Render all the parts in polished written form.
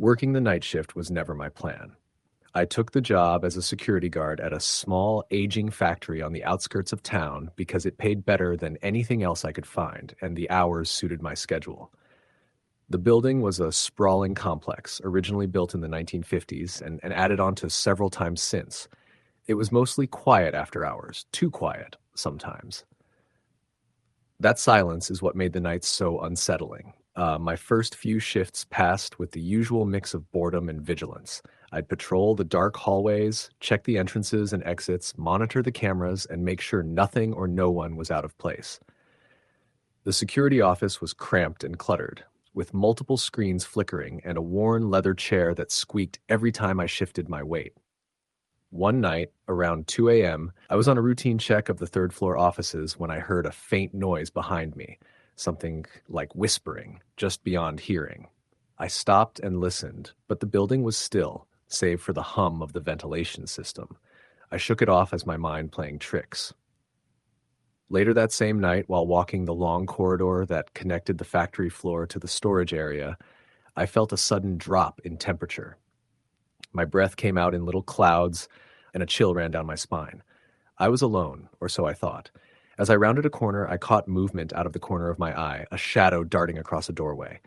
Working the night shift was never my plan. I took the job as a security guard at a small, aging factory on the outskirts of town because it paid better than anything else I could find, and the hours suited my schedule. The building was a sprawling complex, originally built in the 1950s and added on to several times since. It was mostly quiet after hours, too quiet sometimes. That silence is what made the nights so unsettling. My first few shifts passed with the usual mix of boredom and vigilance. I'd patrol the dark hallways, check the entrances and exits, monitor the cameras, and make sure nothing or no one was out of place. The security office was cramped and cluttered, with multiple screens flickering and a worn leather chair that squeaked every time I shifted my weight. One night, around 2 a.m., I was on a routine check of the third-floor offices when I heard a faint noise behind me, something like whispering, just beyond hearing. I stopped and listened, but the building was still, save for the hum of the ventilation system. I shook it off as my mind playing tricks. Later that same night, while walking the long corridor that connected the factory floor to the storage area, I felt a sudden drop in temperature. My breath came out in little clouds, and a chill ran down my spine. I was alone, or so I thought. As I rounded a corner, I caught movement out of the corner of my eye, a shadow darting across a doorway.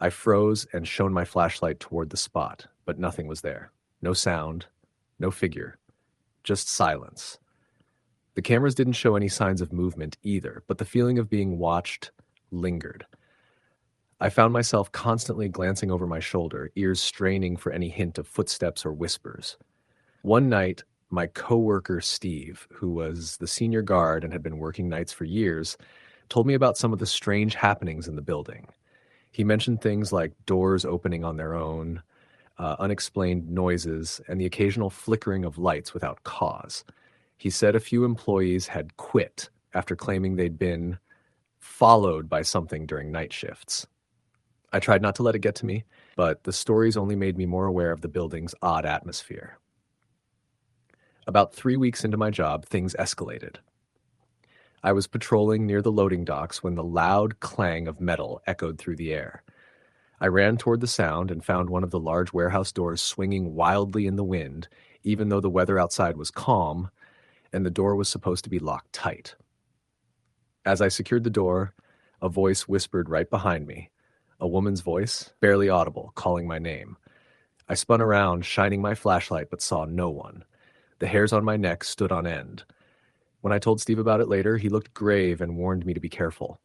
I froze and shone my flashlight toward the spot, but nothing was there. No sound, no figure, just silence. The cameras didn't show any signs of movement either, but the feeling of being watched lingered. I found myself constantly glancing over my shoulder, ears straining for any hint of footsteps or whispers. One night, my coworker Steve, who was the senior guard and had been working nights for years, told me about some of the strange happenings in the building. He mentioned things like doors opening on their own, unexplained noises, and the occasional flickering of lights without cause. He said a few employees had quit after claiming they'd been followed by something during night shifts. I tried not to let it get to me, but the stories only made me more aware of the building's odd atmosphere. About 3 weeks into my job, things escalated. I was patrolling near the loading docks when the loud clang of metal echoed through the air. I ran toward the sound and found one of the large warehouse doors swinging wildly in the wind, even though the weather outside was calm and the door was supposed to be locked tight. As I secured the door, a voice whispered right behind me, a woman's voice, barely audible, calling my name. I spun around, shining my flashlight, but saw no one. The hairs on my neck stood on end. When I told Steve about it later, he looked grave and warned me to be careful.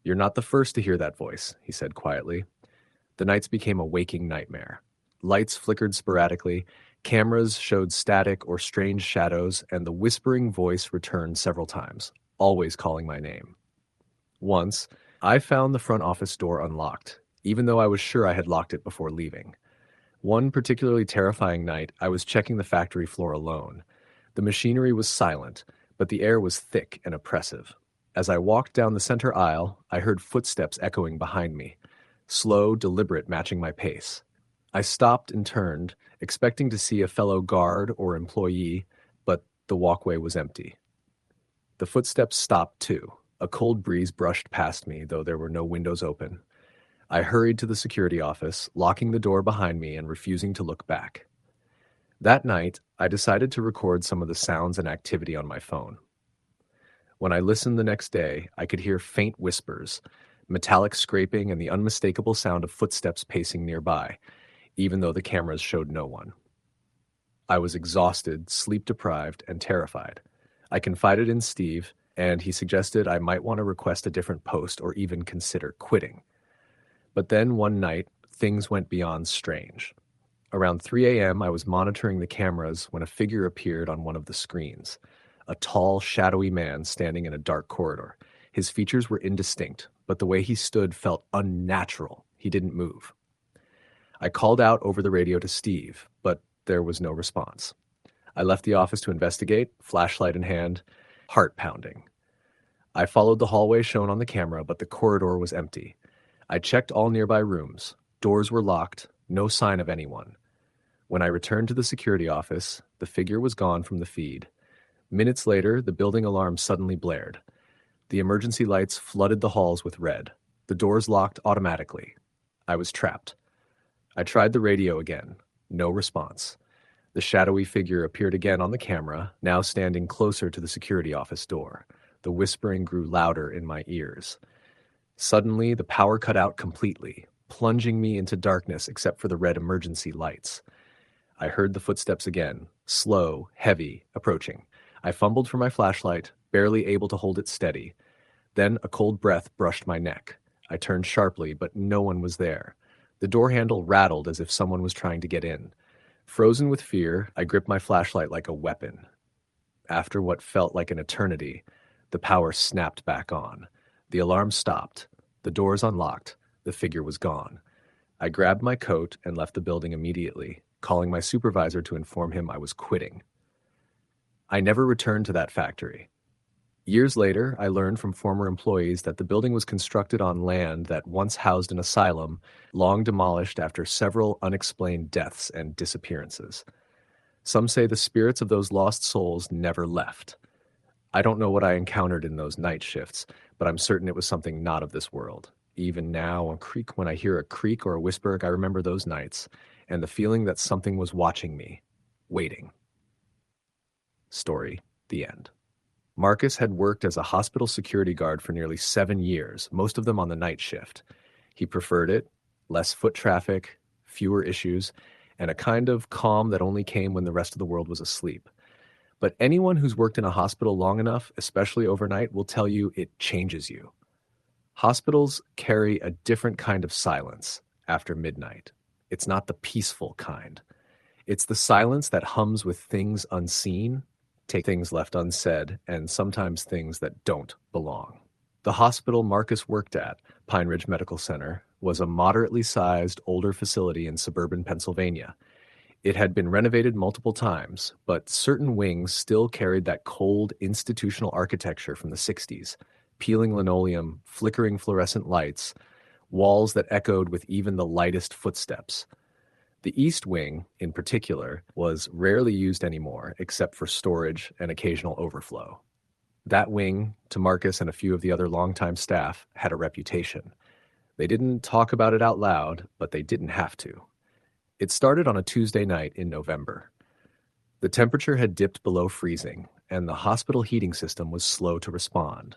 "You're not the first to hear that voice," he said quietly. The nights became a waking nightmare. Lights flickered sporadically, cameras showed static or strange shadows, and the whispering voice returned several times, always calling my name. Once, I found the front office door unlocked, even though I was sure I had locked it before leaving. One particularly terrifying night, I was checking the factory floor alone. The machinery was silent, but the air was thick and oppressive. As I walked down the center aisle, I heard footsteps echoing behind me, slow, deliberate, matching my pace. I stopped and turned, expecting to see a fellow guard or employee, but the walkway was empty. The footsteps stopped too. A cold breeze brushed past me, though there were no windows open. I hurried to the security office, locking the door behind me and refusing to look back. That night, I decided to record some of the sounds and activity on my phone. When I listened the next day, I could hear faint whispers, metallic scraping, and the unmistakable sound of footsteps pacing nearby, even though the cameras showed no one. I was exhausted, sleep-deprived, and terrified. I confided in Steve, and he suggested I might want to request a different post or even consider quitting. But then one night, things went beyond strange. Around 3 a.m., I was monitoring the cameras when a figure appeared on one of the screens. A tall, shadowy man standing in a dark corridor. His features were indistinct, but the way he stood felt unnatural. He didn't move. I called out over the radio to Steve, but there was no response. I left the office to investigate, flashlight in hand, heart pounding. I followed the hallway shown on the camera, but the corridor was empty. I checked all nearby rooms. Doors were locked, no sign of anyone. When I returned to the security office, the figure was gone from the feed. Minutes later, the building alarm suddenly blared. The emergency lights flooded the halls with red. The doors locked automatically. I was trapped. I tried the radio again. No response. The shadowy figure appeared again on the camera, now standing closer to the security office door. The whispering grew louder in my ears. Suddenly, the power cut out completely, plunging me into darkness except for the red emergency lights. I heard the footsteps again, slow, heavy, approaching. I fumbled for my flashlight, barely able to hold it steady. Then a cold breath brushed my neck. I turned sharply, but no one was there. The door handle rattled as if someone was trying to get in. Frozen with fear, I gripped my flashlight like a weapon. After what felt like an eternity, the power snapped back on. The alarm stopped. The doors unlocked. The figure was gone. I grabbed my coat and left the building immediately, calling my supervisor to inform him I was quitting. I never returned to that factory. Years later, I learned from former employees that the building was constructed on land that once housed an asylum, long demolished after several unexplained deaths and disappearances. Some say the spirits of those lost souls never left. I don't know what I encountered in those night shifts, but I'm certain it was something not of this world. Even now, when I hear a creak or a whisper, I remember those nights and the feeling that something was watching me, waiting. Story, the end. Marcus had worked as a hospital security guard for nearly 7 years, most of them on the night shift. He preferred it, less foot traffic, fewer issues, and a kind of calm that only came when the rest of the world was asleep. But anyone who's worked in a hospital long enough, especially overnight, will tell you it changes you. Hospitals carry a different kind of silence after midnight. It's not the peaceful kind. It's the silence that hums with things unseen, take things left unsaid, and sometimes things that don't belong. The hospital Marcus worked at, Pine Ridge Medical Center, was a moderately sized, older facility in suburban Pennsylvania. It had been renovated multiple times, but certain wings still carried that cold, institutional architecture from the 60s, peeling linoleum, flickering fluorescent lights, walls that echoed with even the lightest footsteps. The East Wing, in particular, was rarely used anymore except for storage and occasional overflow. That wing, to Marcus and a few of the other longtime staff, had a reputation. They didn't talk about it out loud, but they didn't have to. It started on a Tuesday night in November. The temperature had dipped below freezing, and the hospital heating system was slow to respond.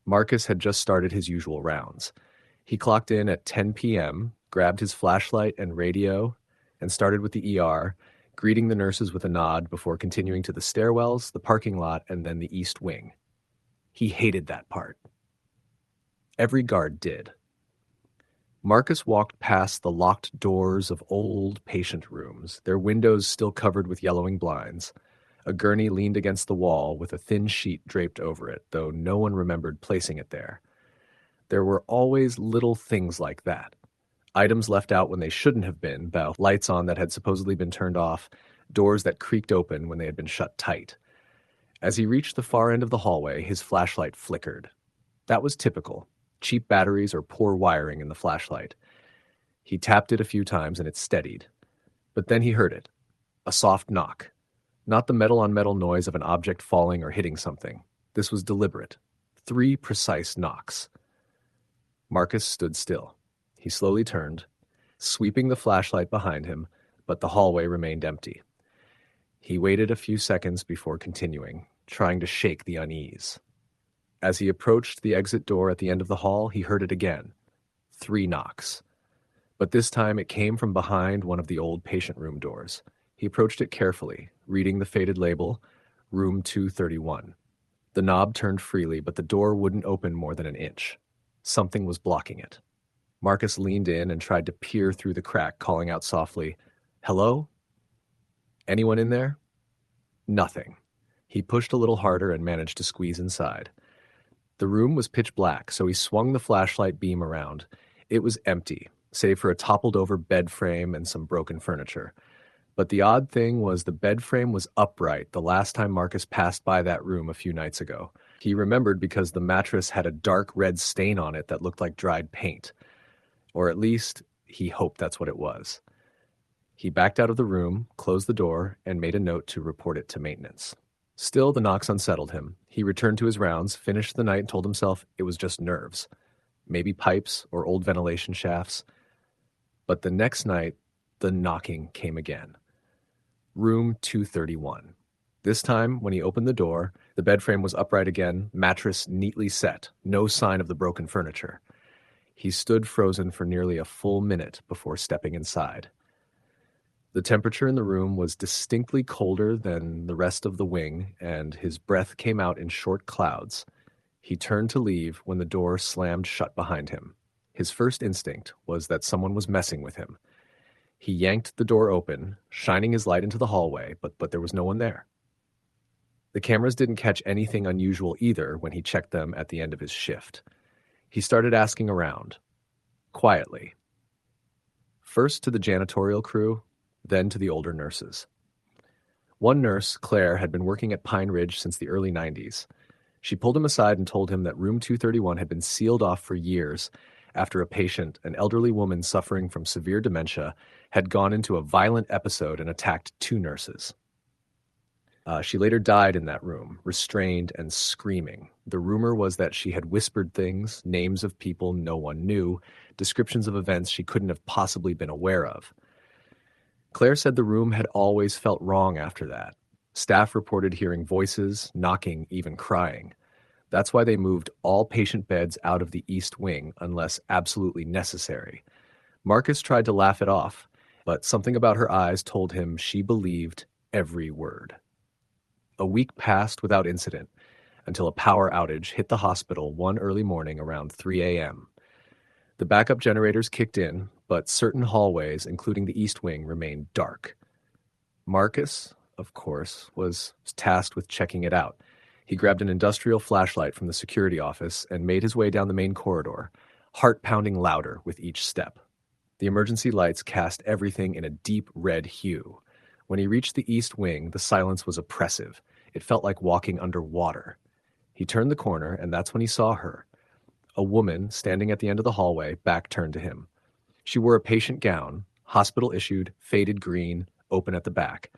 Marcus had just started his usual rounds. He clocked in at 10 p.m., grabbed his flashlight and radio, and started with the ER, greeting the nurses with a nod before continuing to the stairwells, the parking lot, and then the East Wing. He hated that part. Every guard did. Marcus walked past the locked doors of old patient rooms, their windows still covered with yellowing blinds. A gurney leaned against the wall with a thin sheet draped over it, though no one remembered placing it there. There were always little things like that. Items left out when they shouldn't have been, lights on that had supposedly been turned off, doors that creaked open when they had been shut tight. As he reached the far end of the hallway, his flashlight flickered. That was typical. Cheap batteries or poor wiring in the flashlight. He tapped it a few times and it steadied. But then he heard it. A soft knock. Not the metal-on-metal noise of an object falling or hitting something. This was deliberate. 3 precise knocks. Marcus stood still. He slowly turned, sweeping the flashlight behind him, but the hallway remained empty. He waited a few seconds before continuing, trying to shake the unease. As he approached the exit door at the end of the hall, he heard it again. 3 knocks. But this time it came from behind one of the old patient room doors. He approached it carefully, reading the faded label, Room 231. The knob turned freely, but the door wouldn't open more than an inch. Something was blocking it. Marcus leaned in and tried to peer through the crack, calling out softly, "Hello? Anyone in there?" Nothing. He pushed a little harder and managed to squeeze inside. The room was pitch black, so he swung the flashlight beam around. It was empty, save for a toppled-over bed frame and some broken furniture. But the odd thing was the bed frame was upright the last time Marcus passed by that room a few nights ago. He remembered because the mattress had a dark red stain on it that looked like dried paint. Or at least, he hoped that's what it was. He backed out of the room, closed the door, and made a note to report it to maintenance. Still, the knocks unsettled him. He returned to his rounds, finished the night, and told himself it was just nerves. Maybe pipes or old ventilation shafts. But the next night, The knocking came again. Room 231. This time, when he opened the door, the bed frame was upright again, mattress neatly set, no sign of the broken furniture. He stood frozen for nearly a full minute before stepping inside. The temperature in the room was distinctly colder than the rest of the wing, and his breath came out in short clouds. He turned to leave when the door slammed shut behind him. His first instinct was that someone was messing with him. He yanked the door open, shining his light into the hallway, but there was no one there. The cameras didn't catch anything unusual either when he checked them at the end of his shift. He started asking around, quietly. First to the janitorial crew, then to the older nurses. One nurse, Claire, had been working at Pine Ridge since the early 90s. She pulled him aside and told him that room 231 had been sealed off for years after a patient, an elderly woman suffering from severe dementia, had gone into a violent episode and attacked 2 nurses. She later died in that room, restrained and screaming. The rumor was that she had whispered things, names of people no one knew, descriptions of events she couldn't have possibly been aware of. Claire said the room had always felt wrong after that. Staff reported hearing voices, knocking, even crying. That's why they moved all patient beds out of the East Wing unless absolutely necessary. Marcus tried to laugh it off, but something about her eyes told him she believed every word. A week passed without incident until a power outage hit the hospital one early morning around 3 a.m. The backup generators kicked in, but certain hallways, including the East Wing, remained dark. Marcus, of course, was tasked with checking it out. He grabbed an industrial flashlight from the security office and made his way down the main corridor, heart pounding louder with each step. The emergency lights cast everything in a deep red hue. When he reached the East Wing, the silence was oppressive. It felt like walking underwater. He turned the corner, and that's when he saw her. A woman standing at the end of the hallway, back turned to him. She wore a patient gown, hospital-issued, faded green, open at the back.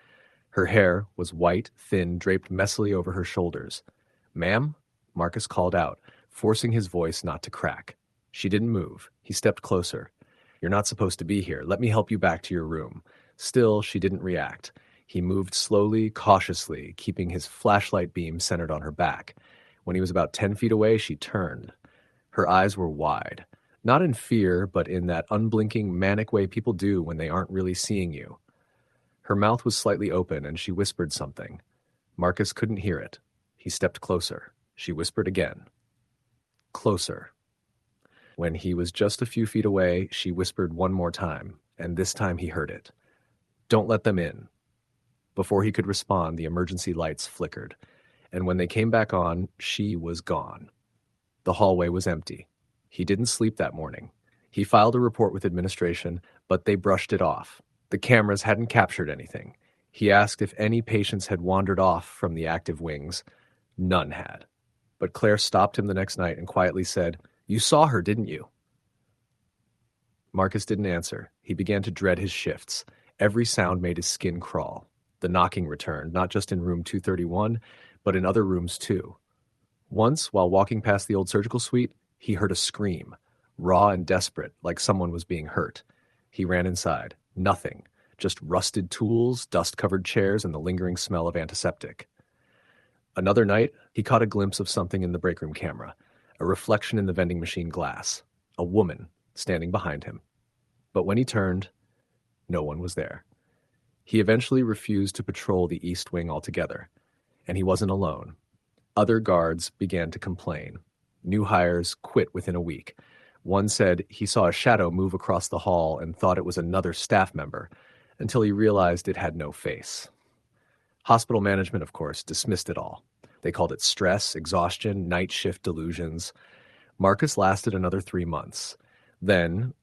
Her hair was white, thin, draped messily over her shoulders. "Ma'am?" Marcus called out, forcing his voice not to crack. She didn't move. He stepped closer. "You're not supposed to be here. Let me help you back to your room." Still, she didn't react. He moved slowly, cautiously, keeping his flashlight beam centered on her back. When he was about 10 feet away, she turned. Her eyes were wide. Not in fear, but in that unblinking, manic way people do when they aren't really seeing you. Her mouth was slightly open, and she whispered something. Marcus couldn't hear it. He stepped closer. She whispered again. Closer. When he was just a few feet away, she whispered one more time, and this time he heard it. "Don't let them in." Before he could respond, the emergency lights flickered, and when they came back on, she was gone. The hallway was empty. He didn't sleep that morning. He filed a report with administration, but they brushed it off. The cameras hadn't captured anything. He asked if any patients had wandered off from the active wings. None had. But Claire stopped him the next night and quietly said, "You saw her, didn't you?" Marcus didn't answer. He began to dread his shifts. Every sound made his skin crawl. The knocking returned, not just in room 231, but in other rooms too. Once, while walking past the old surgical suite, he heard a scream, raw and desperate, like someone was being hurt. He ran inside. Nothing. Just rusted tools, dust-covered chairs, and the lingering smell of antiseptic. Another night, he caught a glimpse of something in the breakroom camera, a reflection in the vending machine glass, a woman standing behind him. But when he turned, no one was there. He eventually refused to patrol the East Wing altogether, and he wasn't alone. Other guards began to complain. New hires quit within a week. One said he saw a shadow move across the hall and thought it was another staff member, until he realized it had no face. Hospital management, of course, dismissed it all. They called it stress, exhaustion, night shift delusions. Marcus lasted another 3 months. Then,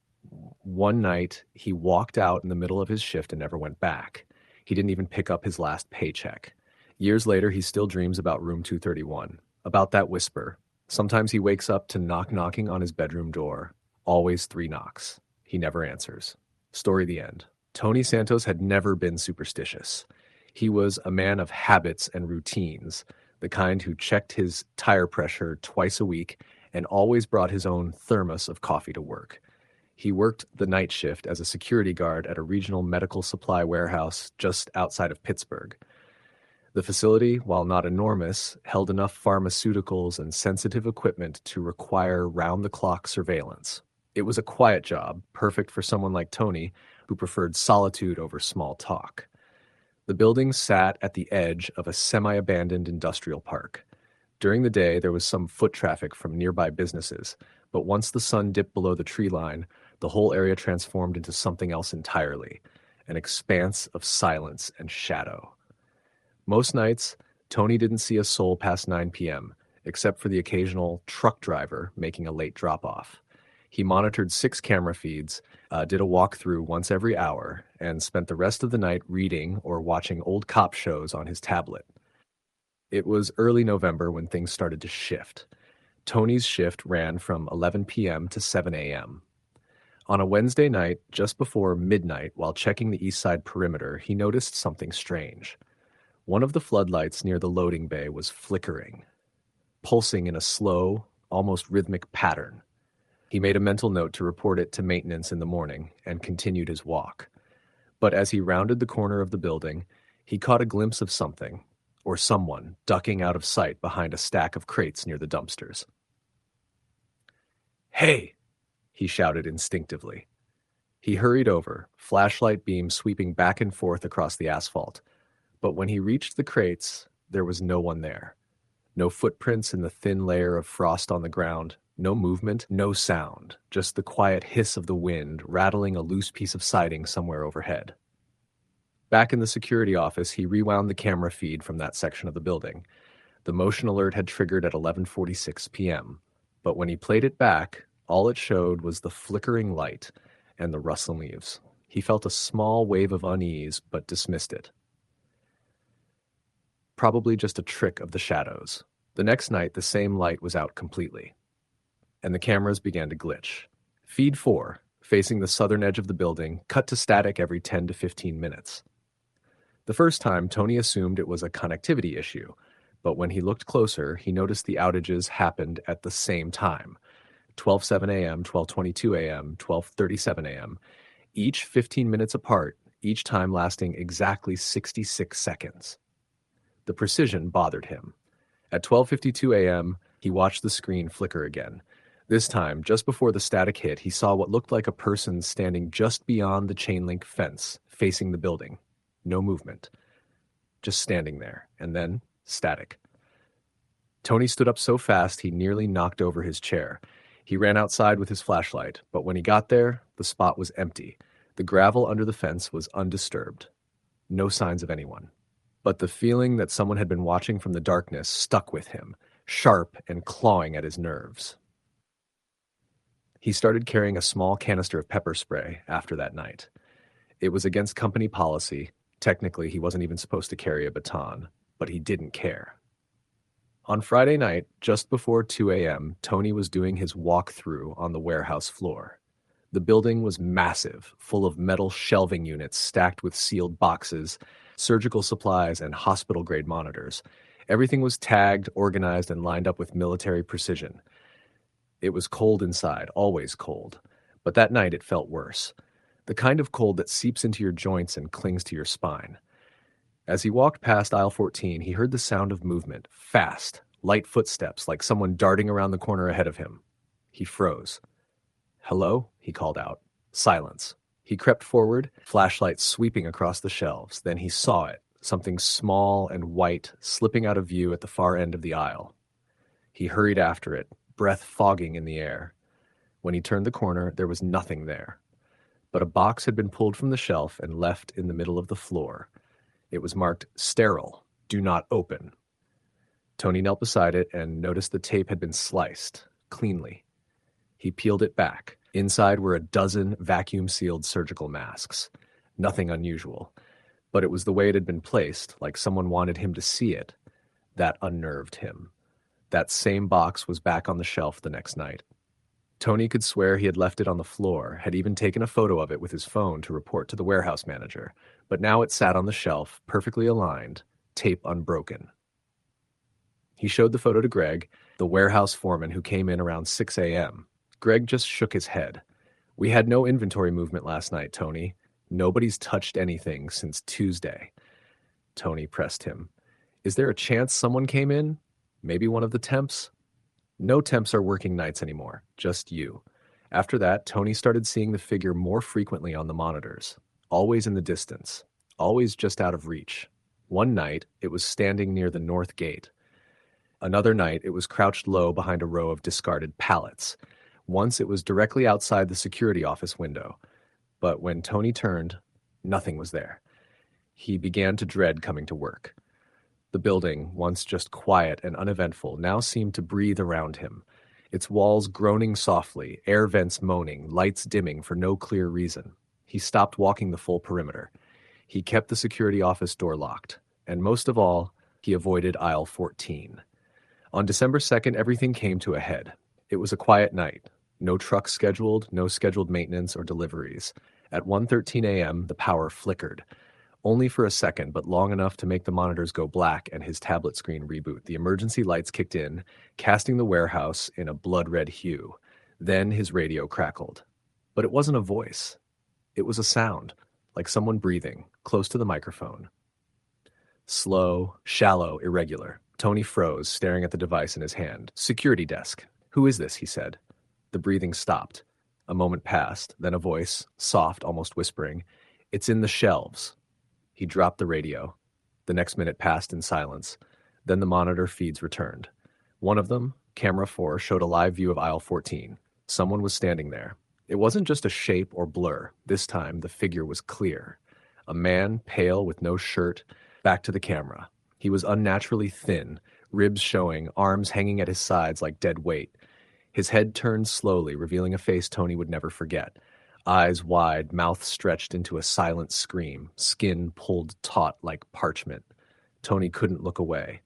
one night, he walked out in the middle of his shift and never went back. He didn't even pick up his last paycheck. Years later, he still dreams about room 231, about that whisper. Sometimes he wakes up to knocking on his bedroom door. Always 3 knocks. He never answers. Story the end. Tony Santos had never been superstitious. He was a man of habits and routines, the kind who checked his tire pressure twice a week and always brought his own thermos of coffee to work. He worked the night shift as a security guard at a regional medical supply warehouse just outside of Pittsburgh. The facility, while not enormous, held enough pharmaceuticals and sensitive equipment to require round-the-clock surveillance. It was a quiet job, perfect for someone like Tony, who preferred solitude over small talk. The building sat at the edge of a semi-abandoned industrial park. During the day, there was some foot traffic from nearby businesses, but once the sun dipped below the tree line, the whole area transformed into something else entirely, an expanse of silence and shadow. Most nights, Tony didn't see a soul past 9 p.m., except for the occasional truck driver making a late drop-off. He monitored 6 camera feeds, did a walkthrough once every hour, and spent the rest of the night reading or watching old cop shows on his tablet. It was early November when things started to shift. Tony's shift ran from 11 p.m. to 7 a.m. On a Wednesday night, just before midnight, while checking the east side perimeter, he noticed something strange. One of the floodlights near the loading bay was flickering, pulsing in a slow, almost rhythmic pattern. He made a mental note to report it to maintenance in the morning and continued his walk. But as he rounded the corner of the building, he caught a glimpse of something, or someone, ducking out of sight behind a stack of crates near the dumpsters. "Hey!" he shouted instinctively. He hurried over, flashlight beam sweeping back and forth across the asphalt. But when he reached the crates, there was no one there. No footprints in the thin layer of frost on the ground, no movement, no sound, just the quiet hiss of the wind rattling a loose piece of siding somewhere overhead. Back in the security office, he rewound the camera feed from that section of the building. The motion alert had triggered at 11:46 p.m., but when he played it back, all it showed was the flickering light and the rustling leaves. He felt a small wave of unease, but dismissed it. Probably just a trick of the shadows. The next night, the same light was out completely, and the cameras began to glitch. Feed 4, facing the southern edge of the building, cut to static every 10 to 15 minutes. The first time, Tony assumed it was a connectivity issue, but when he looked closer, he noticed the outages happened at the same time. 12:07 a.m., 12:22 a.m., 12:37 a.m., each 15 minutes apart, each time lasting exactly 66 seconds. The precision bothered him. At 12:52 a.m., he watched the screen flicker again. This time, just before the static hit, he saw what looked like a person standing just beyond the chain-link fence, facing the building. No movement. Just standing there, and then static. Tony stood up so fast he nearly knocked over his chair. He ran outside with his flashlight, but when he got there, the spot was empty. The gravel under the fence was undisturbed. No signs of anyone. But the feeling that someone had been watching from the darkness stuck with him, sharp and clawing at his nerves. He started carrying a small canister of pepper spray after that night. It was against company policy. Technically, he wasn't even supposed to carry a baton, but he didn't care. On Friday night, just before 2 a.m., Tony was doing his walkthrough on the warehouse floor. The building was massive, full of metal shelving units stacked with sealed boxes, surgical supplies, and hospital-grade monitors. Everything was tagged, organized, and lined up with military precision. It was cold inside, always cold. But that night it felt worse. The kind of cold that seeps into your joints and clings to your spine. As he walked past aisle 14, he heard the sound of movement, fast, light footsteps, like someone darting around the corner ahead of him. He froze. "Hello?" he called out. Silence. He crept forward, flashlight sweeping across the shelves. Then he saw it, something small and white, slipping out of view at the far end of the aisle. He hurried after it, breath fogging in the air. When he turned the corner, there was nothing there. But a box had been pulled from the shelf and left in the middle of the floor. It was marked sterile, do not open. Tony knelt beside it and noticed the tape had been sliced, cleanly. He peeled it back. Inside were a dozen vacuum-sealed surgical masks. Nothing unusual. But it was the way it had been placed, like someone wanted him to see it. That unnerved him. That same box was back on the shelf the next night. Tony could swear he had left it on the floor, had even taken a photo of it with his phone to report to the warehouse manager. But now it sat on the shelf, perfectly aligned, tape unbroken. He showed the photo to Greg, the warehouse foreman who came in around 6 a.m. Greg just shook his head. We had no inventory movement last night, Tony. Nobody's touched anything since Tuesday. Tony pressed him. Is there a chance someone came in? Maybe one of the temps? No temps are working nights anymore, just you. After that, Tony started seeing the figure more frequently on the monitors, always in the distance, always just out of reach. One night, it was standing near the north gate. Another night, it was crouched low behind a row of discarded pallets. Once, it was directly outside the security office window. But when Tony turned, nothing was there. He began to dread coming to work. The building, once just quiet and uneventful, now seemed to breathe around him, its walls groaning softly, air vents moaning, lights dimming for no clear reason. He stopped walking the full perimeter. He kept the security office door locked, and most of all, he avoided aisle 14. On December 2nd, everything came to a head. It was a quiet night. No trucks scheduled, no scheduled maintenance or deliveries. At 1:13 a.m., the power flickered. Only for a second, but long enough to make the monitors go black and his tablet screen reboot. The emergency lights kicked in, casting the warehouse in a blood-red hue. Then his radio crackled. But it wasn't a voice. It was a sound, like someone breathing, close to the microphone. Slow, shallow, irregular. Tony froze, staring at the device in his hand. Security desk. Who is this? He said. The breathing stopped. A moment passed, then a voice, soft, almost whispering. It's in the shelves. He dropped the radio. The next minute passed in silence. Then the monitor feeds returned. One of them, camera 4, showed a live view of aisle 14. Someone was standing there. It wasn't just a shape or blur. This time, the figure was clear. A man, pale, with no shirt, back to the camera. He was unnaturally thin, ribs showing, arms hanging at his sides like dead weight. His head turned slowly, revealing a face Tony would never forget. Eyes wide, mouth stretched into a silent scream, skin pulled taut like parchment. Tony couldn't look away.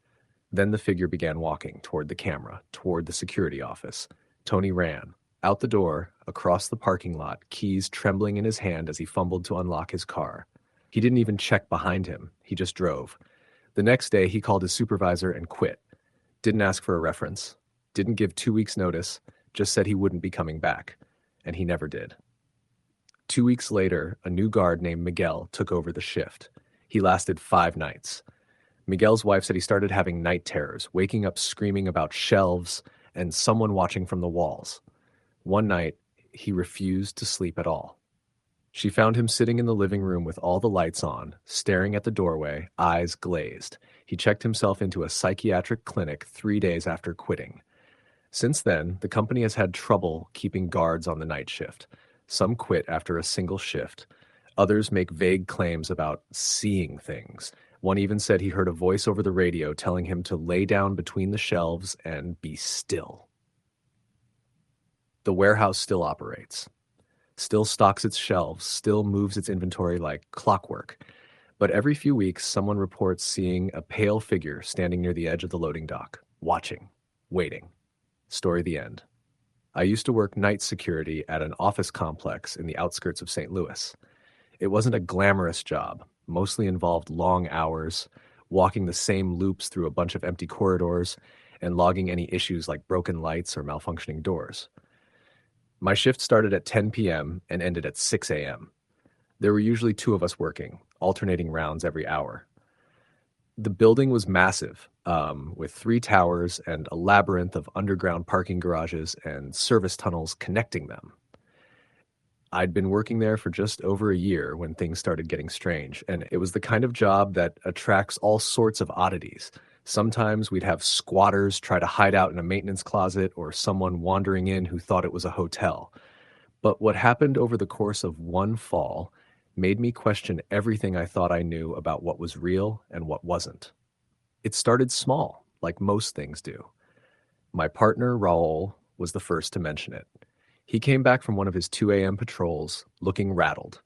Then the figure began walking toward the camera, toward the security office. Tony ran. Out the door, across the parking lot, keys trembling in his hand as he fumbled to unlock his car. He didn't even check behind him. He just drove. The next day, he called his supervisor and quit. Didn't ask for a reference. Didn't give 2 weeks' notice. Just said he wouldn't be coming back. And he never did. 2 weeks later, a new guard named Miguel took over the shift. He lasted 5 nights. Miguel's wife said he started having night terrors, waking up screaming about shelves and someone watching from the walls. One night, he refused to sleep at all. She found him sitting in the living room with all the lights on, staring at the doorway, eyes glazed. He checked himself into a psychiatric clinic 3 days after quitting. Since then, the company has had trouble keeping guards on the night shift. Some quit after a single shift. Others make vague claims about seeing things. One even said he heard a voice over the radio telling him to lay down between the shelves and be still. The warehouse still operates, still stocks its shelves, still moves its inventory like clockwork. But every few weeks, someone reports seeing a pale figure standing near the edge of the loading dock, watching, waiting. Story the end. I used to work night security at an office complex in the outskirts of St. Louis. It wasn't a glamorous job, mostly involved long hours, walking the same loops through a bunch of empty corridors, and logging any issues like broken lights or malfunctioning doors. My shift started at 10 p.m. and ended at 6 a.m. There were usually 2 of us working, alternating rounds every hour. The building was massive, with 3 towers and a labyrinth of underground parking garages and service tunnels connecting them. I'd been working there for just over a year when things started getting strange, and it was the kind of job that attracts all sorts of oddities. Sometimes we'd have squatters try to hide out in a maintenance closet or someone wandering in who thought it was a hotel. But what happened over the course of one fall made me question everything I thought I knew about what was real and what wasn't. It started small, like most things do. My partner, Raul, was the first to mention it. He came back from one of his 2 a.m. patrols, looking rattled.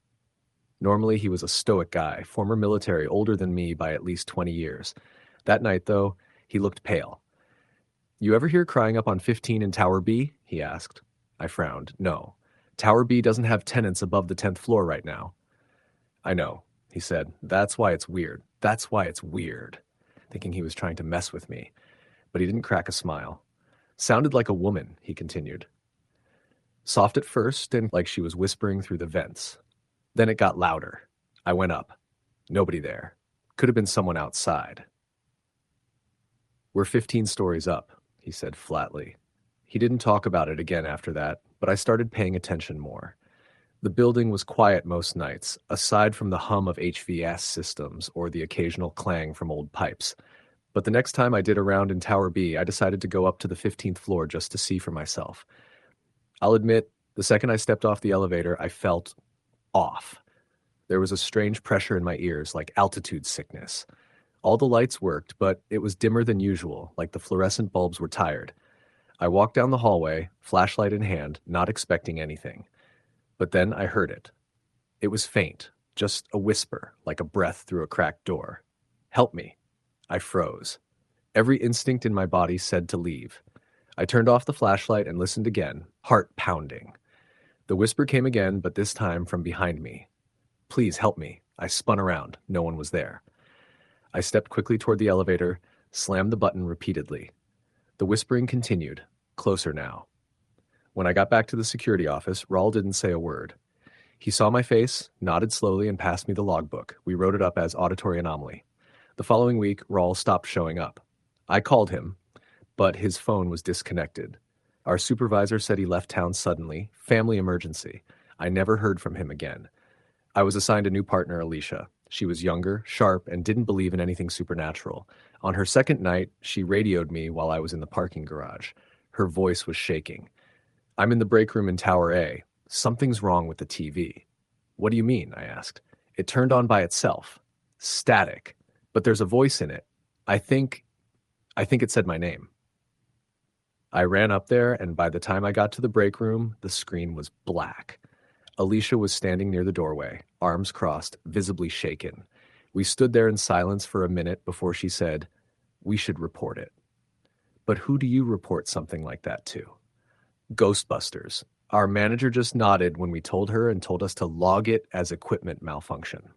Normally, he was a stoic guy, former military, older than me by at least 20 years. That night, though, he looked pale. "You ever hear crying up on 15 in Tower B?" he asked. I frowned. "No. Tower B doesn't have tenants above the 10th floor right now." "I know," he said. "That's why it's weird. That's why it's weird." Thinking he was trying to mess with me. But he didn't crack a smile. "Sounded like a woman," he continued. Soft at first and like she was whispering through the vents. Then it got louder. I went up. Nobody there. Could have been someone outside. "We're 15 stories up," he said flatly. He didn't talk about it again after that, but I started paying attention more. The building was quiet most nights, aside from the hum of HVAC systems or the occasional clang from old pipes. But the next time I did a round in Tower B, I decided to go up to the 15th floor just to see for myself. I'll admit, the second I stepped off the elevator, I felt off. There was a strange pressure in my ears, like altitude sickness. All the lights worked, but it was dimmer than usual, like the fluorescent bulbs were tired. I walked down the hallway, flashlight in hand, not expecting anything. But then I heard it. It was faint, just a whisper, like a breath through a cracked door. "Help me." I froze. Every instinct in my body said to leave. I turned off the flashlight and listened again, heart pounding. The whisper came again, but this time from behind me. "Please help me." I spun around. No one was there. I stepped quickly toward the elevator, slammed the button repeatedly. The whispering continued, closer now. When I got back to the security office, Raul didn't say a word. He saw my face, nodded slowly, and passed me the logbook. We wrote it up as auditory anomaly. The following week, Raul stopped showing up. I called him, but his phone was disconnected. Our supervisor said he left town suddenly, family emergency. I never heard from him again. I was assigned a new partner, Alicia. She was younger, sharp, and didn't believe in anything supernatural. On her second night, she radioed me while I was in the parking garage. Her voice was shaking. "I'm in the break room in Tower A. Something's wrong with the TV." "What do you mean?" I asked. "It turned on by itself. Static. But there's a voice in it. I think it said my name." I ran up there, and by the time I got to the break room, the screen was black. Alicia was standing near the doorway, arms crossed, visibly shaken. We stood there in silence for a minute before she said, "We should report it." "But who do you report something like that to?" "Ghostbusters. Our manager just nodded when we told her and told us to log it as equipment malfunction."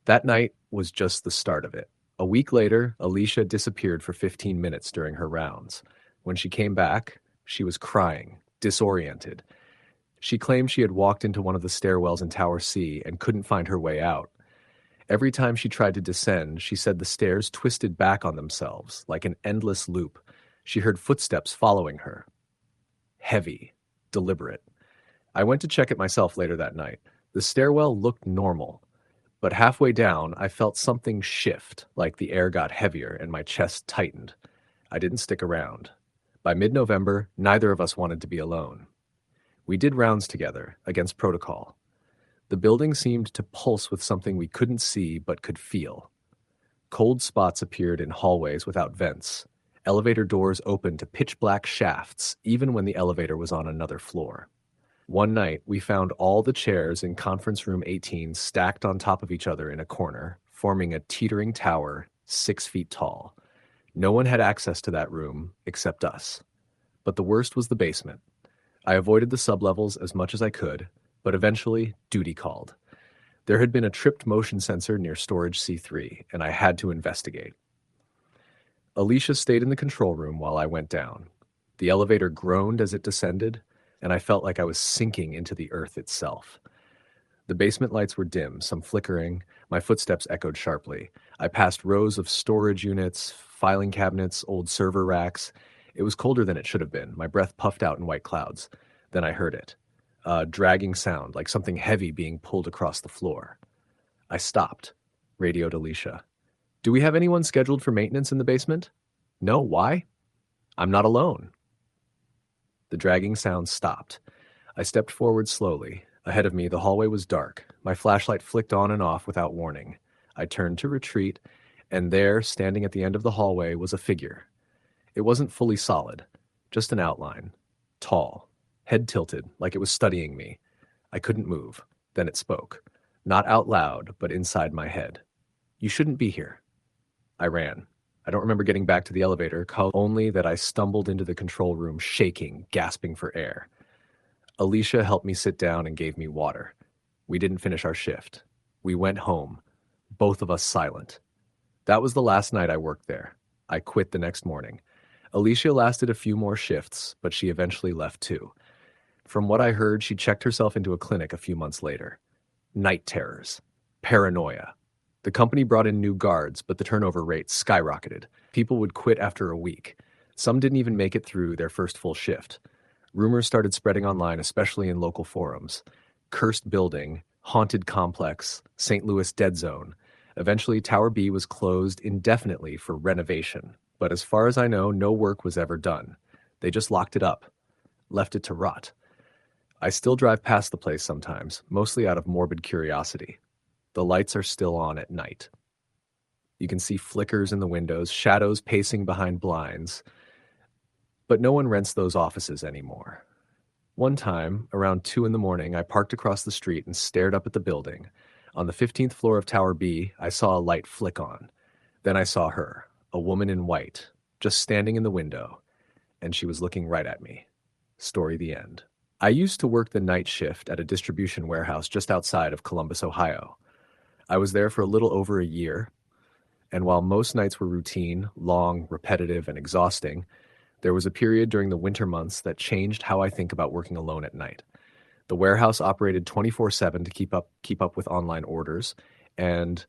That night was just the start of it. A week later, Alicia disappeared for 15 minutes during her rounds. When she came back, she was crying, disoriented. She claimed she had walked into one of the stairwells in Tower C and couldn't find her way out. Every time she tried to descend, she said the stairs twisted back on themselves, like an endless loop. She heard footsteps following her. Heavy, deliberate. I went to check it myself later that night. The stairwell looked normal, but halfway down, I felt something shift, like the air got heavier and my chest tightened. I didn't stick around. By mid-November, neither of us wanted to be alone. We did rounds together, against protocol. The building seemed to pulse with something we couldn't see but could feel. Cold spots appeared in hallways without vents. Elevator doors opened to pitch-black shafts, even when the elevator was on another floor. One night, we found all the chairs in conference room 18 stacked on top of each other in a corner, forming a teetering tower 6 feet tall. No one had access to that room except us. But the worst was the basement. I avoided the sublevels as much as I could, but eventually duty called. There had been a tripped motion sensor near storage C3, and I had to investigate. Alicia stayed in the control room while I went down. The elevator groaned as it descended, and I felt like I was sinking into the earth itself. The basement lights were dim, some flickering. My footsteps echoed sharply. I passed rows of storage units, filing cabinets, old server racks. It was colder than it should have been. My breath puffed out in white clouds. Then I heard it. A dragging sound, like something heavy being pulled across the floor. I stopped, radioed Alicia. "Do we have anyone scheduled for maintenance in the basement?" "No, why?" "I'm not alone." The dragging sound stopped. I stepped forward slowly. Ahead of me, the hallway was dark. My flashlight flicked on and off without warning. I turned to retreat, and there, standing at the end of the hallway, was a figure. It wasn't fully solid, just an outline. Tall, head tilted, like it was studying me. I couldn't move. Then it spoke. Not out loud, but inside my head. "You shouldn't be here." I ran. I don't remember getting back to the elevator, only that I stumbled into the control room, shaking, gasping for air. Alicia helped me sit down and gave me water. We didn't finish our shift. We went home, both of us silent. That was the last night I worked there. I quit the next morning. Alicia lasted a few more shifts, but she eventually left too. From what I heard, she checked herself into a clinic a few months later. Night terrors. Paranoia. The company brought in new guards, but the turnover rate skyrocketed. People would quit after a week. Some didn't even make it through their first full shift. Rumors started spreading online, especially in local forums. Cursed building, haunted complex, St. Louis dead zone. Eventually, Tower B was closed indefinitely for renovation. But as far as I know, no work was ever done. They just locked it up, left it to rot. I still drive past the place sometimes, mostly out of morbid curiosity. The lights are still on at night. You can see flickers in the windows, shadows pacing behind blinds. But no one rents those offices anymore. One time, around 2 in the morning, I parked across the street and stared up at the building. On the 15th floor of Tower B, I saw a light flick on. Then I saw her, a woman in white, just standing in the window, and she was looking right at me. Story the end. I used to work the night shift at a distribution warehouse just outside of Columbus, Ohio. I was there for a little over a year, and while most nights were routine, long, repetitive, and exhausting, there was a period during the winter months that changed how I think about working alone at night. The warehouse operated 24/7 to keep up with online orders, and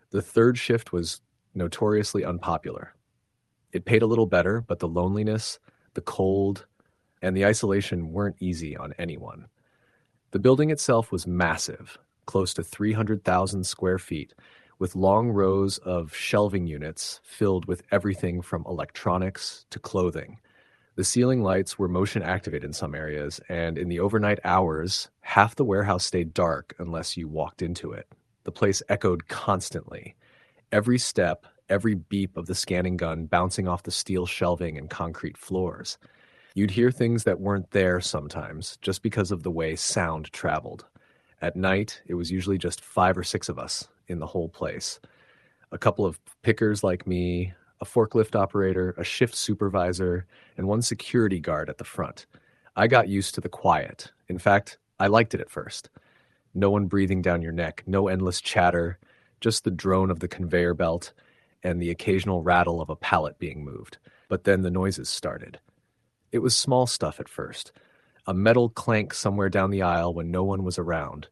the third shift was notoriously unpopular. It paid a little better, but the loneliness, the cold, and the isolation weren't easy on anyone. The building itself was massive, close to 300,000 square feet, with long rows of shelving units filled with everything from electronics to clothing. The ceiling lights were motion activated in some areas, and in the overnight hours, half the warehouse stayed dark unless you walked into it. The place echoed constantly. Every step, every beep of the scanning gun bouncing off the steel shelving and concrete floors. You'd hear things that weren't there sometimes, just because of the way sound traveled. At night, it was usually just 5 or 6 of us in the whole place. A couple of pickers like me, a forklift operator, a shift supervisor, and one security guard at the front. I got used to the quiet. In fact, I liked it at first. No one breathing down your neck, no endless chatter, just the drone of the conveyor belt and the occasional rattle of a pallet being moved. But then the noises started. It was small stuff at first. A metal clank somewhere down the aisle when no one was around.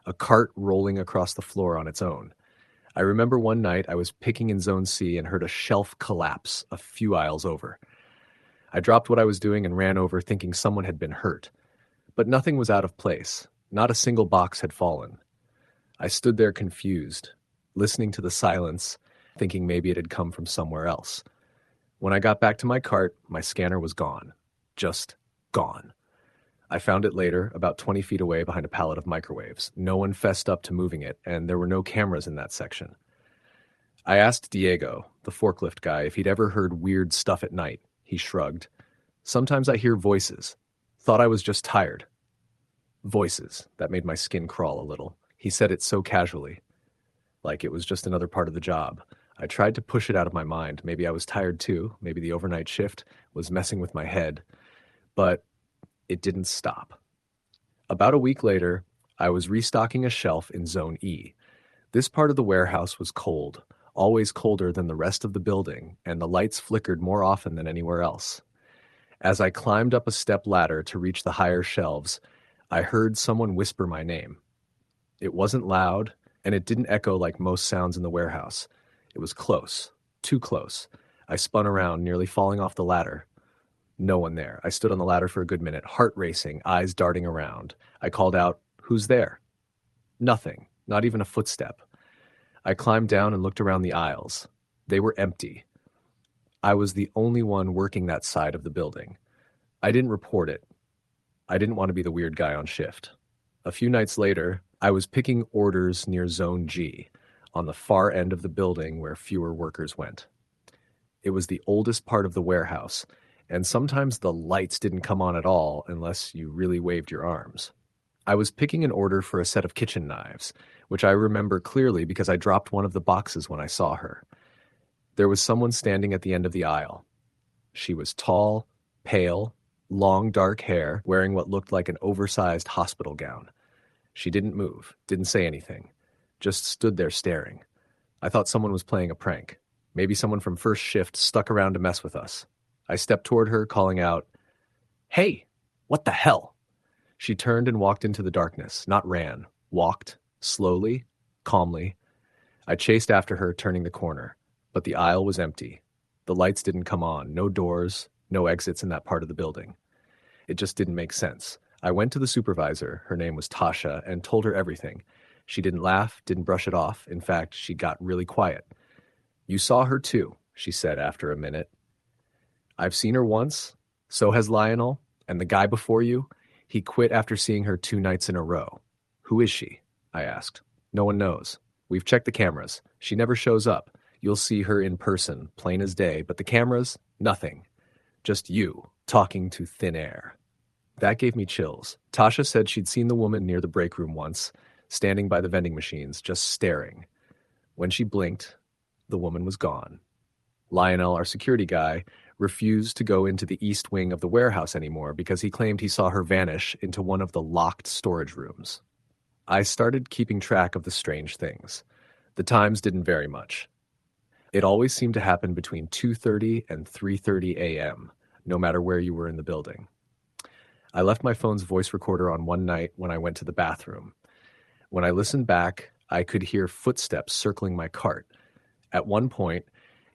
A cart rolling across the floor on its own. I remember one night I was picking in Zone C and heard a shelf collapse a few aisles over. I dropped what I was doing and ran over thinking someone had been hurt. But nothing was out of place. Not a single box had fallen. I stood there confused, listening to the silence, thinking maybe it had come from somewhere else. When I got back to my cart, my scanner was gone. Just gone. I found it later, about 20 feet away behind a pallet of microwaves. No one fessed up to moving it, and there were no cameras in that section. I asked Diego, the forklift guy, if he'd ever heard weird stuff at night. He shrugged. Sometimes I hear voices. Thought I was just tired. Voices. That made my skin crawl a little. He said it so casually, like it was just another part of the job. I tried to push it out of my mind. Maybe I was tired too. Maybe the overnight shift was messing with my head. But it didn't stop. About a week later, I was restocking a shelf in Zone E. This part of the warehouse was cold, always colder than the rest of the building, and the lights flickered more often than anywhere else. As I climbed up a step ladder to reach the higher shelves, I heard someone whisper my name. It wasn't loud, and it didn't echo like most sounds in the warehouse. It was close, too close. I spun around, nearly falling off the ladder. No one there. I stood on the ladder for a good minute, heart racing, eyes darting around. I called out, "Who's there?" Nothing, not even a footstep. I climbed down and looked around the aisles. They were empty. I was the only one working that side of the building. I didn't report it. I didn't want to be the weird guy on shift. A few nights later, I was picking orders near Zone G, on the far end of the building where fewer workers went. It was the oldest part of the warehouse, and sometimes the lights didn't come on at all unless you really waved your arms. I was picking an order for a set of kitchen knives, which I remember clearly because I dropped one of the boxes when I saw her. There was someone standing at the end of the aisle. She was tall, pale, long dark hair, wearing what looked like an oversized hospital gown. She didn't move, didn't say anything, just stood there staring. I thought someone was playing a prank. Maybe someone from first shift stuck around to mess with us. I stepped toward her, calling out, "Hey, what the hell?" She turned and walked into the darkness, not ran, walked, slowly, calmly. I chased after her, turning the corner, but the aisle was empty. The lights didn't come on, no doors, no exits in that part of the building. It just didn't make sense. I went to the supervisor, her name was Tasha, and told her everything. She didn't laugh, didn't brush it off. In fact, she got really quiet. "You saw her too," she said after a minute. "I've seen her once. So has Lionel. And the guy before you, he quit after seeing her 2 nights in a row." "Who is she?" I asked. "No one knows. We've checked the cameras. She never shows up. You'll see her in person, plain as day, but the cameras, nothing. Just you, talking to thin air." That gave me chills. Tasha said she'd seen the woman near the break room once, standing by the vending machines, just staring. When she blinked, the woman was gone. Lionel, our security guy, refused to go into the east wing of the warehouse anymore because he claimed he saw her vanish into one of the locked storage rooms. I started keeping track of the strange things. The times didn't vary much. It always seemed to happen between 2:30 and 3:30 a.m., no matter where you were in the building. I left my phone's voice recorder on one night when I went to the bathroom. When I listened back, I could hear footsteps circling my cart. At one point,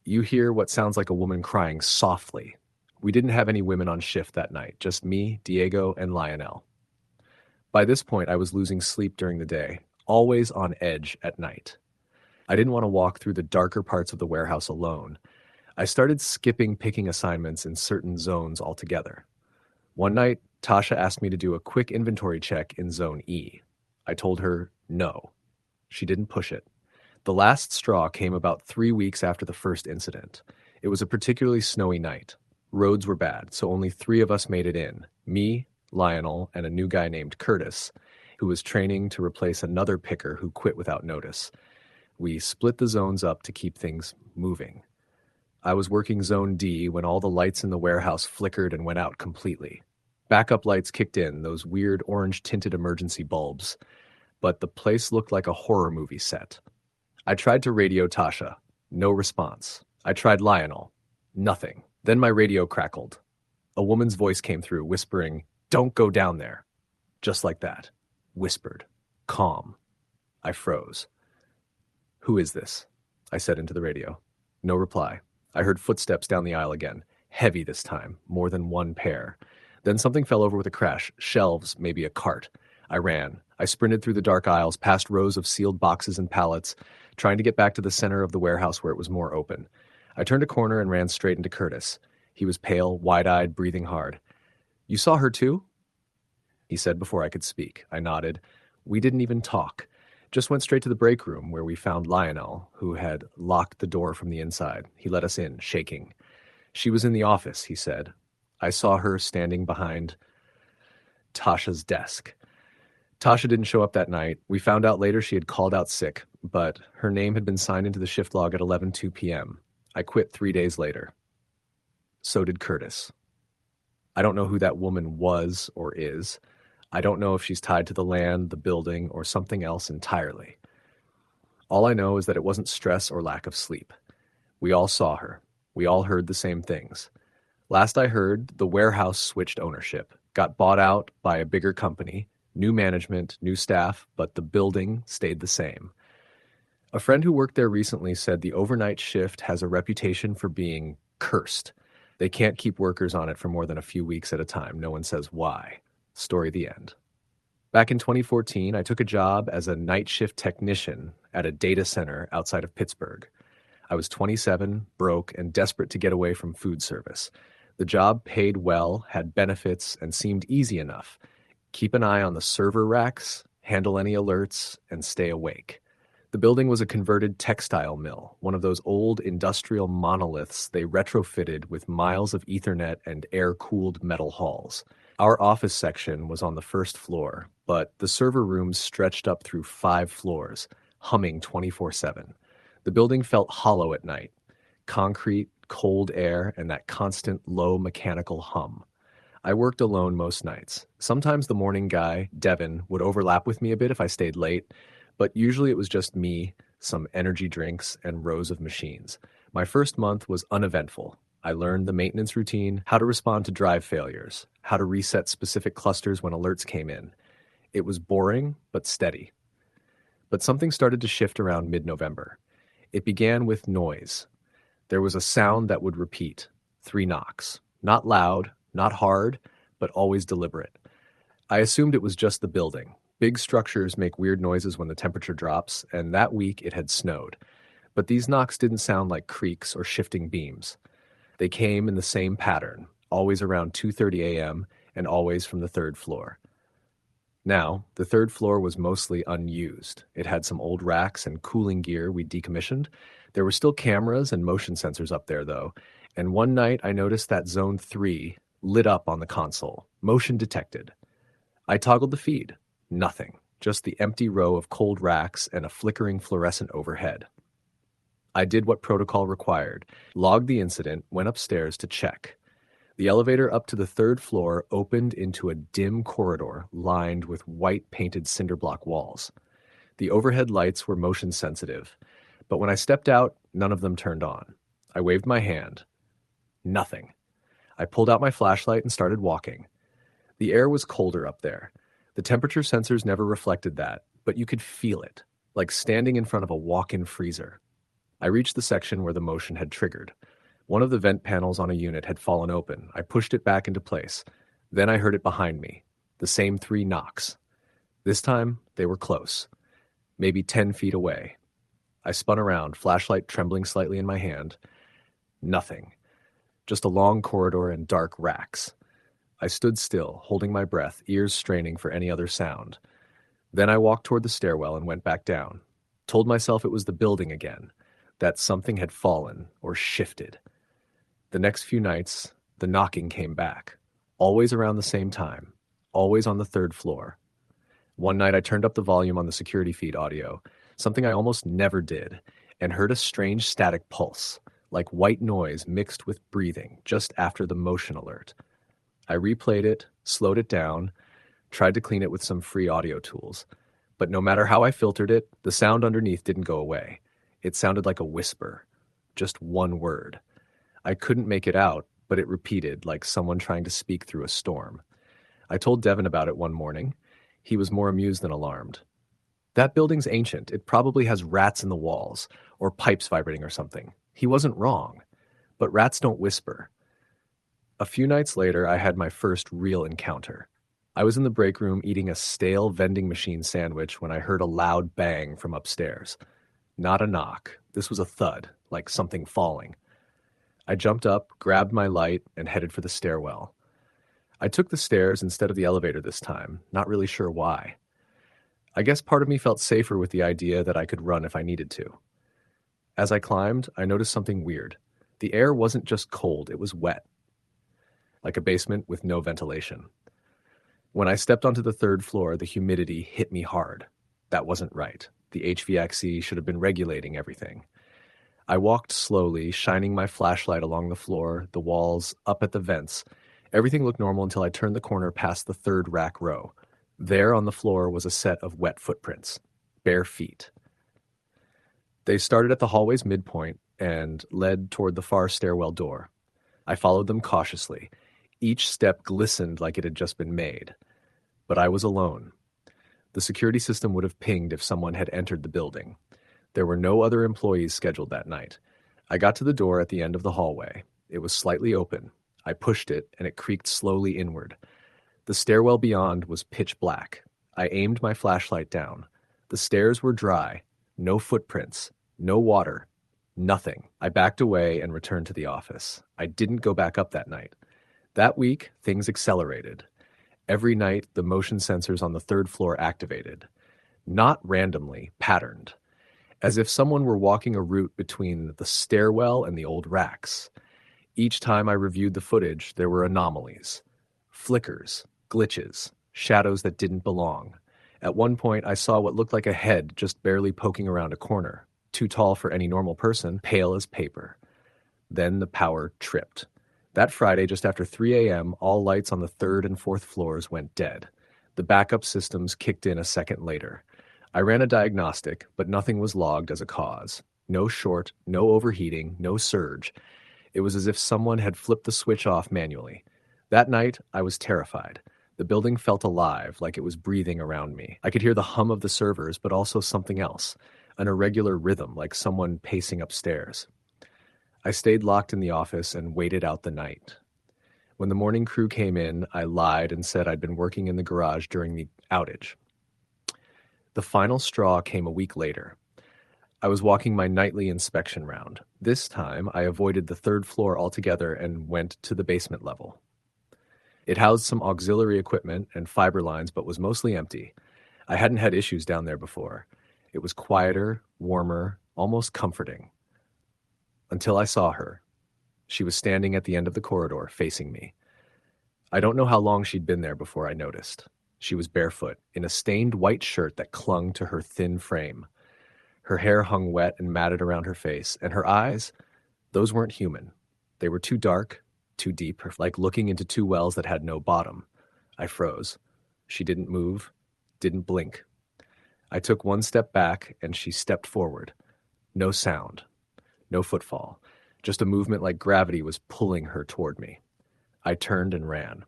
you hear what sounds like a woman crying softly. We didn't have any women on shift that night, just me, Diego, and Lionel. By this point, I was losing sleep during the day, always on edge at night. I didn't want to walk through the darker parts of the warehouse alone. I started skipping picking assignments in certain zones altogether. One night, Tasha asked me to do a quick inventory check in Zone E. I told her no. She didn't push it. The last straw came about 3 weeks after the first incident. It was a particularly snowy night. Roads were bad, so only 3 of us made it in. Me, Lionel, and a new guy named Curtis, who was training to replace another picker who quit without notice. We split the zones up to keep things moving. I was working Zone D when all the lights in the warehouse flickered and went out completely. Backup lights kicked in, those weird orange-tinted emergency bulbs, but the place looked like a horror movie set. I tried to radio Tasha. No response. I tried Lionel. Nothing. Then my radio crackled. A woman's voice came through, whispering, "Don't go down there." Just like that. Whispered. Calm. I froze. "Who is this?" I said into the radio. No reply. I heard footsteps down the aisle again. Heavy this time. More than one pair. Then something fell over with a crash. Shelves, maybe a cart. I ran. I sprinted through the dark aisles, past rows of sealed boxes and pallets, trying to get back to the center of the warehouse where it was more open. I turned a corner and ran straight into Curtis. He was pale, wide-eyed, breathing hard. "You saw her too?" he said before I could speak. I nodded. We didn't even talk. Just went straight to the break room where we found Lionel, who had locked the door from the inside. He let us in, shaking. "She was in the office," he said. I saw her standing behind Tasha's desk. Tasha didn't show up that night. We found out later she had called out sick, but her name had been signed into the shift log at 11:02 p.m. I quit 3 days later. So did Curtis. I don't know who that woman was or is. I don't know if she's tied to the land, the building, or something else entirely. All I know is that it wasn't stress or lack of sleep. We all saw her. We all heard the same things. Last I heard, the warehouse switched ownership, got bought out by a bigger company, new management, new staff, but the building stayed the same. A friend who worked there recently said the overnight shift has a reputation for being cursed. They can't keep workers on it for more than a few weeks at a time. No one says why. Story the end. Back in 2014, I took a job as a night shift technician at a data center outside of Pittsburgh. I was 27, broke, and desperate to get away from food service. The job paid well, had benefits, and seemed easy enough. Keep an eye on the server racks, handle any alerts, and stay awake. The building was a converted textile mill, one of those old industrial monoliths they retrofitted with miles of Ethernet and air-cooled metal halls. Our office section was on the first floor, but the server rooms stretched up through 5 floors, humming 24/7. The building felt hollow at night. Concrete, cold air, and that constant low mechanical hum. I worked alone most nights. Sometimes the morning guy, Devin, would overlap with me a bit if I stayed late, but usually it was just me, some energy drinks, and rows of machines. My first month was uneventful. I learned the maintenance routine, how to respond to drive failures, how to reset specific clusters when alerts came in. It was boring, but steady. But something started to shift around mid-November. It began with noise. There was a sound that would repeat, 3 knocks. Not loud, not hard, but always deliberate. I assumed it was just the building. Big structures make weird noises when the temperature drops, and that week it had snowed. But these knocks didn't sound like creaks or shifting beams. They came in the same pattern, always around 2:30 a.m. and always from the third floor. Now, the third floor was mostly unused. It had some old racks and cooling gear we decommissioned. There were still cameras and motion sensors up there, though, and one night I noticed that Zone 3 lit up on the console, motion detected. I toggled the feed. Nothing, just the empty row of cold racks and a flickering fluorescent overhead. I did what protocol required, logged the incident, went upstairs to check. The elevator up to the third floor opened into a dim corridor lined with white painted cinder block walls. The overhead lights were motion sensitive, but when I stepped out, none of them turned on. I waved my hand. Nothing. I pulled out my flashlight and started walking. The air was colder up there. The temperature sensors never reflected that, but you could feel it, like standing in front of a walk-in freezer. I reached the section where the motion had triggered. One of the vent panels on a unit had fallen open. I pushed it back into place. Then I heard it behind me. The same 3 knocks. This time, they were close. Maybe 10 feet away. I spun around, flashlight trembling slightly in my hand. Nothing. Just a long corridor and dark racks. I stood still, holding my breath, ears straining for any other sound. Then I walked toward the stairwell and went back down. Told myself it was the building again, that something had fallen or shifted. The next few nights, the knocking came back, always around the same time, always on the third floor. One night I turned up the volume on the security feed audio, something I almost never did, and heard a strange static pulse, like white noise mixed with breathing, just after the motion alert. I replayed it, slowed it down, tried to clean it with some free audio tools. But no matter how I filtered it, the sound underneath didn't go away. It sounded like a whisper, just one word. I couldn't make it out, but it repeated like someone trying to speak through a storm. I told Devin about it one morning. He was more amused than alarmed. That building's ancient. It probably has rats in the walls, or pipes vibrating or something. He wasn't wrong. But rats don't whisper. A few nights later, I had my first real encounter. I was in the break room eating a stale vending machine sandwich when I heard a loud bang from upstairs. Not a knock. This was a thud, like something falling. I jumped up, grabbed my light, and headed for the stairwell. I took the stairs instead of the elevator this time, not really sure why. I guess part of me felt safer with the idea that I could run if I needed to. As I climbed, I noticed something weird. The air wasn't just cold, it was wet, like a basement with no ventilation. When I stepped onto the third floor, the humidity hit me hard. That wasn't right. The HVAC should have been regulating everything. I walked slowly, shining my flashlight along the floor, the walls, up at the vents. Everything looked normal until I turned the corner past the third rack row. There on the floor was a set of wet footprints, bare feet. They started at the hallway's midpoint and led toward the far stairwell door. I followed them cautiously. Each step glistened like it had just been made. But I was alone. The security system would have pinged if someone had entered the building. There were no other employees scheduled that night. I got to the door at the end of the hallway. It was slightly open. I pushed it, and it creaked slowly inward. The stairwell beyond was pitch black. I aimed my flashlight down. The stairs were dry. No footprints. No water. Nothing. I backed away and returned to the office. I didn't go back up that night. That week, things accelerated. Every night, the motion sensors on the third floor activated. Not randomly, patterned. As if someone were walking a route between the stairwell and the old racks. Each time I reviewed the footage, there were anomalies. Flickers, glitches, shadows that didn't belong. At one point, I saw what looked like a head just barely poking around a corner. Too tall for any normal person, pale as paper. Then the power tripped. That Friday, just after 3 a.m., all lights on the third and fourth floors went dead. The backup systems kicked in a second later. I ran a diagnostic, but nothing was logged as a cause. No short, no overheating, no surge. It was as if someone had flipped the switch off manually. That night, I was terrified. The building felt alive, like it was breathing around me. I could hear the hum of the servers, but also something else, an irregular rhythm, like someone pacing upstairs. I stayed locked in the office and waited out the night. When the morning crew came in, I lied and said I'd been working in the garage during the outage. The final straw came a week later. I was walking my nightly inspection round. This time, I avoided the third floor altogether and went to the basement level. It housed some auxiliary equipment and fiber lines, but was mostly empty. I hadn't had issues down there before. It was quieter, warmer, almost comforting. Until I saw her. She was standing at the end of the corridor, facing me. I don't know how long she'd been there before I noticed. She was barefoot, in a stained white shirt that clung to her thin frame. Her hair hung wet and matted around her face, and her eyes, those weren't human. They were too dark, too deep, like looking into two wells that had no bottom. I froze. She didn't move, didn't blink. I took one step back, and she stepped forward. No sound, no footfall, just a movement like gravity was pulling her toward me. I turned and ran.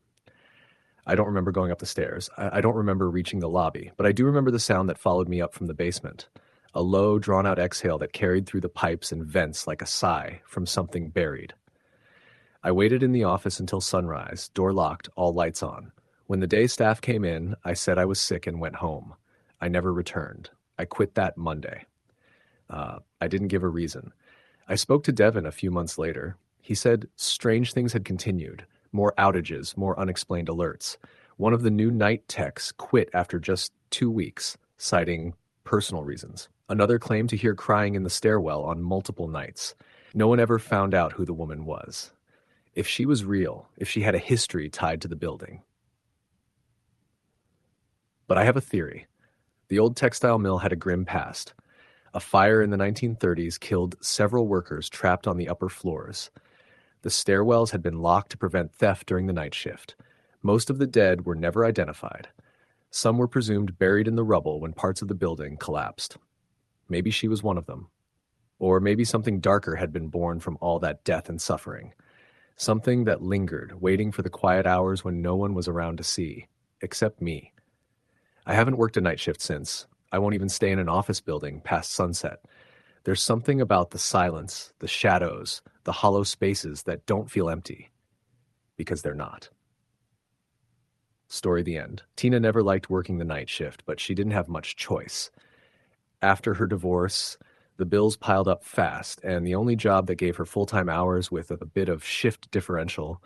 I don't remember going up the stairs. I don't remember reaching the lobby, but I do remember the sound that followed me up from the basement. A low, drawn-out exhale that carried through the pipes and vents like a sigh from something buried. I waited in the office until sunrise, door locked, all lights on. When the day staff came in, I said I was sick and went home. I never returned. I quit that Monday. I didn't give a reason. I spoke to Devin a few months later. He said strange things had continued, more outages, more unexplained alerts. One of the new night techs quit after just 2 weeks, citing personal reasons. Another claimed to hear crying in the stairwell on multiple nights. No one ever found out who the woman was. If she was real, if she had a history tied to the building. But I have a theory. The old textile mill had a grim past. A fire in the 1930s killed several workers trapped on the upper floors. The stairwells had been locked to prevent theft during the night shift. Most of the dead were never identified. Some were presumed buried in the rubble when parts of the building collapsed. Maybe she was one of them. Or maybe something darker had been born from all that death and suffering. Something that lingered, waiting for the quiet hours when no one was around to see, except me. I haven't worked a night shift since. I won't even stay in an office building past sunset. There's something about the silence, the shadows, the hollow spaces that don't feel empty. Because they're not. Story the end. Tina never liked working the night shift, but she didn't have much choice. After her divorce, the bills piled up fast, and the only job that gave her full-time hours with a bit of shift differential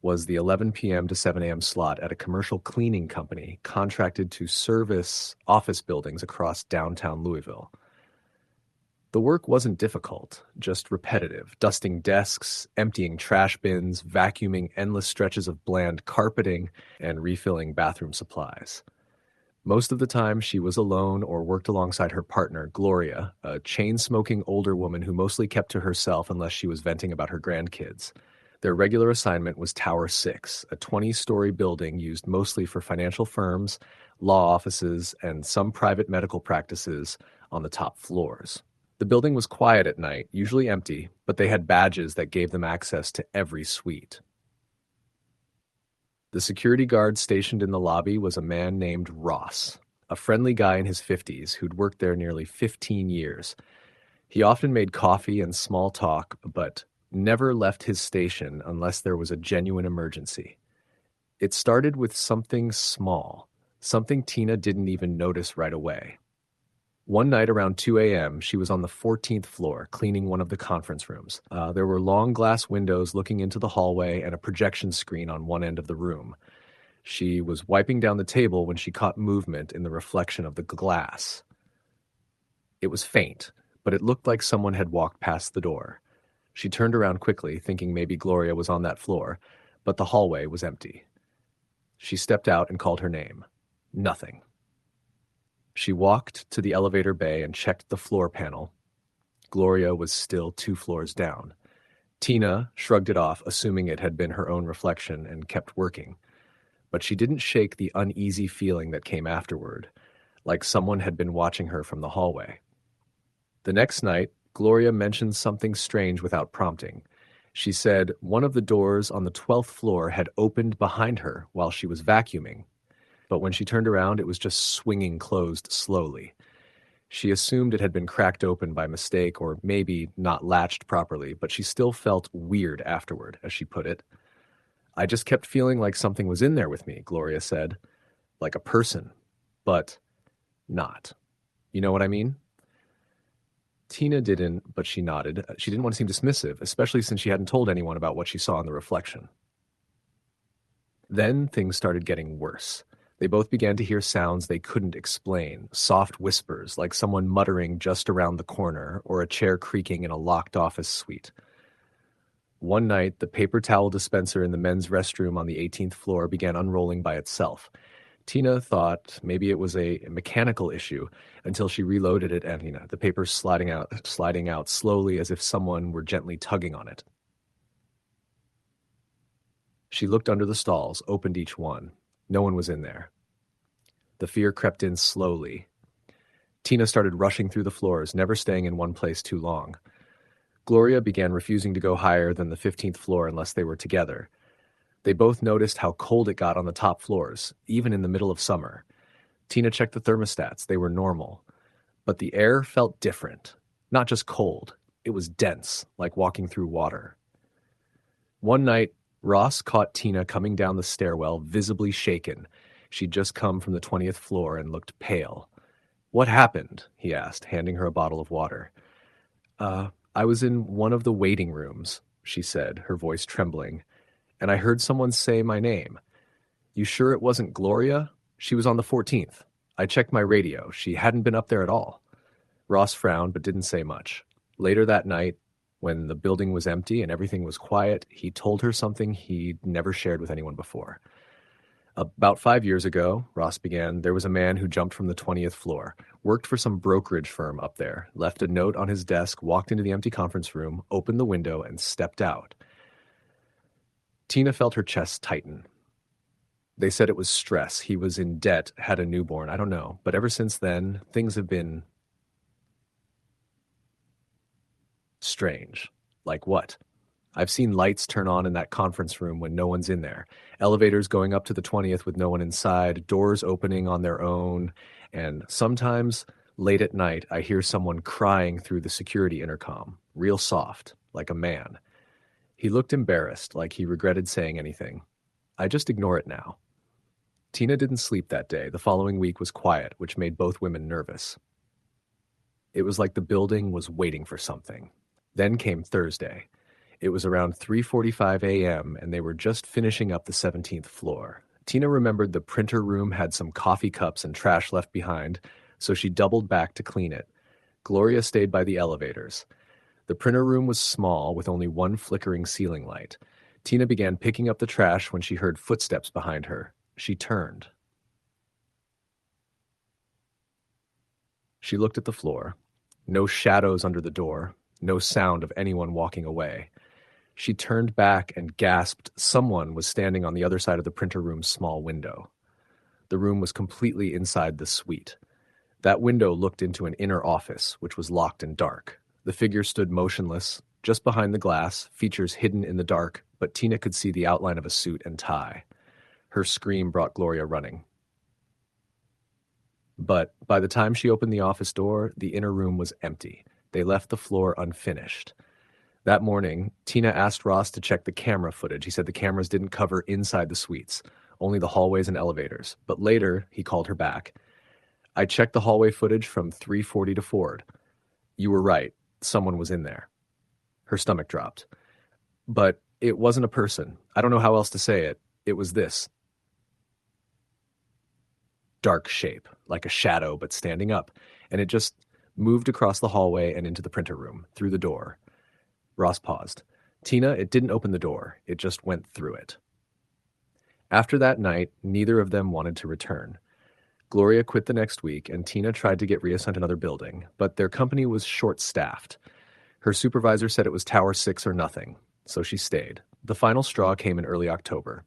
was the 11 p.m. to 7 a.m. slot at a commercial cleaning company contracted to service office buildings across downtown Louisville. The work wasn't difficult, just repetitive, dusting desks, emptying trash bins, vacuuming endless stretches of bland carpeting, and refilling bathroom supplies. Most of the time, she was alone or worked alongside her partner, Gloria, a chain-smoking older woman who mostly kept to herself unless she was venting about her grandkids. Their regular assignment was Tower 6, a 20-story building used mostly for financial firms, law offices, and some private medical practices on the top floors. The building was quiet at night, usually empty, but they had badges that gave them access to every suite. The security guard stationed in the lobby was a man named Ross, a friendly guy in his 50s who'd worked there nearly 15 years. He often made coffee and small talk, but never left his station unless there was a genuine emergency. It started with something small, something Tina didn't even notice right away. One night around 2 a.m., she was on the 14th floor cleaning one of the conference rooms. There were long glass windows looking into the hallway and a projection screen on one end of the room. She was wiping down the table when she caught movement in the reflection of the glass. It was faint, but it looked like someone had walked past the door. She turned around quickly, thinking maybe Gloria was on that floor, but the hallway was empty. She stepped out and called her name. Nothing. She walked to the elevator bay and checked the floor panel. Gloria was still 2 floors down. Tina shrugged it off, assuming it had been her own reflection, and kept working. But she didn't shake the uneasy feeling that came afterward, like someone had been watching her from the hallway. The next night, Gloria mentioned something strange without prompting. She said one of the doors on the 12th floor had opened behind her while she was vacuuming, but when she turned around, it was just swinging closed slowly. She assumed it had been cracked open by mistake or maybe not latched properly, but she still felt weird afterward, as she put it. I just kept feeling like something was in there with me, Gloria said. Like a person, but not. You know what I mean? Tina didn't, but she nodded. She didn't want to seem dismissive, especially since she hadn't told anyone about what she saw in the reflection. Then things started getting worse. They both began to hear sounds they couldn't explain, soft whispers like someone muttering just around the corner or a chair creaking in a locked office suite. One night, the paper towel dispenser in the men's restroom on the 18th floor began unrolling by itself. Tina thought maybe it was a mechanical issue until she reloaded it and, the paper sliding out slowly as if someone were gently tugging on it. She looked under the stalls, opened each one. No one was in there. The fear crept in slowly. Tina started rushing through the floors, never staying in one place too long. Gloria began refusing to go higher than the 15th floor unless they were together. They both noticed how cold it got on the top floors, even in the middle of summer. Tina checked the thermostats. They were normal. But the air felt different. Not just cold. It was dense, like walking through water. One night, Ross caught Tina coming down the stairwell, visibly shaken. She'd just come from the 20th floor and looked pale. "What happened?" he asked, handing her a bottle of water. I was in one of the waiting rooms," she said, her voice trembling, "and I heard someone say my name. You sure it wasn't Gloria? She was on the 14th. I checked my radio. She hadn't been up there at all." Ross frowned but didn't say much. Later that night, when the building was empty and everything was quiet, he told her something he'd never shared with anyone before. "About 5 years ago," Ross began, "there was a man who jumped from the 20th floor, worked for some brokerage firm up there, left a note on his desk, walked into the empty conference room, opened the window, and stepped out." Tina felt her chest tighten. They said it was stress. He was in debt, had a newborn. I don't know. But ever since then, things have been strange. Like what? I've seen lights turn on in that conference room when no one's in there. Elevators going up to the 20th with no one inside, doors opening on their own, and sometimes late at night I hear someone crying through the security intercom, real soft, like a man. He looked embarrassed, like he regretted saying anything. I just ignore it now. Tina didn't sleep that day. The following week was quiet, which made both women nervous. It was like the building was waiting for something. Then came Thursday. It was around 3:45 a.m., and they were just finishing up the 17th floor. Tina remembered the printer room had some coffee cups and trash left behind, so she doubled back to clean it. Gloria stayed by the elevators. The printer room was small, with only one flickering ceiling light. Tina began picking up the trash when she heard footsteps behind her. She turned. She looked at the floor. No shadows under the door, no sound of anyone walking away. She turned back and gasped. Someone was standing on the other side of the printer room's small window. The room was completely inside the suite. That window looked into an inner office, which was locked and dark. The figure stood motionless, just behind the glass, features hidden in the dark, but Tina could see the outline of a suit and tie. Her scream brought Gloria running. But by the time she opened the office door, the inner room was empty. They left the floor unfinished. That morning, Tina asked Ross to check the camera footage. He said the cameras didn't cover inside the suites, only the hallways and elevators. But later, he called her back. "I checked the hallway footage from 340 to Ford. You were right. Someone was in there." Her stomach dropped. "But it wasn't a person. I don't know how else to say it. It was this dark shape, like a shadow but standing up, and it just moved across the hallway and into the printer room, through the door." Ross paused. "Tina, it didn't open the door. It just went through it." After that night, neither of them wanted to return. Gloria quit the next week, and Tina tried to get reassigned another building, but their company was short-staffed. Her supervisor said it was Tower 6 or nothing, so she stayed. The final straw came in early October.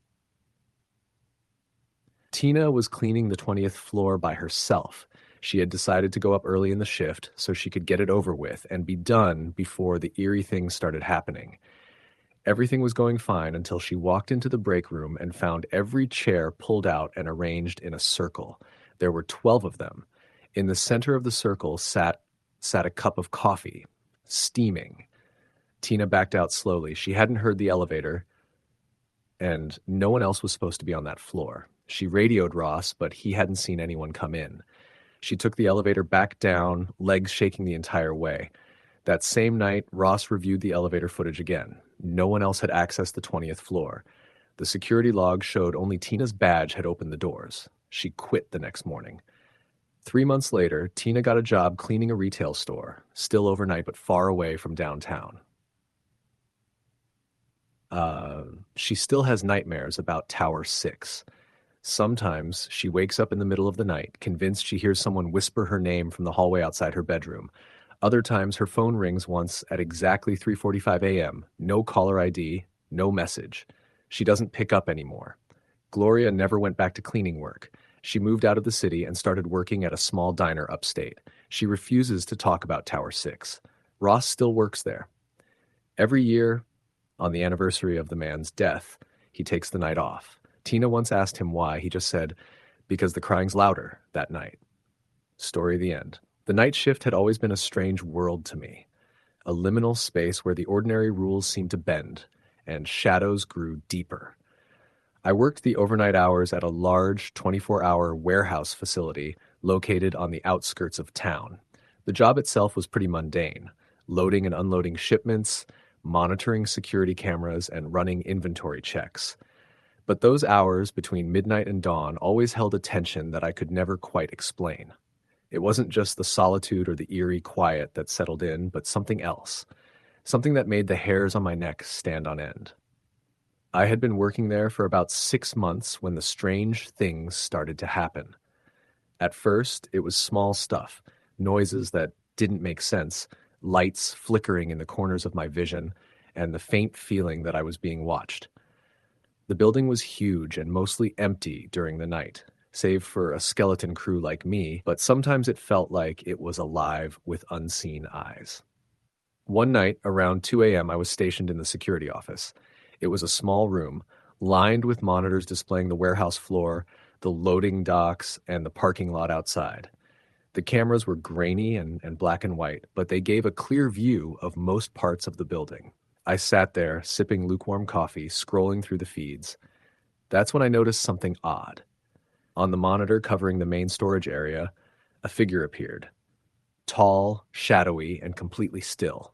Tina was cleaning the 20th floor by herself. She had decided to go up early in the shift so she could get it over with and be done before the eerie things started happening. Everything was going fine until she walked into the break room and found every chair pulled out and arranged in a circle. There were 12 of them. In the center of the circle sat a cup of coffee, steaming. Tina backed out slowly. She hadn't heard the elevator, and no one else was supposed to be on that floor. She radioed Ross, but he hadn't seen anyone come in. She took the elevator back down, legs shaking the entire way. That same night, Ross reviewed the elevator footage again. No one else had accessed the 20th floor. The security log showed only Tina's badge had opened the doors. She quit the next morning. 3 months later, Tina got a job cleaning a retail store, still overnight but far away from downtown. She still has nightmares about Tower 6. Sometimes she wakes up in the middle of the night, convinced she hears someone whisper her name from the hallway outside her bedroom. Other times her phone rings once at exactly 3:45 a.m. No caller ID, no message. She doesn't pick up anymore. Gloria never went back to cleaning work. She moved out of the city and started working at a small diner upstate. She refuses to talk about Tower 6. Ross still works there. Every year, on the anniversary of the man's death, he takes the night off. Tina once asked him why. He just said, because the crying's louder that night. Story the end. The night shift had always been a strange world to me, a liminal space where the ordinary rules seemed to bend, and shadows grew deeper. I worked the overnight hours at a large 24-hour warehouse facility located on the outskirts of town. The job itself was pretty mundane, loading and unloading shipments, monitoring security cameras, and running inventory checks. But those hours between midnight and dawn always held a tension that I could never quite explain. It wasn't just the solitude or the eerie quiet that settled in, but something else. Something that made the hairs on my neck stand on end. I had been working there for about 6 months when the strange things started to happen. At first, it was small stuff, noises that didn't make sense, lights flickering in the corners of my vision, and the faint feeling that I was being watched. The building was huge and mostly empty during the night, save for a skeleton crew like me, but sometimes it felt like it was alive with unseen eyes. One night, around 2 a.m., I was stationed in the security office. It was a small room, lined with monitors displaying the warehouse floor, the loading docks, and the parking lot outside. The cameras were grainy and black and white, but they gave a clear view of most parts of the building. I sat there, sipping lukewarm coffee, scrolling through the feeds. That's when I noticed something odd. On the monitor covering the main storage area, a figure appeared. Tall, shadowy, and completely still.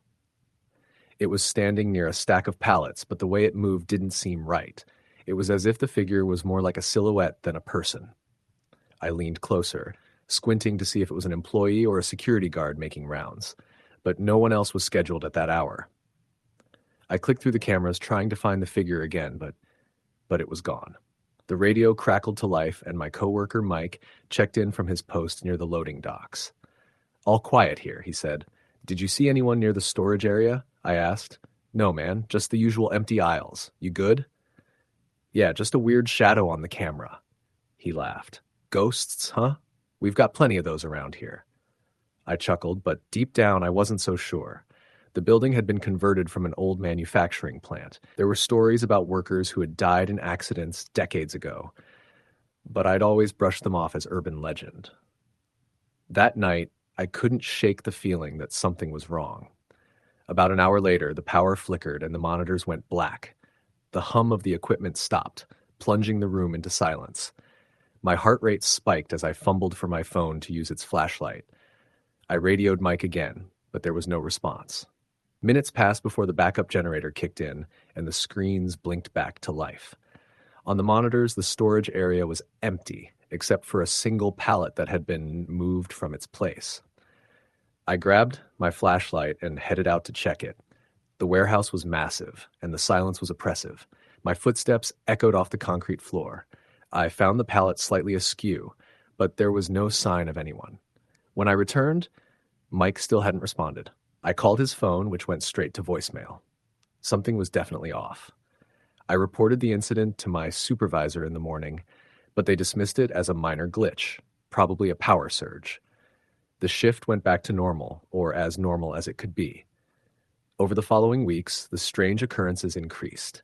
It was standing near a stack of pallets, but the way it moved didn't seem right. It was as if the figure was more like a silhouette than a person. I leaned closer, squinting to see if it was an employee or a security guard making rounds, but no one else was scheduled at that hour. I clicked through the cameras, trying to find the figure again, but it was gone. The radio crackled to life, and my coworker Mike checked in from his post near the loading docks. "All quiet here," he said. "Did you see anyone near the storage area?" I asked. "No, man, just the usual empty aisles. You good?" "Yeah, just a weird shadow on the camera." He laughed. "Ghosts, huh? We've got plenty of those around here." I chuckled, but deep down I wasn't so sure. The building had been converted from an old manufacturing plant. There were stories about workers who had died in accidents decades ago, but I'd always brushed them off as urban legend. That night, I couldn't shake the feeling that something was wrong. About an hour later, the power flickered and the monitors went black. The hum of the equipment stopped, plunging the room into silence. My heart rate spiked as I fumbled for my phone to use its flashlight. I radioed Mike again, but there was no response. Minutes passed before the backup generator kicked in and the screens blinked back to life. On the monitors, the storage area was empty, except for a single pallet that had been moved from its place. I grabbed my flashlight and headed out to check it. The warehouse was massive, and the silence was oppressive. My footsteps echoed off the concrete floor. I found the pallet slightly askew, but there was no sign of anyone. When I returned, Mike still hadn't responded. I called his phone, which went straight to voicemail. Something was definitely off. I reported the incident to my supervisor in the morning, but they dismissed it as a minor glitch, probably a power surge. The shift went back to normal, or as normal as it could be. Over the following weeks, the strange occurrences increased.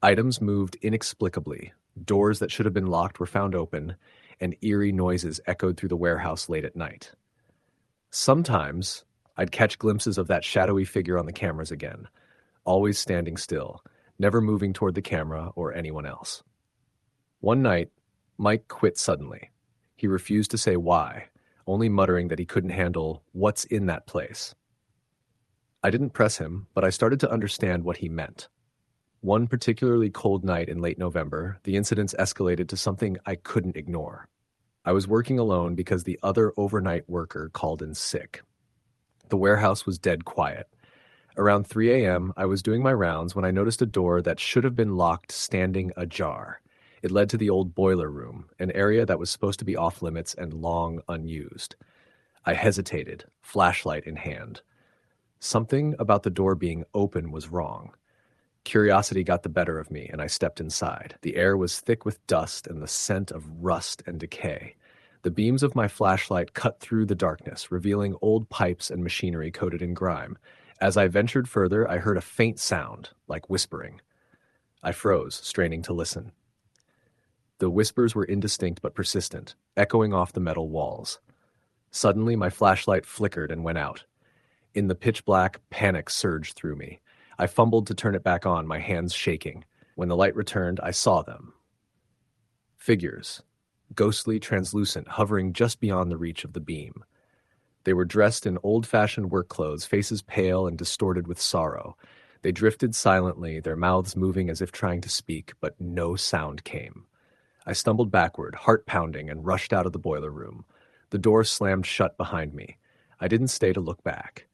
Items moved inexplicably, doors that should have been locked were found open, and eerie noises echoed through the warehouse late at night. Sometimes, I'd catch glimpses of that shadowy figure on the cameras again, always standing still, never moving toward the camera or anyone else. One night, Mike quit suddenly. He refused to say why, only muttering that he couldn't handle what's in that place. I didn't press him, but I started to understand what he meant. One particularly cold night in late November, the incidents escalated to something I couldn't ignore. I was working alone because the other overnight worker called in sick. The warehouse was dead quiet. Around 3 a.m., I was doing my rounds when I noticed a door that should have been locked standing ajar. It led to the old boiler room, an area that was supposed to be off limits and long unused. I hesitated, flashlight in hand. Something about the door being open was wrong. Curiosity got the better of me, and I stepped inside. The air was thick with dust and the scent of rust and decay. The beams of my flashlight cut through the darkness, revealing old pipes and machinery coated in grime. As I ventured further, I heard a faint sound, like whispering. I froze, straining to listen. The whispers were indistinct but persistent, echoing off the metal walls. Suddenly, my flashlight flickered and went out. In the pitch black, panic surged through me. I fumbled to turn it back on, my hands shaking. When the light returned, I saw them. Figures, ghostly, translucent, hovering just beyond the reach of the beam. They were dressed in old-fashioned work clothes, faces pale and distorted with sorrow. They drifted silently, their mouths moving as if trying to speak, but no sound came. I stumbled backward, heart pounding, and rushed out of the boiler room. The door slammed shut behind me. I didn't stay to look back.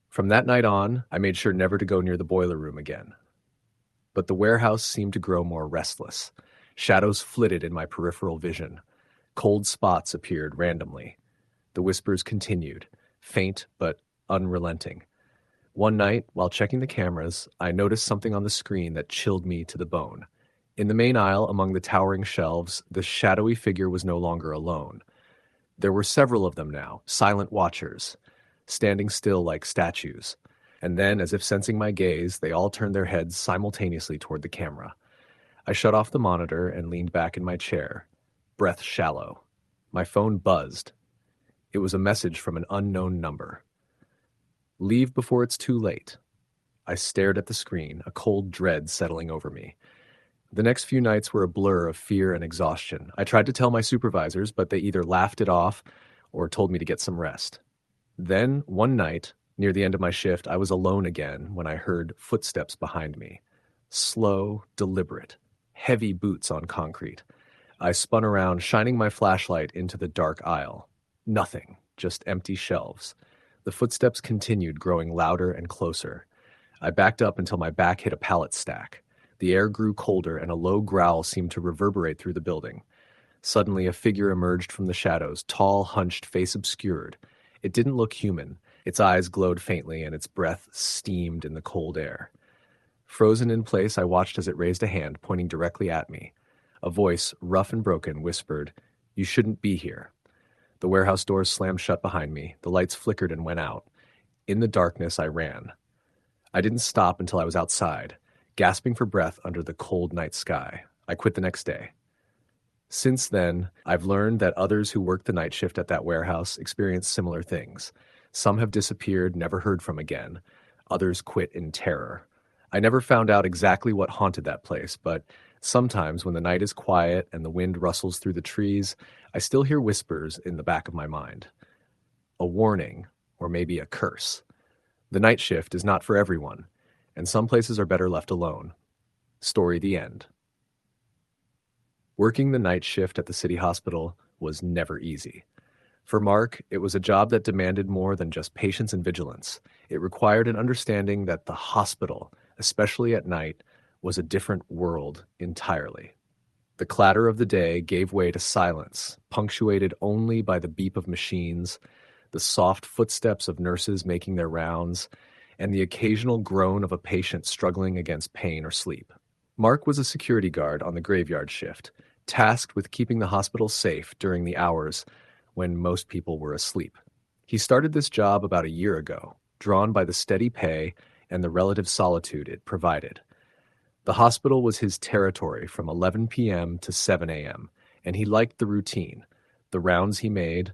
From that night on, I made sure never to go near the boiler room again. But the warehouse seemed to grow more restless. Shadows flitted in my peripheral vision. Cold spots appeared randomly. The whispers continued, faint but unrelenting. One night, while checking the cameras, I noticed something on the screen that chilled me to the bone. In the main aisle, among the towering shelves, the shadowy figure was no longer alone. There were several of them now, silent watchers, standing still like statues. And then, as if sensing my gaze, they all turned their heads simultaneously toward the camera. I shut off the monitor and leaned back in my chair, breath shallow. My phone buzzed. It was a message from an unknown number. Leave before it's too late. I stared at the screen, a cold dread settling over me. The next few nights were a blur of fear and exhaustion. I tried to tell my supervisors, but they either laughed it off or told me to get some rest. Then, one night, near the end of my shift, I was alone again when I heard footsteps behind me. Slow, deliberate, heavy boots on concrete. I spun around, shining my flashlight into the dark aisle. Nothing, just empty shelves. The footsteps continued, growing louder and closer. I backed up until my back hit a pallet stack. The air grew colder, and a low growl seemed to reverberate through the building. Suddenly, a figure emerged from the shadows, tall, hunched, face obscured. It didn't look human. Its eyes glowed faintly, and its breath steamed in the cold air. Frozen in place, I watched as it raised a hand, pointing directly at me. A voice, rough and broken, whispered, "You shouldn't be here." The warehouse doors slammed shut behind me. The lights flickered and went out. In the darkness, I ran. I didn't stop until I was outside, gasping for breath under the cold night sky. I quit the next day. Since then, I've learned that others who worked the night shift at that warehouse experienced similar things. Some have disappeared, never heard from again. Others quit in terror. I never found out exactly what haunted that place, but sometimes when the night is quiet and the wind rustles through the trees, I still hear whispers in the back of my mind. A warning, or maybe a curse. The night shift is not for everyone, and some places are better left alone. Story the end. Working the night shift at the city hospital was never easy. For Mark, it was a job that demanded more than just patience and vigilance. It required an understanding that the hospital, especially at night, was a different world entirely. The clatter of the day gave way to silence, punctuated only by the beep of machines, the soft footsteps of nurses making their rounds, and the occasional groan of a patient struggling against pain or sleep. Mark was a security guard on the graveyard shift, tasked with keeping the hospital safe during the hours when most people were asleep. He started this job about a year ago, drawn by the steady pay and the relative solitude it provided. The hospital was his territory from 11 p.m. to 7 a.m., and he liked the routine, the rounds he made,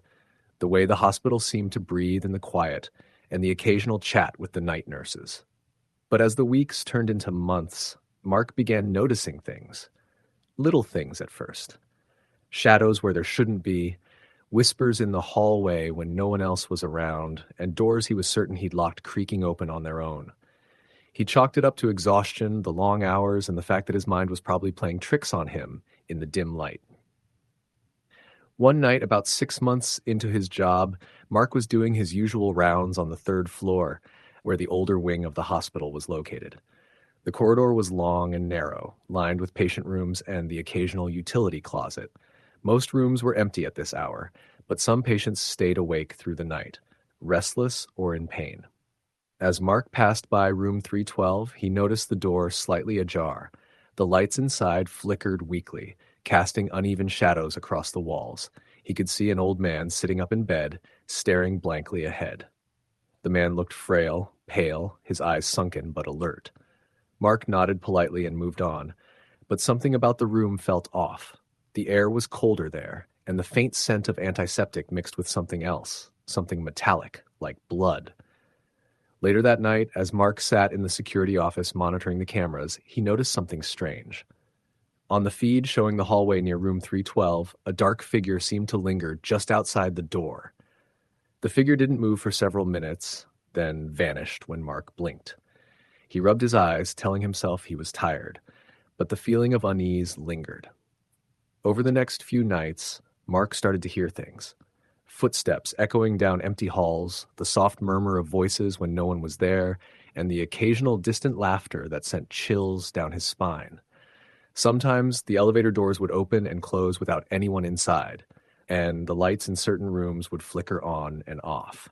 the way the hospital seemed to breathe in the quiet, and the occasional chat with the night nurses. But as the weeks turned into months, Mark began noticing things. Little things at first. Shadows where there shouldn't be, whispers in the hallway when no one else was around, and doors he was certain he'd locked creaking open on their own. He chalked it up to exhaustion, the long hours, and the fact that his mind was probably playing tricks on him in the dim light. One night, about 6 months into his job, Mark was doing his usual rounds on the third floor, where the older wing of the hospital was located. The corridor was long and narrow, lined with patient rooms and the occasional utility closet. Most rooms were empty at this hour, but some patients stayed awake through the night, restless or in pain. As Mark passed by room 312, he noticed the door slightly ajar. The lights inside flickered weakly, casting uneven shadows across the walls. He could see an old man sitting up in bed, staring blankly ahead. The man looked frail, pale, his eyes sunken but alert. Mark nodded politely and moved on, but something about the room felt off. The air was colder there, and the faint scent of antiseptic mixed with something else, something metallic, like blood. Later that night, as Mark sat in the security office monitoring the cameras, he noticed something strange. On the feed showing the hallway near room 312, a dark figure seemed to linger just outside the door. The figure didn't move for several minutes, then vanished when Mark blinked. He rubbed his eyes, telling himself he was tired, but the feeling of unease lingered. Over the next few nights, Mark started to hear things. Footsteps echoing down empty halls, the soft murmur of voices when no one was there, and the occasional distant laughter that sent chills down his spine. Sometimes the elevator doors would open and close without anyone inside, and the lights in certain rooms would flicker on and off.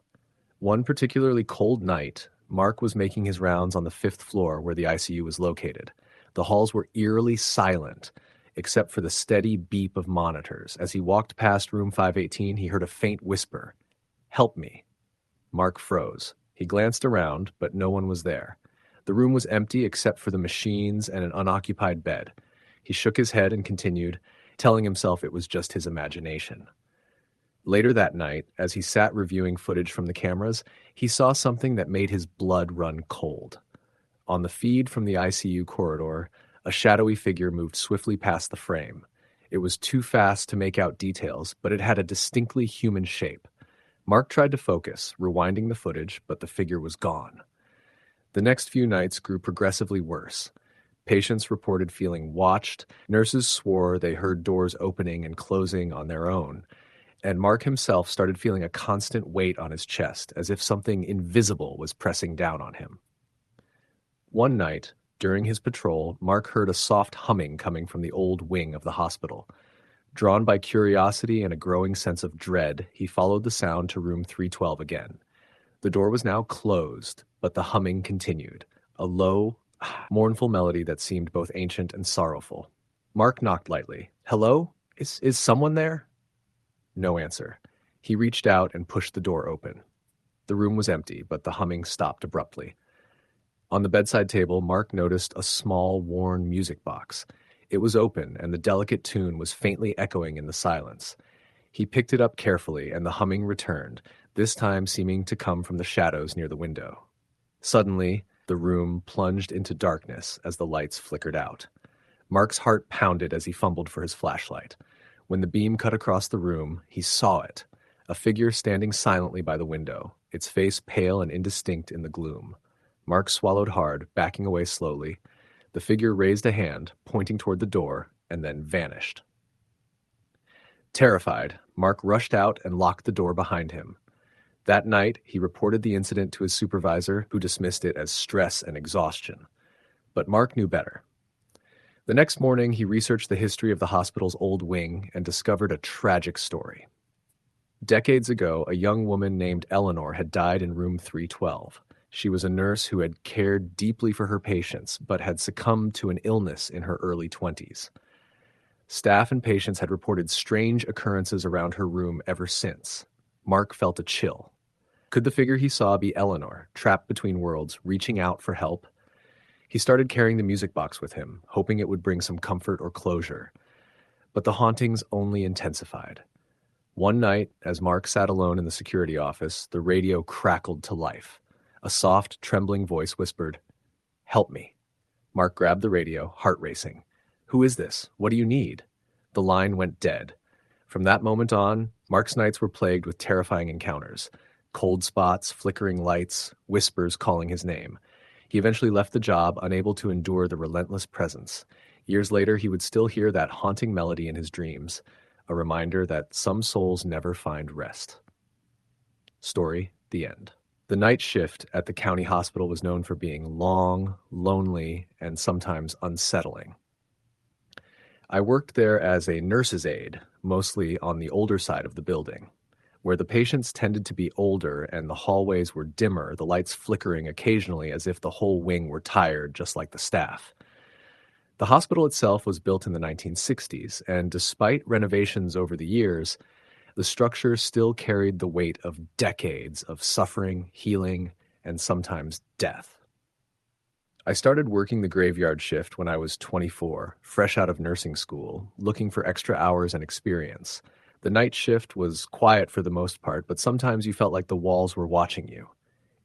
One particularly cold night, Mark was making his rounds on the 5th floor where the ICU was located. The halls were eerily silent, except for the steady beep of monitors. As he walked past room 518, he heard a faint whisper, "Help me." Mark froze. He glanced around, but no one was there. The room was empty except for the machines and an unoccupied bed. He shook his head and continued, telling himself it was just his imagination. Later that night, as he sat reviewing footage from the cameras, he saw something that made his blood run cold. On the feed from the ICU corridor, a shadowy figure moved swiftly past the frame. It was too fast to make out details, but it had a distinctly human shape. Mark tried to focus, rewinding the footage, but the figure was gone. The next few nights grew progressively worse. Patients reported feeling watched, nurses swore they heard doors opening and closing on their own, and Mark himself started feeling a constant weight on his chest, as if something invisible was pressing down on him. One night, during his patrol, Mark heard a soft humming coming from the old wing of the hospital. Drawn by curiosity and a growing sense of dread, he followed the sound to room 312 again. The door was now closed, but the humming continued, a low, mournful melody that seemed both ancient and sorrowful. Mark knocked lightly. "Hello? Is someone there?" No answer. He reached out and pushed the door open. The room was empty, but the humming stopped abruptly. On the bedside table, Mark noticed a small, worn music box. It was open, and the delicate tune was faintly echoing in the silence. He picked it up carefully, and the humming returned, this time seeming to come from the shadows near the window. Suddenly, the room plunged into darkness as the lights flickered out. Mark's heart pounded as he fumbled for his flashlight. When the beam cut across the room, he saw it, a figure standing silently by the window, its face pale and indistinct in the gloom. Mark swallowed hard, backing away slowly. The figure raised a hand, pointing toward the door, and then vanished. Terrified, Mark rushed out and locked the door behind him. That night, he reported the incident to his supervisor, who dismissed it as stress and exhaustion. But Mark knew better. The next morning, he researched the history of the hospital's old wing and discovered a tragic story. Decades ago, a young woman named Eleanor had died in room 312. She was a nurse who had cared deeply for her patients, but had succumbed to an illness in her early 20s. Staff and patients had reported strange occurrences around her room ever since. Mark felt a chill. Could the figure he saw be Eleanor, trapped between worlds, reaching out for help? He started carrying the music box with him, hoping it would bring some comfort or closure. But the hauntings only intensified. One night, as Mark sat alone in the security office, the radio crackled to life. A soft, trembling voice whispered, "Help me." Mark grabbed the radio, heart racing. "Who is this? What do you need?" The line went dead. From that moment on, Mark's nights were plagued with terrifying encounters. Cold spots, flickering lights, whispers calling his name. He eventually left the job, unable to endure the relentless presence. Years later, he would still hear that haunting melody in his dreams, a reminder that some souls never find rest. Story, the end. The night shift at the county hospital was known for being long, lonely, and sometimes unsettling. I worked there as a nurse's aide, mostly on the older side of the building. Where the patients tended to be older and the hallways were dimmer, the lights flickering occasionally as if the whole wing were tired, just like the staff. The hospital itself was built in the 1960s, and despite renovations over the years, the structure still carried the weight of decades of suffering, healing, and sometimes death. I started working the graveyard shift when I was 24, fresh out of nursing school, looking for extra hours and experience. The night shift was quiet for the most part, but sometimes you felt like the walls were watching you.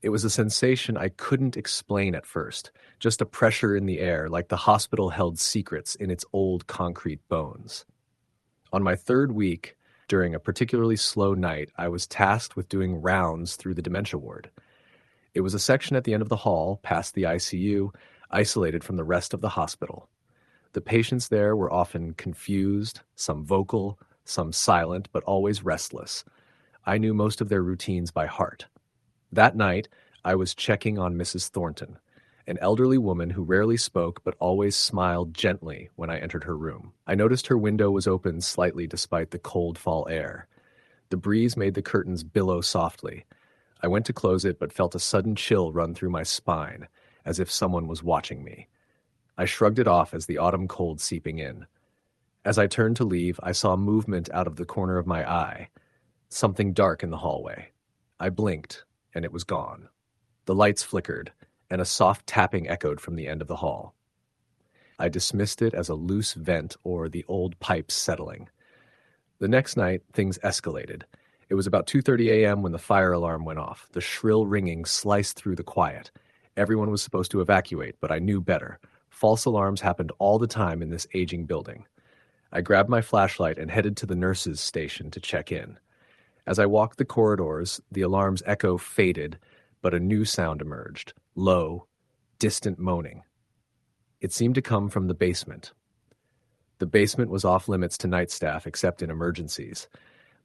It was a sensation I couldn't explain at first, just a pressure in the air, like the hospital held secrets in its old concrete bones. On my third week, during a particularly slow night, I was tasked with doing rounds through the dementia ward. It was a section at the end of the hall, past the ICU, isolated from the rest of the hospital. The patients there were often confused, some vocal, some silent, but always restless. I knew most of their routines by heart. That night, I was checking on Mrs. Thornton, an elderly woman who rarely spoke but always smiled gently when I entered her room. I noticed her window was open slightly despite the cold fall air. The breeze made the curtains billow softly. I went to close it but felt a sudden chill run through my spine, as if someone was watching me. I shrugged it off as the autumn cold seeping in. As I turned to leave, I saw movement out of the corner of my eye, something dark in the hallway. I blinked, and it was gone. The lights flickered, and a soft tapping echoed from the end of the hall. I dismissed it as a loose vent or the old pipes settling. The next night, things escalated. It was about 2:30 a.m. when the fire alarm went off. The shrill ringing sliced through the quiet. Everyone was supposed to evacuate, but I knew better. False alarms happened all the time in this aging building. I grabbed my flashlight and headed to the nurses' station to check in. As I walked the corridors, the alarm's echo faded, but a new sound emerged, low, distant moaning. It seemed to come from the basement. The basement was off limits to night staff except in emergencies,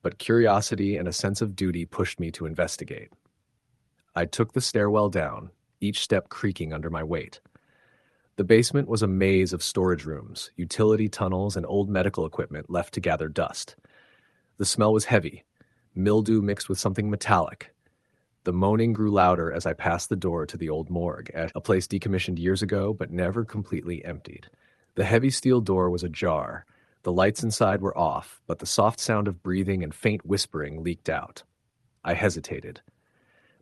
but curiosity and a sense of duty pushed me to investigate. I took the stairwell down, each step creaking under my weight. The basement was a maze of storage rooms, utility tunnels, and old medical equipment left to gather dust. The smell was heavy, mildew mixed with something metallic. The moaning grew louder as I passed the door to the old morgue, a place decommissioned years ago but never completely emptied. The heavy steel door was ajar. The lights inside were off, but the soft sound of breathing and faint whispering leaked out. I hesitated.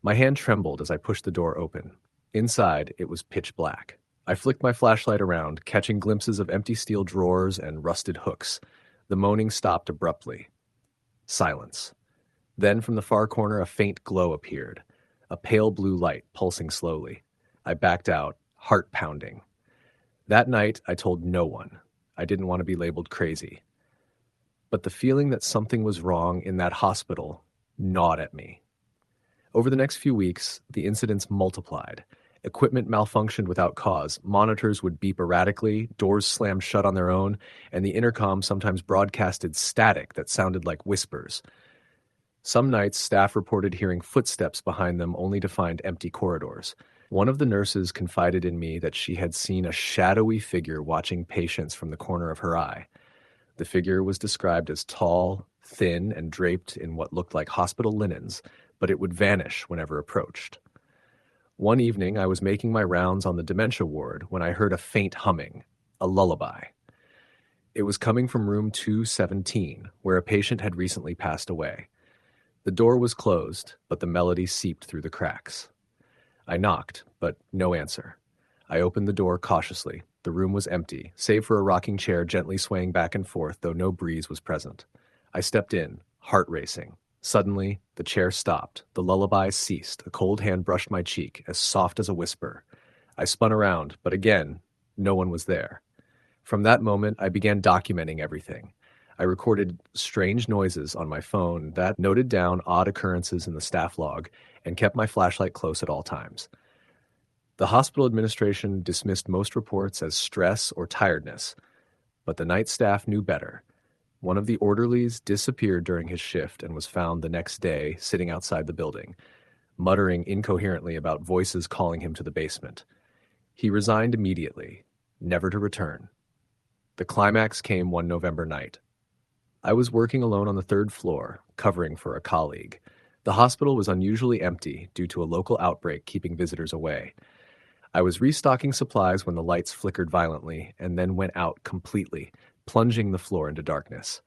My hand trembled as I pushed the door open. Inside, it was pitch black. I flicked my flashlight around, catching glimpses of empty steel drawers and rusted hooks. The moaning stopped abruptly. Silence. Then from the far corner a faint glow appeared, a pale blue light pulsing slowly. I backed out, heart pounding. That night, I told no one. I didn't want to be labeled crazy. But the feeling that something was wrong in that hospital gnawed at me. Over the next few weeks, the incidents multiplied. Equipment malfunctioned without cause, monitors would beep erratically, doors slammed shut on their own, and the intercom sometimes broadcasted static that sounded like whispers. Some nights, staff reported hearing footsteps behind them only to find empty corridors. One of the nurses confided in me that she had seen a shadowy figure watching patients from the corner of her eye. The figure was described as tall, thin, and draped in what looked like hospital linens, but it would vanish whenever approached. One evening, I was making my rounds on the dementia ward when I heard a faint humming, a lullaby. It was coming from room 217, where a patient had recently passed away. The door was closed, but the melody seeped through the cracks. I knocked, but no answer. I opened the door cautiously. The room was empty, save for a rocking chair gently swaying back and forth, though no breeze was present. I stepped in, heart racing. Suddenly, the chair stopped. The lullaby ceased. A cold hand brushed my cheek, as soft as a whisper. I spun around, but again, no one was there. From that moment, I began documenting everything. I recorded strange noises on my phone that noted down odd occurrences in the staff log and kept my flashlight close at all times. The hospital administration dismissed most reports as stress or tiredness, but the night staff knew better. One of the orderlies disappeared during his shift and was found the next day sitting outside the building, muttering incoherently about voices calling him to the basement. He resigned immediately, never to return. The climax came one November night. I was working alone on the third floor, covering for a colleague. The hospital was unusually empty due to a local outbreak keeping visitors away. I was restocking supplies when the lights flickered violently and then went out completely, plunging the floor into darkness.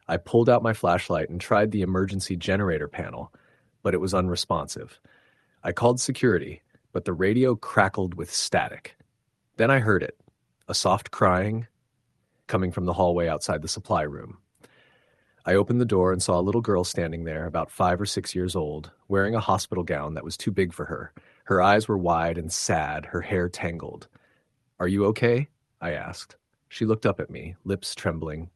I pulled out my flashlight and tried the emergency generator panel, but it was unresponsive. I called security, but the radio crackled with static. Then I heard it, a soft crying coming from the hallway outside the supply room. I opened the door and saw a little girl standing there, about 5 or 6 years old, wearing a hospital gown that was too big for her. Her eyes were wide and sad, her hair tangled. "Are you okay?" I asked. She looked up at me, lips trembling.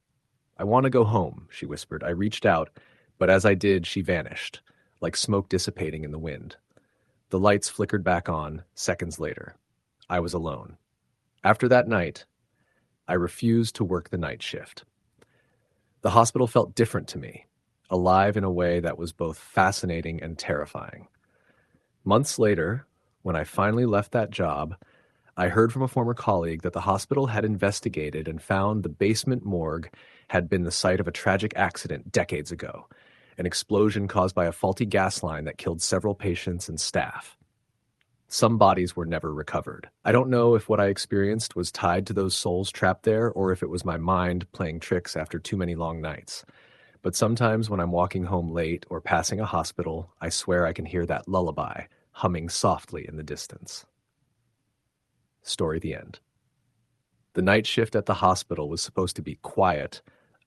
"I want to go home," she whispered. I reached out, but as I did, she vanished, like smoke dissipating in the wind. The lights flickered back on, seconds later. I was alone. After that night, I refused to work the night shift. The hospital felt different to me, alive in a way that was both fascinating and terrifying. Months later, when I finally left that job, I heard from a former colleague that the hospital had investigated and found the basement morgue had been the site of a tragic accident decades ago, an explosion caused by a faulty gas line that killed several patients and staff. Some bodies were never recovered. I don't know if what I experienced was tied to those souls trapped there or if it was my mind playing tricks after too many long nights. But sometimes when I'm walking home late or passing a hospital, I swear I can hear that lullaby humming softly in the distance. Story the end. The night shift at the hospital was supposed to be quiet,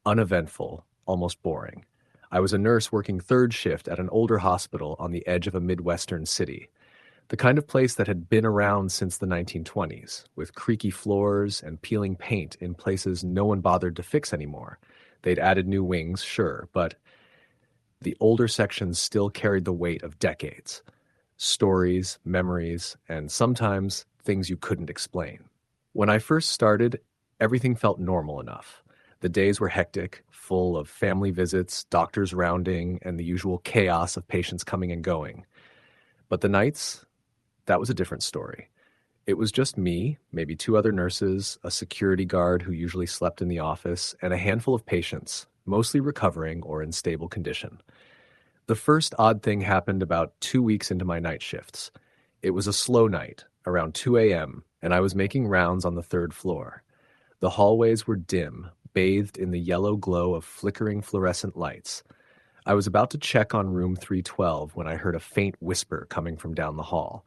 uneventful, almost boring. I was a nurse working third shift at an older hospital on the edge of a Midwestern city. The kind of place that had been around since the 1920s, with creaky floors and peeling paint in places no one bothered to fix anymore. They'd added new wings, sure, but the older sections still carried the weight of decades. Stories, memories, and sometimes things you couldn't explain. When I first started, everything felt normal enough. The days were hectic, full of family visits, doctors rounding, and the usual chaos of patients coming and going. But the nights, that was a different story. It was just me, maybe 2 other nurses, a security guard who usually slept in the office, and a handful of patients, mostly recovering or in stable condition. The first odd thing happened about 2 weeks into my night shifts. It was a slow night, around 2 a.m., and I was making rounds on the third floor. The hallways were dim, bathed in the yellow glow of flickering fluorescent lights. I was about to check on room 312 when I heard a faint whisper coming from down the hall.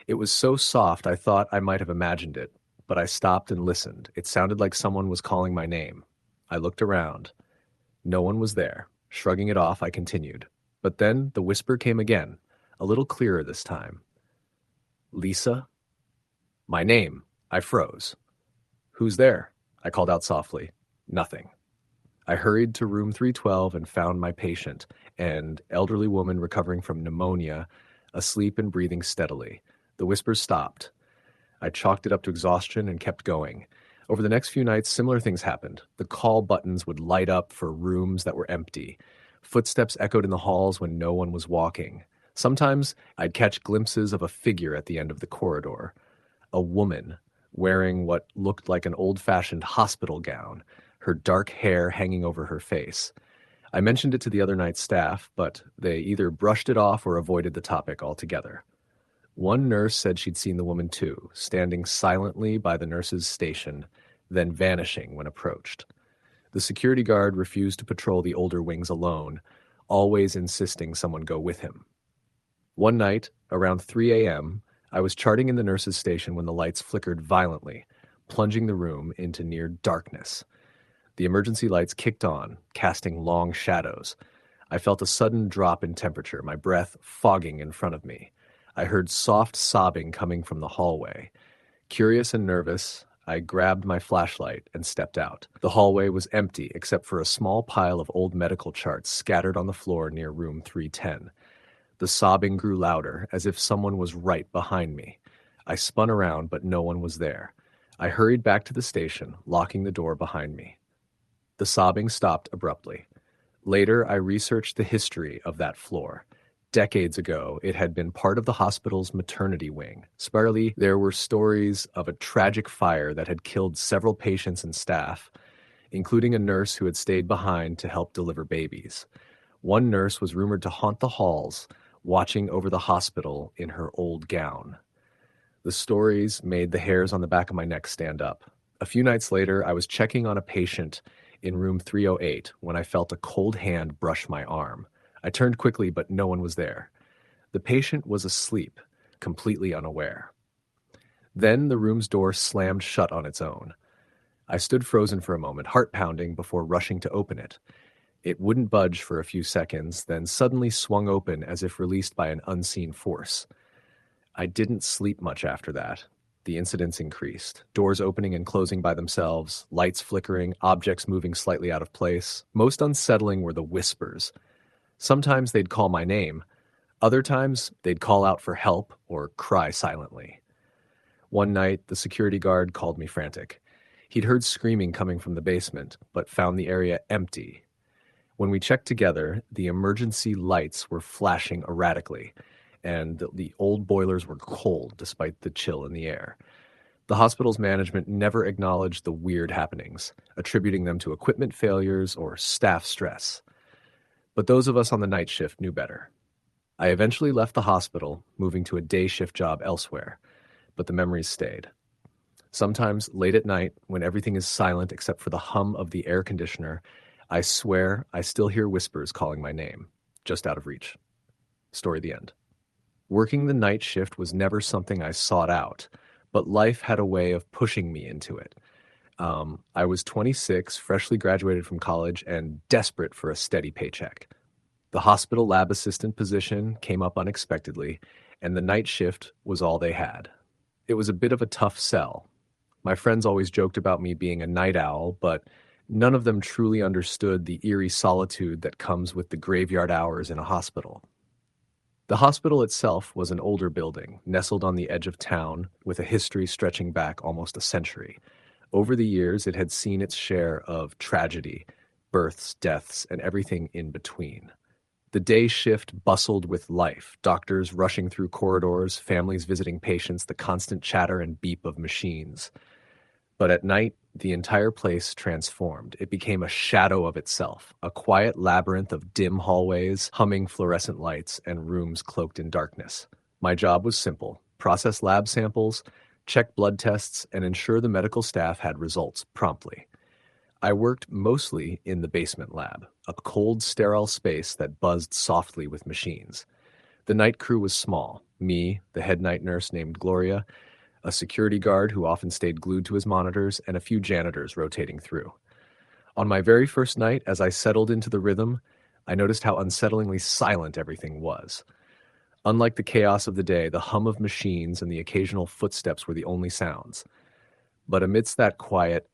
It was so soft I thought I might have imagined it, but I stopped and listened. It sounded like someone was calling my name. I looked around. No one was there. Shrugging it off, I continued. But then the whisper came again, a little clearer this time. "Lisa?" My name. I froze. "Who's there?" I called out softly. Nothing. I hurried to room 312 and found my patient, an elderly woman recovering from pneumonia, asleep and breathing steadily. The whispers stopped. I chalked it up to exhaustion and kept going. Over the next few nights, similar things happened. The call buttons would light up for rooms that were empty. Footsteps echoed in the halls when no one was walking. Sometimes I'd catch glimpses of a figure at the end of the corridor. A woman, wearing what looked like an old-fashioned hospital gown, her dark hair hanging over her face. I mentioned it to the other night's staff, but they either brushed it off or avoided the topic altogether. One nurse said she'd seen the woman too, standing silently by the nurse's station, then vanishing when approached. The security guard refused to patrol the older wings alone, always insisting someone go with him. One night, around 3 a.m., I was charting in the nurse's station when the lights flickered violently, plunging the room into near darkness. The emergency lights kicked on, casting long shadows. I felt a sudden drop in temperature, my breath fogging in front of me. I heard soft sobbing coming from the hallway. Curious and nervous, I grabbed my flashlight and stepped out. The hallway was empty except for a small pile of old medical charts scattered on the floor near room 310. The sobbing grew louder, as if someone was right behind me. I spun around, but no one was there. I hurried back to the station, locking the door behind me. The sobbing stopped abruptly. Later, I researched the history of that floor. Decades ago, it had been part of the hospital's maternity wing. Spirally, there were stories of a tragic fire that had killed several patients and staff, including a nurse who had stayed behind to help deliver babies. One nurse was rumored to haunt the halls, watching over the hospital in her old gown. The stories made the hairs on the back of my neck stand up. A few nights later, I was checking on a patient in room 308 when I felt a cold hand brush my arm. I turned quickly, but no one was there. The patient was asleep, completely unaware. Then the room's door slammed shut on its own. I stood frozen for a moment, heart pounding, before rushing to open it. It wouldn't budge for a few seconds, then suddenly swung open as if released by an unseen force. I didn't sleep much after that. The incidents increased. Doors opening and closing by themselves, lights flickering, objects moving slightly out of place. Most unsettling were the whispers. Sometimes they'd call my name. Other times, they'd call out for help or cry silently. One night, the security guard called me frantic. He'd heard screaming coming from the basement, but found the area empty. When we checked together, the emergency lights were flashing erratically, and the old boilers were cold despite the chill in the air. The hospital's management never acknowledged the weird happenings, attributing them to equipment failures or staff stress. But those of us on the night shift knew better. I eventually left the hospital, moving to a day shift job elsewhere, but the memories stayed. Sometimes late at night, when everything is silent except for the hum of the air conditioner, I swear I still hear whispers calling my name, just out of reach. Story the end. Working the night shift was never something I sought out, but life had a way of pushing me into it. I was 26, freshly graduated from college, and desperate for a steady paycheck. The hospital lab assistant position came up unexpectedly, and the night shift was all they had. It was a bit of a tough sell. My friends always joked about me being a night owl, but none of them truly understood the eerie solitude that comes with the graveyard hours in a hospital. The hospital itself was an older building, nestled on the edge of town, with a history stretching back almost a century. Over the years, it had seen its share of tragedy, births, deaths, and everything in between. The day shift bustled with life, doctors rushing through corridors, families visiting patients, the constant chatter and beep of machines. But at night, the entire place transformed. It became a shadow of itself, a quiet labyrinth of dim hallways, humming fluorescent lights, and rooms cloaked in darkness. My job was simple: process lab samples, check blood tests, and ensure the medical staff had results promptly. I worked mostly in the basement lab, a cold, sterile space that buzzed softly with machines. The night crew was small: me, the head night nurse named Gloria, a security guard who often stayed glued to his monitors, and a few janitors rotating through. On my very first night, as I settled into the rhythm, I noticed how unsettlingly silent everything was. Unlike the chaos of the day, the hum of machines and the occasional footsteps were the only sounds. But amidst that quiet,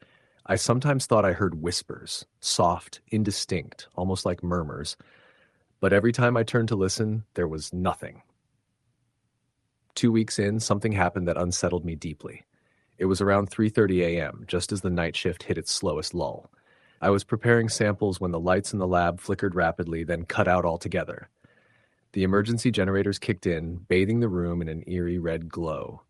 I sometimes thought I heard whispers, soft, indistinct, almost like murmurs. But every time I turned to listen, there was nothing. 2 weeks in, something happened that unsettled me deeply. It was around 3:30 a.m., just as the night shift hit its slowest lull. I was preparing samples when the lights in the lab flickered rapidly, then cut out altogether. The emergency generators kicked in, bathing the room in an eerie red glow.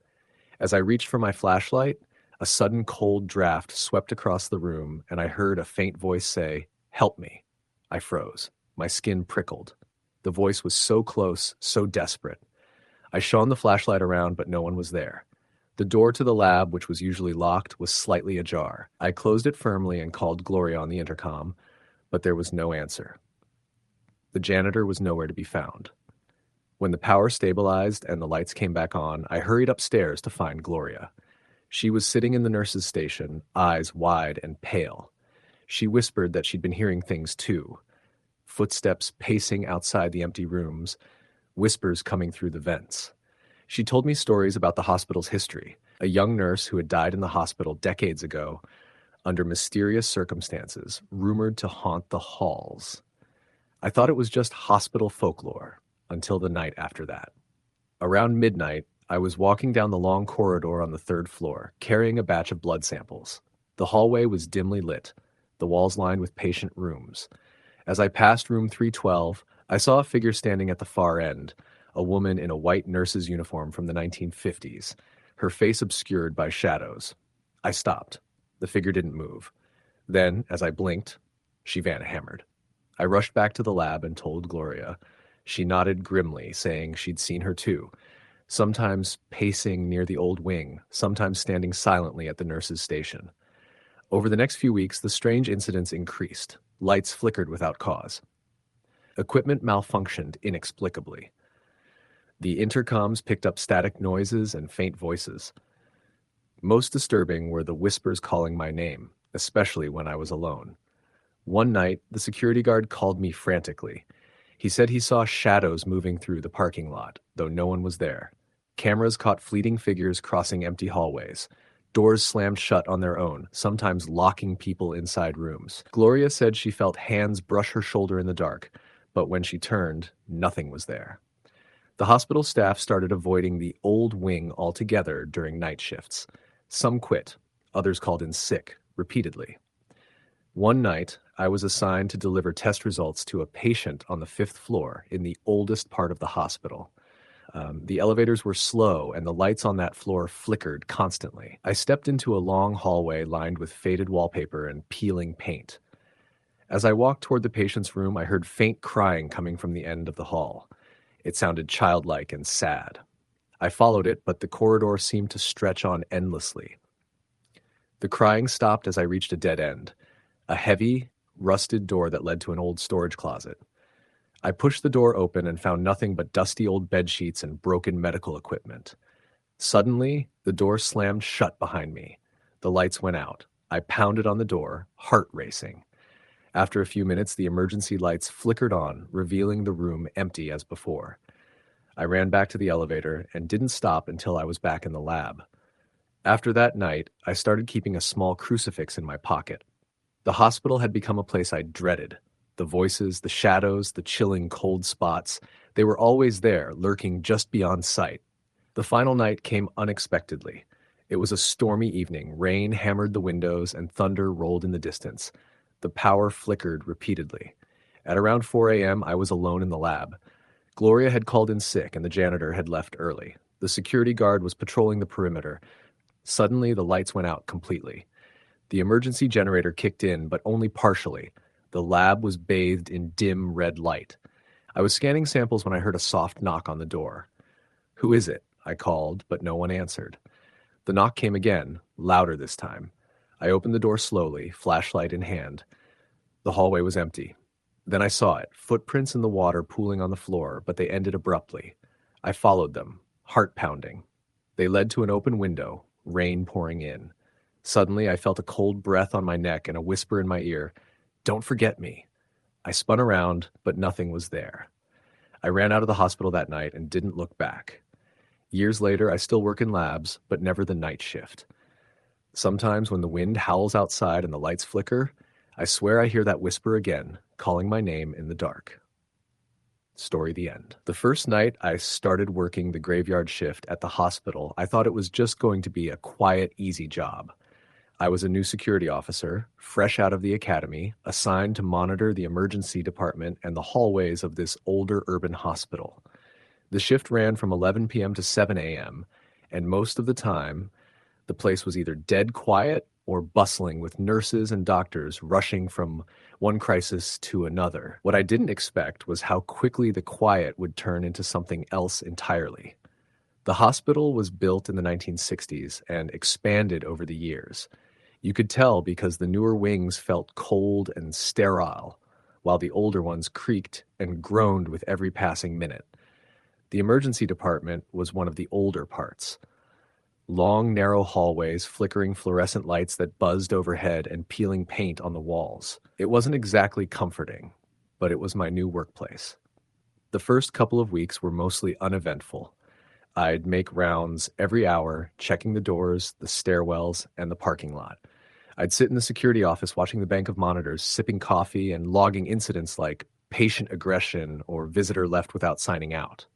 As I reached for my flashlight, a sudden cold draft swept across the room, and I heard a faint voice say, "Help me." I froze. My skin prickled. The voice was so close, so desperate. I shone the flashlight around, but no one was there. The door to the lab, which was usually locked, was slightly ajar. I closed it firmly and called Gloria on the intercom, but there was no answer. The janitor was nowhere to be found. When the power stabilized and the lights came back on, I hurried upstairs to find Gloria. She was sitting in the nurse's station, eyes wide and pale. She whispered that she'd been hearing things too. Footsteps pacing outside the empty rooms, whispers coming through the vents. She told me stories about the hospital's history, a young nurse who had died in the hospital decades ago under mysterious circumstances, rumored to haunt the halls. I thought it was just hospital folklore until the night after that. Around midnight, I was walking down the long corridor on the third floor, carrying a batch of blood samples. The hallway was dimly lit, the walls lined with patient rooms. As I passed room 312, I saw a figure standing at the far end, a woman in a white nurse's uniform from the 1950s, her face obscured by shadows. I stopped. The figure didn't move. Then, as I blinked, she hammered. I rushed back to the lab and told Gloria. She nodded grimly, saying she'd seen her too, sometimes pacing near the old wing, sometimes standing silently at the nurse's station. Over the next few weeks, the strange incidents increased. Lights flickered without cause. Equipment malfunctioned inexplicably. The intercoms picked up static noises and faint voices. Most disturbing were the whispers calling my name, especially when I was alone. One night, the security guard called me frantically. He said he saw shadows moving through the parking lot, though no one was there. Cameras caught fleeting figures crossing empty hallways. Doors slammed shut on their own, sometimes locking people inside rooms. Gloria said she felt hands brush her shoulder in the dark, but when she turned, nothing was there. The hospital staff started avoiding the old wing altogether during night shifts. Some quit, others called in sick, repeatedly. One night, I was assigned to deliver test results to a patient on the 5th floor in the oldest part of the hospital. The elevators were slow and the lights on that floor flickered constantly. I stepped into a long hallway lined with faded wallpaper and peeling paint. As I walked toward the patient's room, I heard faint crying coming from the end of the hall. It sounded childlike and sad. I followed it, but the corridor seemed to stretch on endlessly. The crying stopped as I reached a dead end, a heavy, rusted door that led to an old storage closet. I pushed the door open and found nothing but dusty old bedsheets and broken medical equipment. Suddenly, the door slammed shut behind me. The lights went out. I pounded on the door, heart racing. After a few minutes, the emergency lights flickered on, revealing the room empty as before. I ran back to the elevator and didn't stop until I was back in the lab. After that night, I started keeping a small crucifix in my pocket. The hospital had become a place I dreaded. The voices, the shadows, the chilling cold spots, they were always there, lurking just beyond sight. The final night came unexpectedly. It was a stormy evening. Rain hammered the windows and thunder rolled in the distance. The power flickered repeatedly. At around 4 a.m., I was alone in the lab. Gloria had called in sick and the janitor had left early. The security guard was patrolling the perimeter. Suddenly, the lights went out completely. The emergency generator kicked in, but only partially. The lab was bathed in dim red light. I was scanning samples when I heard a soft knock on the door. "Who is it?" I called, but no one answered. The knock came again, louder this time. I opened the door slowly, flashlight in hand. The hallway was empty. Then I saw it, footprints in the water pooling on the floor, but they ended abruptly. I followed them, heart pounding. They led to an open window, rain pouring in. Suddenly, I felt a cold breath on my neck and a whisper in my ear, "Don't forget me." I spun around, but nothing was there. I ran out of the hospital that night and didn't look back. Years later, I still work in labs, but never the night shift. Sometimes when the wind howls outside and the lights flicker, I swear I hear that whisper again, calling my name in the dark. Story the end. The first night I started working the graveyard shift at the hospital, I thought it was just going to be a quiet, easy job. I was a new security officer, fresh out of the academy, assigned to monitor the emergency department and the hallways of this older urban hospital. The shift ran from 11 p.m. to 7 a.m., and most of the time, the place was either dead quiet or bustling with nurses and doctors rushing from one crisis to another. What I didn't expect was how quickly the quiet would turn into something else entirely. The hospital was built in the 1960s and expanded over the years. You could tell because the newer wings felt cold and sterile, while the older ones creaked and groaned with every passing minute. The emergency department was one of the older parts. Long, narrow hallways, flickering fluorescent lights that buzzed overhead and peeling paint on the walls. It wasn't exactly comforting, but it was my new workplace. The first couple of weeks were mostly uneventful. I'd make rounds every hour, checking the doors, the stairwells, and the parking lot. I'd sit in the security office watching the bank of monitors, sipping coffee and logging incidents like patient aggression or visitor left without signing out.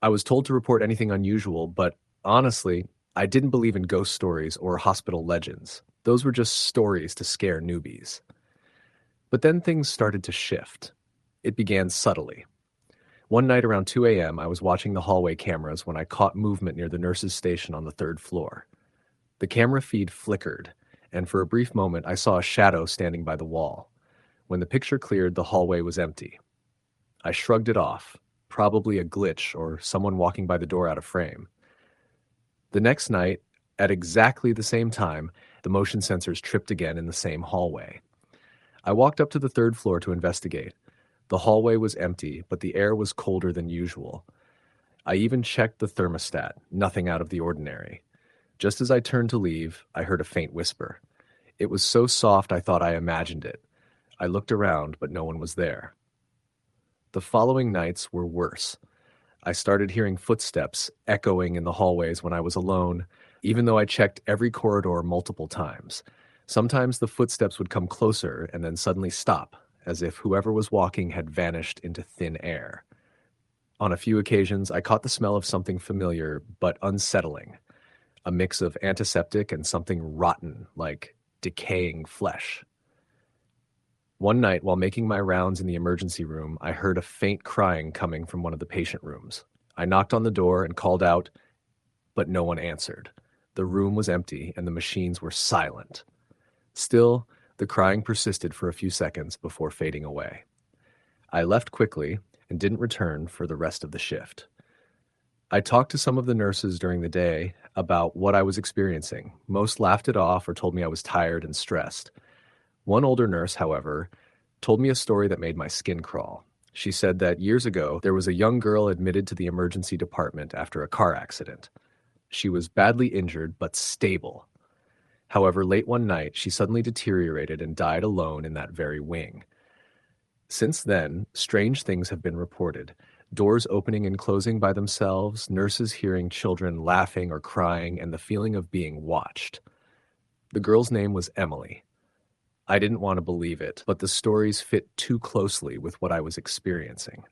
I was told to report anything unusual, but honestly, I didn't believe in ghost stories or hospital legends. Those were just stories to scare newbies. But then things started to shift. It began subtly. One night around 2 a.m., I was watching the hallway cameras when I caught movement near the nurses' station on the third floor. The camera feed flickered, and for a brief moment I saw a shadow standing by the wall. When the picture cleared, the hallway was empty. I shrugged it off. Probably a glitch or someone walking by the door out of frame. The next night, at exactly the same time, the motion sensors tripped again in the same hallway. I walked up to the third floor to investigate. The hallway was empty, but the air was colder than usual. I even checked the thermostat, nothing out of the ordinary. Just as I turned to leave, I heard a faint whisper. It was so soft I thought I imagined it. I looked around, but no one was there. The following nights were worse. I started hearing footsteps echoing in the hallways when I was alone, even though I checked every corridor multiple times. Sometimes the footsteps would come closer and then suddenly stop, as if whoever was walking had vanished into thin air. On a few occasions, I caught the smell of something familiar but unsettling, a mix of antiseptic and something rotten, like decaying flesh. One night, while making my rounds in the emergency room, I heard a faint crying coming from one of the patient rooms. I knocked on the door and called out, but no one answered. The room was empty and the machines were silent. Still, the crying persisted for a few seconds before fading away. I left quickly and didn't return for the rest of the shift. I talked to some of the nurses during the day about what I was experiencing. Most laughed it off or told me I was tired and stressed. One older nurse, however, told me a story that made my skin crawl. She said that years ago, there was a young girl admitted to the emergency department after a car accident. She was badly injured, but stable. However, late one night, she suddenly deteriorated and died alone in that very wing. Since then, strange things have been reported. Doors opening and closing by themselves, nurses hearing children laughing or crying, and the feeling of being watched. The girl's name was Emily. I didn't want to believe it, but the stories fit too closely with what I was experiencing.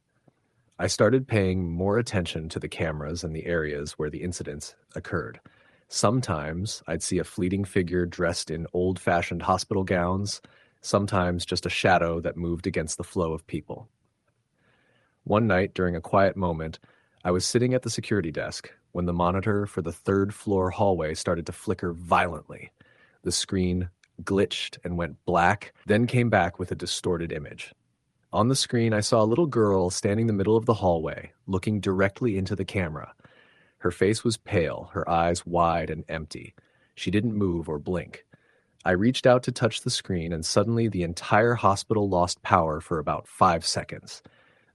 I started paying more attention to the cameras and the areas where the incidents occurred. Sometimes I'd see a fleeting figure dressed in old-fashioned hospital gowns, sometimes just a shadow that moved against the flow of people. One night, during a quiet moment, I was sitting at the security desk when the monitor for the third-floor hallway started to flicker violently. The screen glitched and went black, then came back with a distorted image. On the screen, I saw a little girl standing in the middle of the hallway, looking directly into the camera. Her face was pale, her eyes wide and empty. She didn't move or blink. I reached out to touch the screen, and suddenly the entire hospital lost power for about 5 seconds.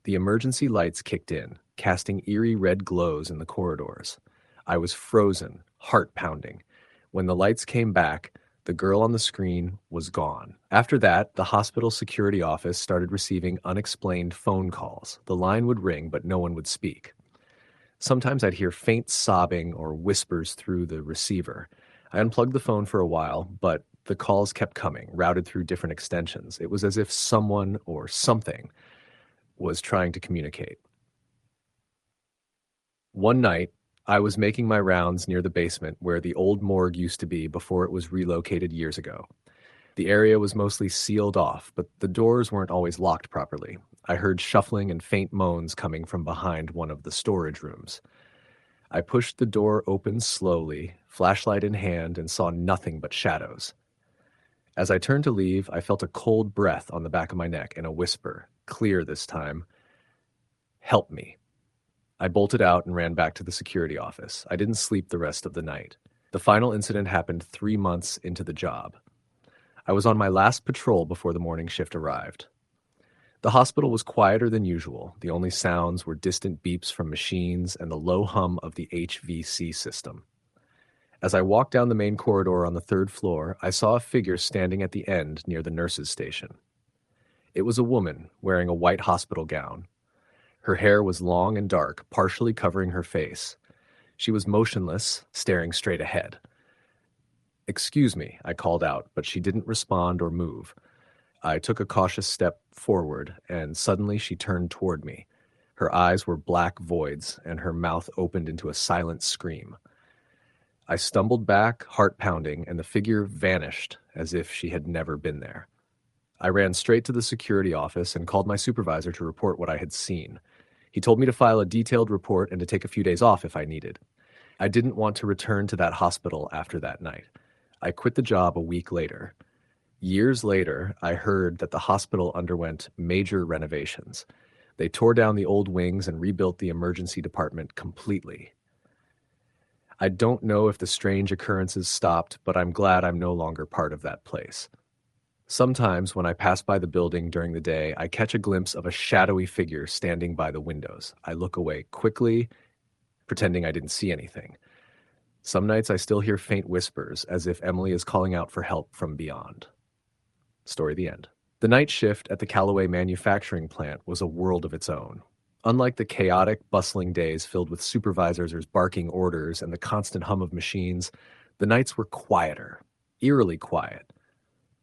The emergency lights kicked in, casting eerie red glows in the corridors. I was frozen, heart pounding. When the lights came back, the girl on the screen was gone. After that, the hospital security office started receiving unexplained phone calls. The line would ring, but no one would speak. Sometimes I'd hear faint sobbing or whispers through the receiver. I unplugged the phone for a while, but the calls kept coming, routed through different extensions. It was as if someone or something was trying to communicate. One night, I was making my rounds near the basement where the old morgue used to be before it was relocated years ago. The area was mostly sealed off, but the doors weren't always locked properly. I heard shuffling and faint moans coming from behind one of the storage rooms. I pushed the door open slowly, flashlight in hand, and saw nothing but shadows. As I turned to leave, I felt a cold breath on the back of my neck and a whisper, clear this time, "Help me." I bolted out and ran back to the security office. I didn't sleep the rest of the night. The final incident happened 3 months into the job. I was on my last patrol before the morning shift arrived. The hospital was quieter than usual. The only sounds were distant beeps from machines and the low hum of the HVC system. As I walked down the main corridor on the third floor, I saw a figure standing at the end near the nurses' station. It was a woman wearing a white hospital gown. Her hair was long and dark, partially covering her face. She was motionless, staring straight ahead. "Excuse me," I called out, but she didn't respond or move. I took a cautious step forward, and suddenly she turned toward me. Her eyes were black voids, and her mouth opened into a silent scream. I stumbled back, heart pounding, and the figure vanished as if she had never been there. I ran straight to the security office and called my supervisor to report what I had seen. He told me to file a detailed report and to take a few days off if I needed. I didn't want to return to that hospital after that night. I quit the job a week later. Years later, I heard that the hospital underwent major renovations. They tore down the old wings and rebuilt the emergency department completely. I don't know if the strange occurrences stopped, but I'm glad I'm no longer part of that place. Sometimes when I pass by the building during the day, I catch a glimpse of a shadowy figure standing by the windows. I look away quickly, pretending I didn't see anything. Some nights I still hear faint whispers, as if Emily is calling out for help from beyond. Story the end. The night shift at the Callaway manufacturing plant was a world of its own. Unlike the chaotic, bustling days filled with supervisors barking orders and the constant hum of machines, the nights were quieter, eerily quiet.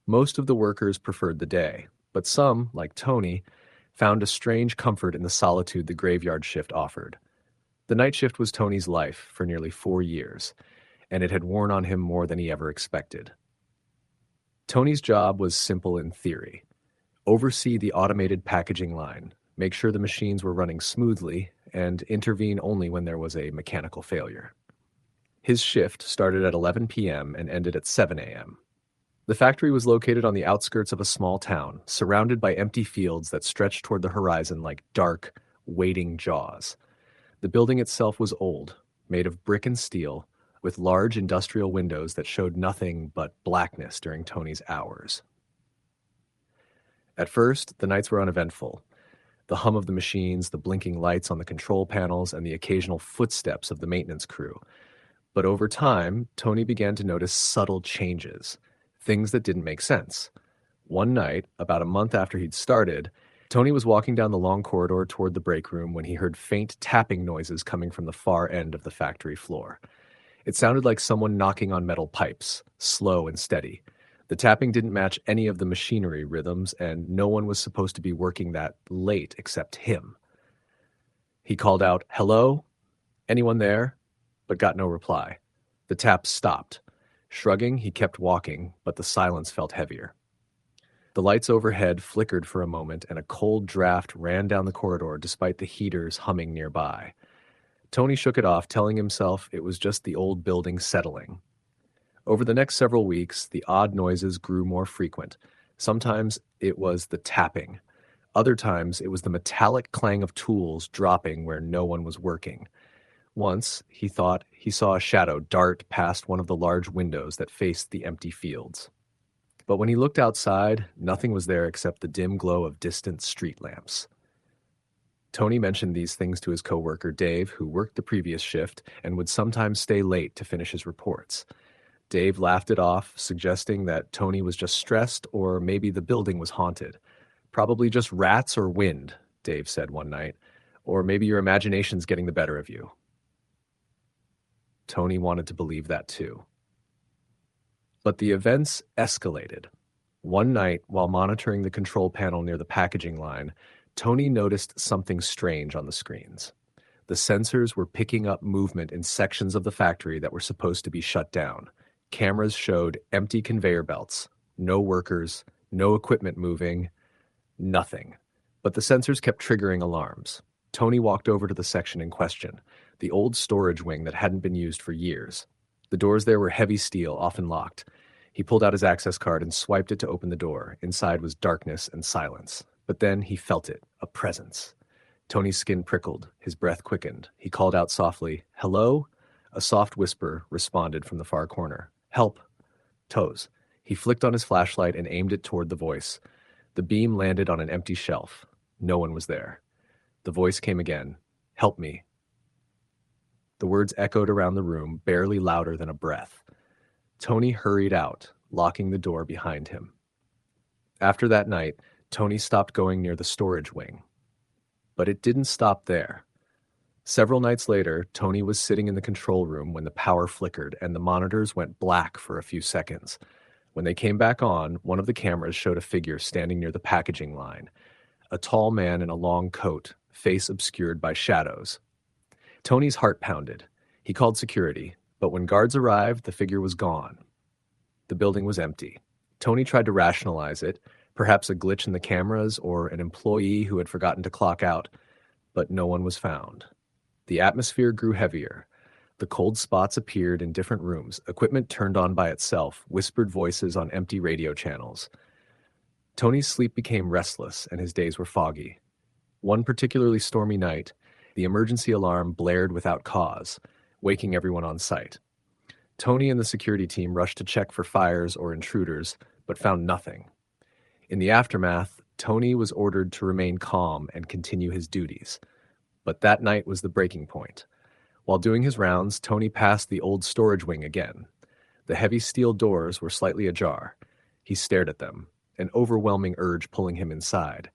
Most of the workers preferred the day, but some, like Tony, found a strange comfort in the solitude the graveyard shift offered. The night shift was Tony's life for nearly 4 years, and it had worn on him more than he ever expected. Tony's job was simple in theory: oversee the automated packaging line, make sure the machines were running smoothly, and intervene only when there was a mechanical failure. His shift started at 11 p.m. and ended at 7 a.m. The factory was located on the outskirts of a small town, surrounded by empty fields that stretched toward the horizon like dark, waiting jaws. The building itself was old, made of brick and steel, with large industrial windows that showed nothing but blackness during Tony's hours. At first, the nights were uneventful. The hum of the machines, the blinking lights on the control panels, and the occasional footsteps of the maintenance crew. But over time, Tony began to notice subtle changes, things that didn't make sense. One night, about a month after he'd started, Tony was walking down the long corridor toward the break room when he heard faint tapping noises coming from the far end of the factory floor. It sounded like someone knocking on metal pipes, slow and steady. The tapping didn't match any of the machinery rhythms, and no one was supposed to be working that late except him. He called out, "Hello? Anyone there?" but got no reply. The taps stopped. Shrugging, he kept walking, but the silence felt heavier. The lights overhead flickered for a moment, and a cold draft ran down the corridor despite the heaters humming nearby. Tony shook it off, telling himself it was just the old building settling. Over the next several weeks, the odd noises grew more frequent. Sometimes it was the tapping. Other times it was the metallic clang of tools dropping where no one was working. Once, he thought he saw a shadow dart past one of the large windows that faced the empty fields. But when he looked outside, nothing was there except the dim glow of distant street lamps. Tony mentioned these things to his coworker Dave, who worked the previous shift and would sometimes stay late to finish his reports. Dave laughed it off, suggesting that Tony was just stressed or maybe the building was haunted. "Probably just rats or wind," Dave said one night. "Or maybe your imagination's getting the better of you." Tony wanted to believe that too. But the events escalated. One night, while monitoring the control panel near the packaging line, Tony noticed something strange on the screens. The sensors were picking up movement in sections of the factory that were supposed to be shut down. Cameras showed empty conveyor belts, no workers, no equipment moving, nothing. But the sensors kept triggering alarms. Tony walked over to the section in question, the old storage wing that hadn't been used for years. The doors there were heavy steel, often locked. He pulled out his access card and swiped it to open the door. Inside was darkness and silence. But then he felt it, a presence. Tony's skin prickled, his breath quickened. He called out softly, "Hello?" A soft whisper responded from the far corner. "Help. Toes." He flicked on his flashlight and aimed it toward the voice. The beam landed on an empty shelf. No one was there. The voice came again. "Help me." The words echoed around the room, barely louder than a breath. Tony hurried out, locking the door behind him. After that night, Tony stopped going near the storage wing. But it didn't stop there. Several nights later, Tony was sitting in the control room when the power flickered and the monitors went black for a few seconds. When they came back on, one of the cameras showed a figure standing near the packaging line, a tall man in a long coat, face obscured by shadows. Tony's heart pounded. He called security, but when guards arrived, the figure was gone. The building was empty. Tony tried to rationalize it, perhaps a glitch in the cameras or an employee who had forgotten to clock out, but no one was found. The atmosphere grew heavier. The cold spots appeared in different rooms. Equipment turned on by itself, whispered voices on empty radio channels. Tony's sleep became restless and his days were foggy. One particularly stormy night, the emergency alarm blared without cause, waking everyone on site. Tony and the security team rushed to check for fires or intruders, but found nothing. In the aftermath, Tony was ordered to remain calm and continue his duties. But that night was the breaking point. While doing his rounds, Tony passed the old storage wing again. The heavy steel doors were slightly ajar. He stared at them, an overwhelming urge pulling him inside.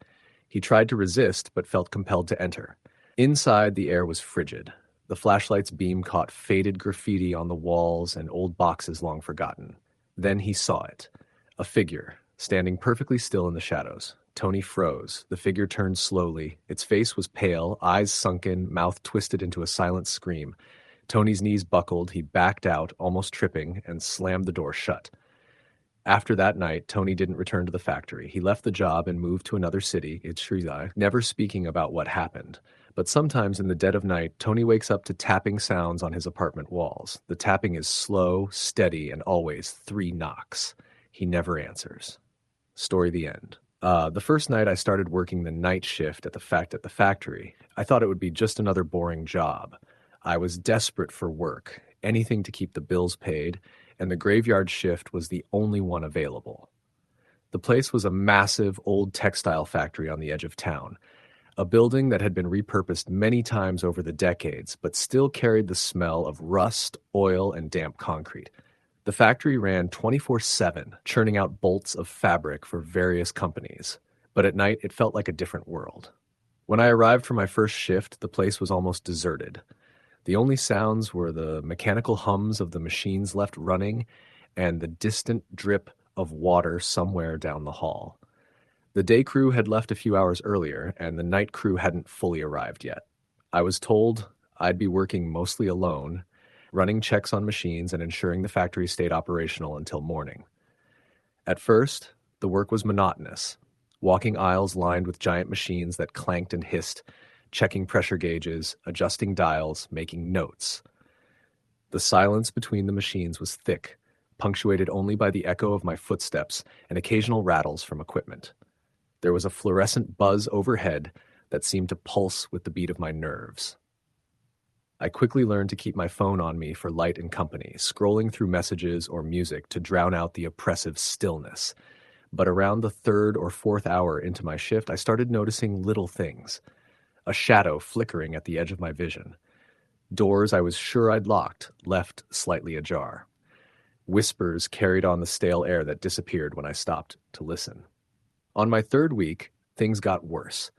He tried to resist, but felt compelled to enter. Inside, the air was frigid. The flashlight's beam caught faded graffiti on the walls and old boxes long forgotten. Then he saw it. A figure, standing perfectly still in the shadows. Tony froze. The figure turned slowly. Its face was pale, eyes sunken, mouth twisted into a silent scream. Tony's knees buckled. He backed out, almost tripping, and slammed the door shut. After that night, Tony didn't return to the factory. He left the job and moved to another city, Ichiriyai, never speaking about what happened. But sometimes in the dead of night, Tony wakes up to tapping sounds on his apartment walls. The tapping is slow, steady, and always 3 knocks. He never answers. Story the end. The first night I started working the night shift at the factory, I thought it would be just another boring job. I was desperate for work, anything to keep the bills paid, and the graveyard shift was the only one available. The place was a massive old textile factory on the edge of town, a building that had been repurposed many times over the decades, but still carried the smell of rust, oil, and damp concrete. The factory ran 24/7, churning out bolts of fabric for various companies, but at night it felt like a different world. When I arrived for my first shift, the place was almost deserted. The only sounds were the mechanical hums of the machines left running and the distant drip of water somewhere down the hall. The day crew had left a few hours earlier, and the night crew hadn't fully arrived yet. I was told I'd be working mostly alone, running checks on machines and ensuring the factory stayed operational until morning. At first, the work was monotonous, walking aisles lined with giant machines that clanked and hissed, checking pressure gauges, adjusting dials, making notes. The silence between the machines was thick, punctuated only by the echo of my footsteps and occasional rattles from equipment. There was a fluorescent buzz overhead that seemed to pulse with the beat of my nerves. I quickly learned to keep my phone on me for light and company, scrolling through messages or music to drown out the oppressive stillness. But around the 3rd or 4th hour into my shift, I started noticing little things. A shadow flickering at the edge of my vision. Doors I was sure I'd locked, left slightly ajar. Whispers carried on the stale air that disappeared when I stopped to listen. On my 3rd week, things got worse.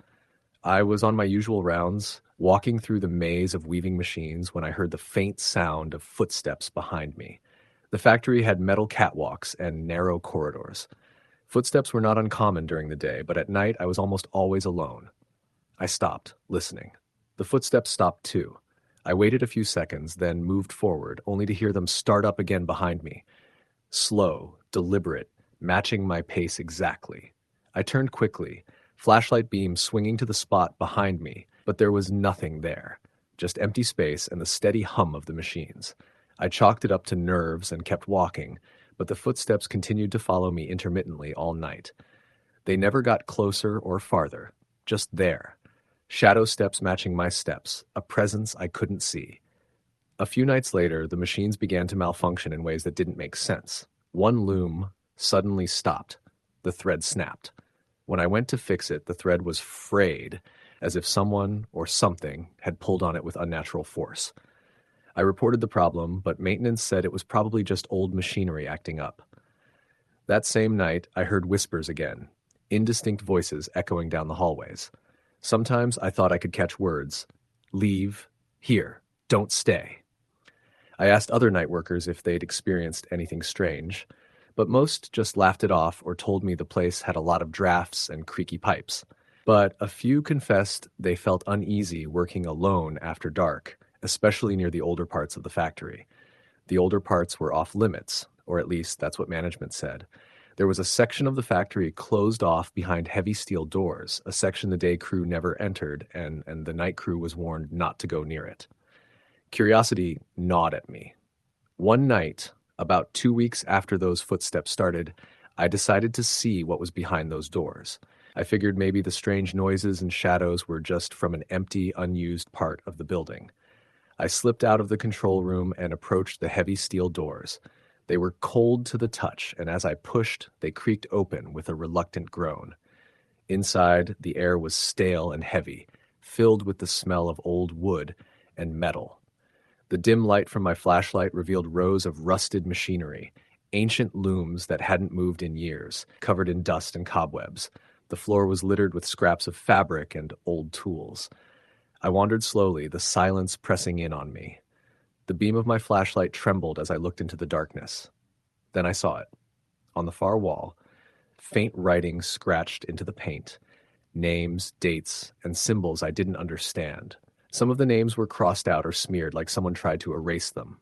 I was on my usual rounds, walking through the maze of weaving machines when I heard the faint sound of footsteps behind me. The factory had metal catwalks and narrow corridors. Footsteps were not uncommon during the day, but at night I was almost always alone. I stopped, listening. The footsteps stopped too. I waited a few seconds, then moved forward, only to hear them start up again behind me. Slow, deliberate, matching my pace exactly. I turned quickly, flashlight beam swinging to the spot behind me, but there was nothing there, just empty space and the steady hum of the machines. I chalked it up to nerves and kept walking, but the footsteps continued to follow me intermittently all night. They never got closer or farther, just there. Shadow steps matching my steps, a presence I couldn't see. A few nights later, the machines began to malfunction in ways that didn't make sense. One loom suddenly stopped. The thread snapped. When I went to fix it, the thread was frayed, as if someone or something had pulled on it with unnatural force. I reported the problem, but maintenance said it was probably just old machinery acting up. That same night, I heard whispers again, indistinct voices echoing down the hallways. Sometimes I thought I could catch words. Leave. Here. Don't stay. I asked other night workers if they'd experienced anything strange, but most just laughed it off or told me the place had a lot of drafts and creaky pipes. But a few confessed they felt uneasy working alone after dark, especially near the older parts of the factory. The older parts were off limits, or at least that's what management said. There was a section of the factory closed off behind heavy steel doors, a section the day crew never entered, and the night crew was warned not to go near it. Curiosity gnawed at me. One night, about 2 weeks after those footsteps started, I decided to see what was behind those doors. I figured maybe the strange noises and shadows were just from an empty, unused part of the building. I slipped out of the control room and approached the heavy steel doors. They were cold to the touch, and as I pushed, they creaked open with a reluctant groan. Inside, the air was stale and heavy, filled with the smell of old wood and metal. The dim light from my flashlight revealed rows of rusted machinery, ancient looms that hadn't moved in years, covered in dust and cobwebs. The floor was littered with scraps of fabric and old tools. I wandered slowly, the silence pressing in on me. The beam of my flashlight trembled as I looked into the darkness. Then I saw it. On the far wall, faint writing scratched into the paint. Names, dates, and symbols I didn't understand. Some of the names were crossed out or smeared like someone tried to erase them.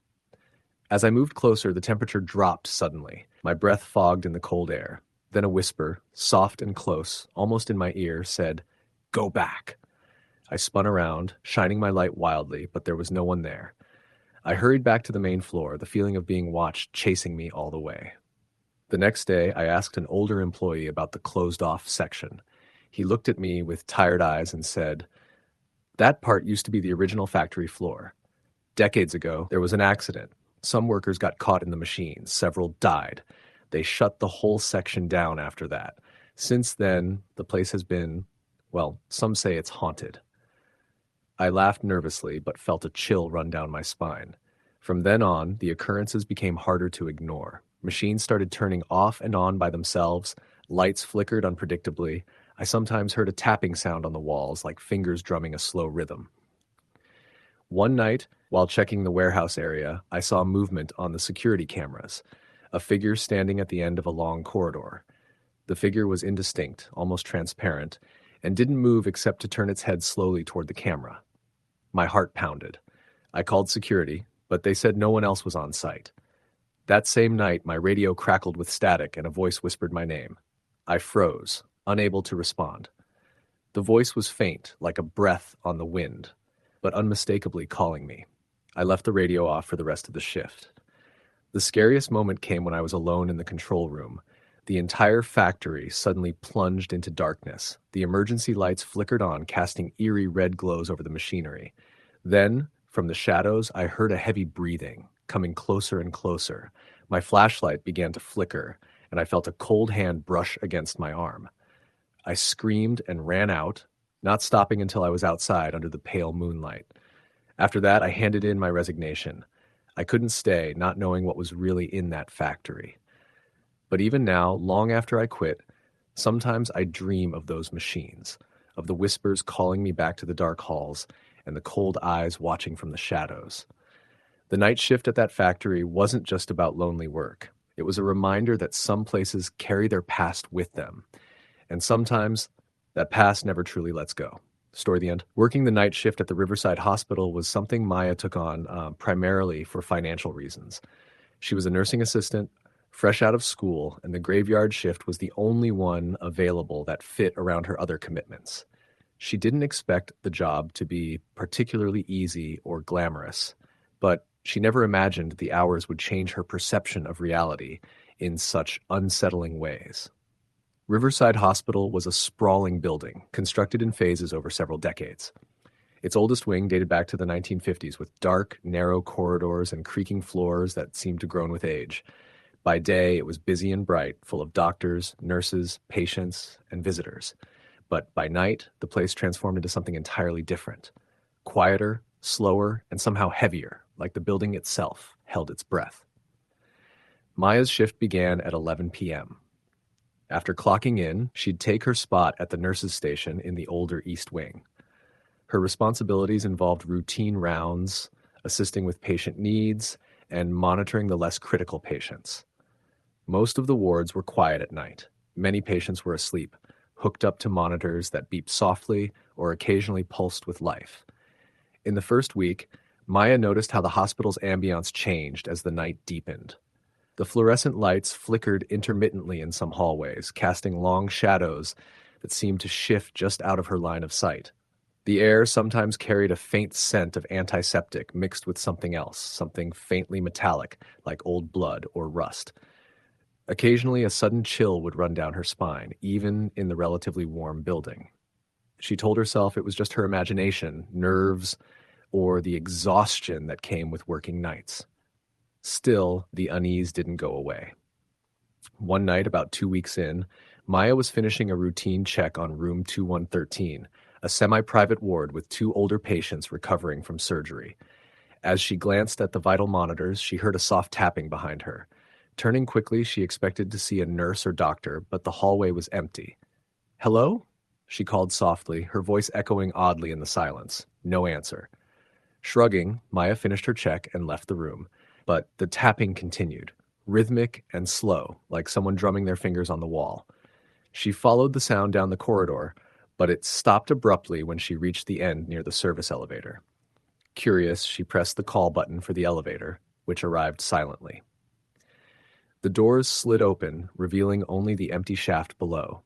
As I moved closer, the temperature dropped suddenly. My breath fogged in the cold air. Then a whisper, soft and close, almost in my ear, said, "Go back." I spun around, shining my light wildly, but there was no one there. I hurried back to the main floor, the feeling of being watched chasing me all the way. The next day, I asked an older employee about the closed-off section. He looked at me with tired eyes and said, "That part used to be the original factory floor. Decades ago, there was an accident. Some workers got caught in the machines. Several died. They shut the whole section down after that. Since then, the place has been, well, some say it's haunted." I laughed nervously, but felt a chill run down my spine. From then on, the occurrences became harder to ignore. Machines started turning off and on by themselves. Lights flickered unpredictably. I sometimes heard a tapping sound on the walls, like fingers drumming a slow rhythm. One night, while checking the warehouse area, I saw movement on the security cameras. A figure standing at the end of a long corridor. The figure was indistinct, almost transparent, and didn't move except to turn its head slowly toward the camera. My heart pounded. I called security, but they said no one else was on site. That same night, my radio crackled with static and a voice whispered my name. I froze, unable to respond. The voice was faint, like a breath on the wind, but unmistakably calling me. I left the radio off for the rest of the shift. The scariest moment came when I was alone in the control room. The entire factory suddenly plunged into darkness. The emergency lights flickered on, casting eerie red glows over the machinery. Then, from the shadows, I heard a heavy breathing, coming closer and closer. My flashlight began to flicker, and I felt a cold hand brush against my arm. I screamed and ran out, not stopping until I was outside under the pale moonlight. After that, I handed in my resignation. I couldn't stay, not knowing what was really in that factory. But even now, long after I quit, sometimes I dream of those machines, of the whispers calling me back to the dark halls and the cold eyes watching from the shadows. The night shift at that factory wasn't just about lonely work. It was a reminder that some places carry their past with them, and sometimes that past never truly lets go. Story the end. Working the night shift at the Riverside Hospital was something Maya took on primarily for financial reasons. She was a nursing assistant, fresh out of school, and the graveyard shift was the only one available that fit around her other commitments. She didn't expect the job to be particularly easy or glamorous, but she never imagined the hours would change her perception of reality in such unsettling ways. Riverside Hospital was a sprawling building, constructed in phases over several decades. Its oldest wing dated back to the 1950s with dark, narrow corridors and creaking floors that seemed to groan with age. By day, it was busy and bright, full of doctors, nurses, patients, and visitors. But by night, the place transformed into something entirely different. Quieter, slower, and somehow heavier, like the building itself held its breath. Maya's shift began at 11 p.m. After clocking in, she'd take her spot at the nurses' station in the older East Wing. Her responsibilities involved routine rounds, assisting with patient needs, and monitoring the less critical patients. Most of the wards were quiet at night. Many patients were asleep, hooked up to monitors that beeped softly or occasionally pulsed with life. In the first week, Maya noticed how the hospital's ambiance changed as the night deepened. The fluorescent lights flickered intermittently in some hallways, casting long shadows that seemed to shift just out of her line of sight. The air sometimes carried a faint scent of antiseptic mixed with something else, something faintly metallic, like old blood or rust. Occasionally, a sudden chill would run down her spine, even in the relatively warm building. She told herself it was just her imagination, nerves, or the exhaustion that came with working nights. Still, the unease didn't go away. One night, about 2 weeks in, Maya was finishing a routine check on room 2113, a semi-private ward with 2 older patients recovering from surgery. As she glanced at the vital monitors, she heard a soft tapping behind her. Turning quickly, she expected to see a nurse or doctor, but the hallway was empty. "Hello?" she called softly, her voice echoing oddly in the silence. No answer. Shrugging, Maya finished her check and left the room, but the tapping continued, rhythmic and slow, like someone drumming their fingers on the wall. She followed the sound down the corridor, but it stopped abruptly when she reached the end near the service elevator. Curious, she pressed the call button for the elevator, which arrived silently. The doors slid open, revealing only the empty shaft below.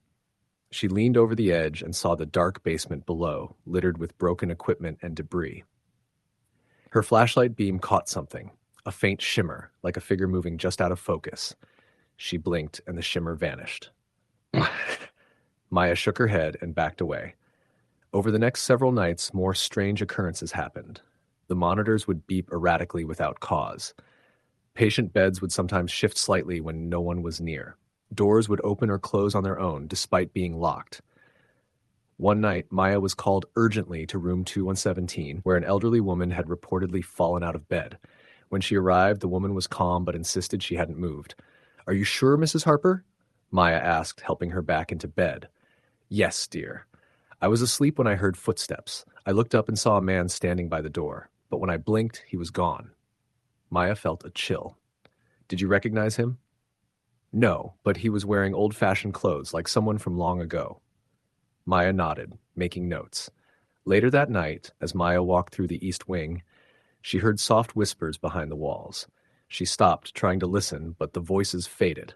She leaned over the edge and saw the dark basement below, littered with broken equipment and debris. Her flashlight beam caught something, a faint shimmer, like a figure moving just out of focus. She blinked, and the shimmer vanished. Maya shook her head and backed away. Over the next several nights, more strange occurrences happened. The monitors would beep erratically without cause. Patient beds would sometimes shift slightly when no one was near. Doors would open or close on their own, despite being locked. One night, Maya was called urgently to room 2117, where an elderly woman had reportedly fallen out of bed. When she arrived, the woman was calm but insisted she hadn't moved. "Are you sure, Mrs. Harper?" Maya asked, helping her back into bed. "Yes, dear. I was asleep when I heard footsteps. I looked up and saw a man standing by the door, but when I blinked, he was gone." Maya felt a chill. "Did you recognize him?" "No, but he was wearing old-fashioned clothes, like someone from long ago." Maya nodded, making notes. Later that night, as Maya walked through the East Wing, she heard soft whispers behind the walls. She stopped, trying to listen, but the voices faded.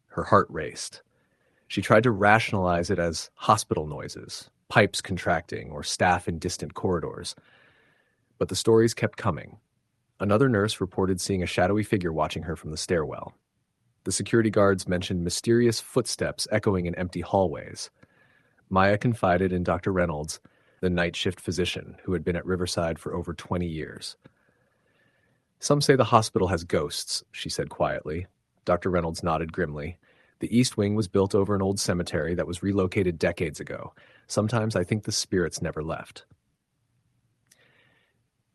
Her heart raced. She tried to rationalize it as hospital noises, pipes contracting, or staff in distant corridors. But the stories kept coming. Another nurse reported seeing a shadowy figure watching her from the stairwell. The security guards mentioned mysterious footsteps echoing in empty hallways. Maya confided in Dr. Reynolds, the night shift physician who had been at Riverside for over 20 years. "Some say the hospital has ghosts," she said quietly. Dr. Reynolds nodded grimly. "The East Wing was built over an old cemetery that was relocated decades ago. Sometimes I think the spirits never left."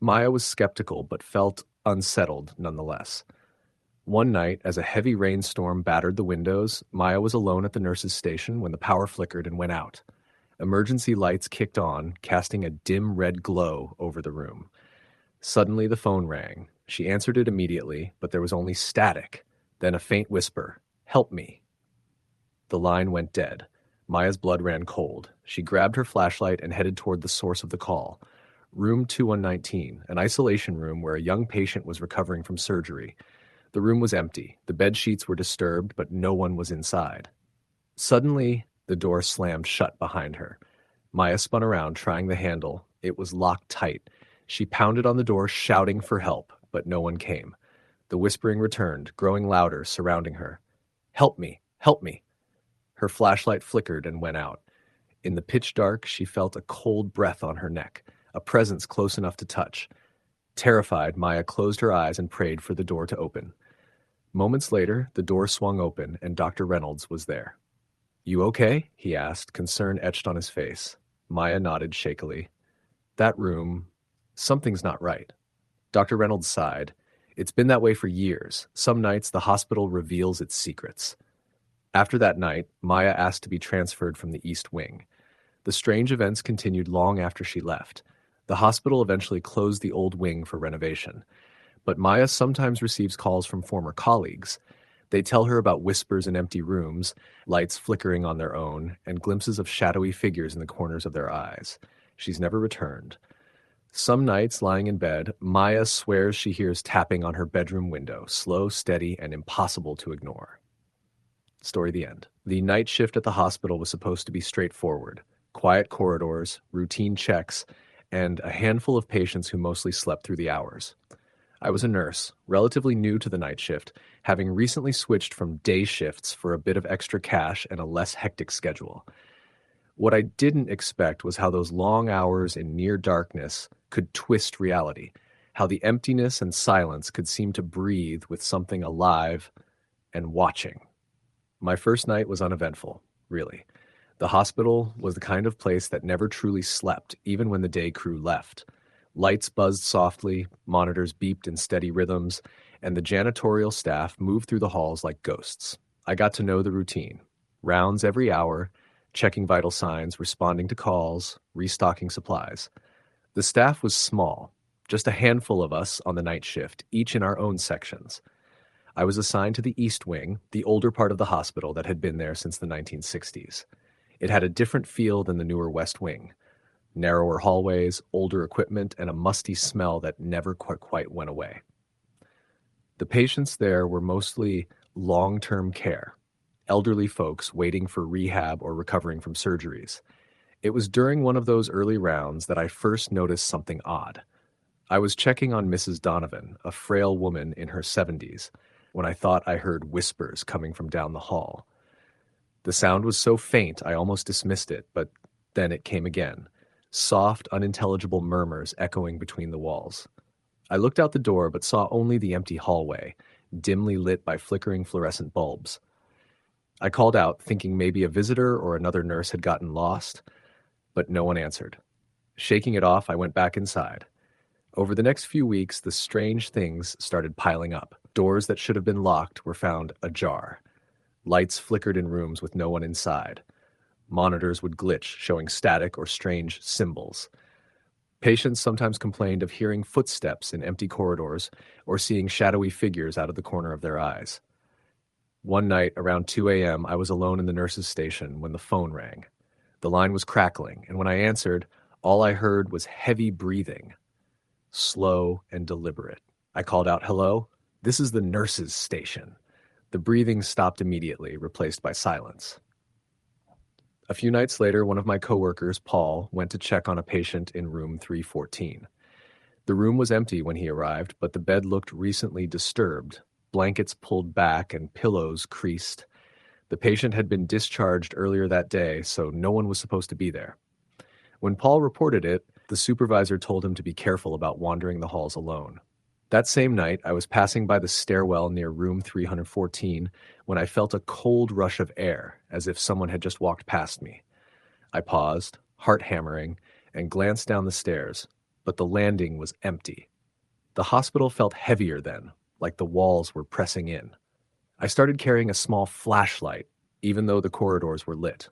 Maya was skeptical but felt unsettled nonetheless. One night, as a heavy rainstorm battered the windows, Maya was alone at the nurse's station when the power flickered and went out. Emergency lights kicked on, casting a dim red glow over the room. Suddenly the phone rang. She answered it immediately, but there was only static, then a faint whisper, "Help me." The line went dead. Maya's blood ran cold. She grabbed her flashlight and headed toward the source of the call. Room 2119, an isolation room where a young patient was recovering from surgery. The room was empty. The bed sheets were disturbed, but no one was inside. Suddenly, the door slammed shut behind her. Maya spun around, trying the handle. It was locked tight. She pounded on the door, shouting for help, but no one came. The whispering returned, growing louder, surrounding her. "Help me! Help me!" Her flashlight flickered and went out. In the pitch dark, she felt a cold breath on her neck, a presence close enough to touch. Terrified, Maya closed her eyes and prayed for the door to open. Moments later, the door swung open and Dr. Reynolds was there. "You okay?" he asked, concern etched on his face. Maya nodded shakily. "That room, something's not right." Dr. Reynolds sighed. "It's been that way for years. Some nights the hospital reveals its secrets." After that night, Maya asked to be transferred from the East Wing. The strange events continued long after she left. The hospital eventually closed the old wing for renovation. But Maya sometimes receives calls from former colleagues. They tell her about whispers in empty rooms, lights flickering on their own, and glimpses of shadowy figures in the corners of their eyes. She's never returned. Some nights, lying in bed, Maya swears she hears tapping on her bedroom window, slow, steady, and impossible to ignore. Story the end. The night shift at the hospital was supposed to be straightforward. Quiet corridors, routine checks, and a handful of patients who mostly slept through the hours. I was a nurse, relatively new to the night shift, having recently switched from day shifts for a bit of extra cash and a less hectic schedule. What I didn't expect was how those long hours in near darkness could twist reality, how the emptiness and silence could seem to breathe with something alive and watching. My first night was uneventful, really. The hospital was the kind of place that never truly slept, even when the day crew left. Lights buzzed softly, monitors beeped in steady rhythms, and the janitorial staff moved through the halls like ghosts. I got to know the routine. Rounds every hour, checking vital signs, responding to calls, restocking supplies. The staff was small, just a handful of us on the night shift, each in our own sections. I was assigned to the East Wing, the older part of the hospital that had been there since the 1960s. It had a different feel than the newer West Wing. Narrower hallways, older equipment, and a musty smell that never quite went away. The patients there were mostly long-term care, elderly folks waiting for rehab or recovering from surgeries. It was during one of those early rounds that I first noticed something odd. I was checking on Mrs. Donovan, a frail woman in her 70s, when I thought I heard whispers coming from down the hall. The sound was so faint I almost dismissed it, but then it came again. Soft, unintelligible murmurs echoing between the walls. I looked out the door but saw only the empty hallway, dimly lit by flickering fluorescent bulbs. I called out, thinking maybe a visitor or another nurse had gotten lost, but no one answered. Shaking it off, I went back inside. Over the next few weeks, the strange things started piling up. Doors that should have been locked were found ajar. Lights flickered in rooms with no one inside. Monitors would glitch, showing static or strange symbols. Patients sometimes complained of hearing footsteps in empty corridors or seeing shadowy figures out of the corner of their eyes. One night, around 2 a.m., I was alone in the nurse's station when the phone rang. The line was crackling, and when I answered, all I heard was heavy breathing, slow and deliberate. I called out, "Hello? This is the nurse's station." The breathing stopped immediately, replaced by silence. A few nights later, one of my coworkers, Paul, went to check on a patient in room 314. The room was empty when he arrived, but the bed looked recently disturbed, blankets pulled back and pillows creased. The patient had been discharged earlier that day, so no one was supposed to be there. When Paul reported it, the supervisor told him to be careful about wandering the halls alone. That same night, I was passing by the stairwell near room 314 when I felt a cold rush of air, as if someone had just walked past me. I paused, heart hammering, and glanced down the stairs, but the landing was empty. The hospital felt heavier then, like the walls were pressing in. I started carrying a small flashlight, even though the corridors were lit.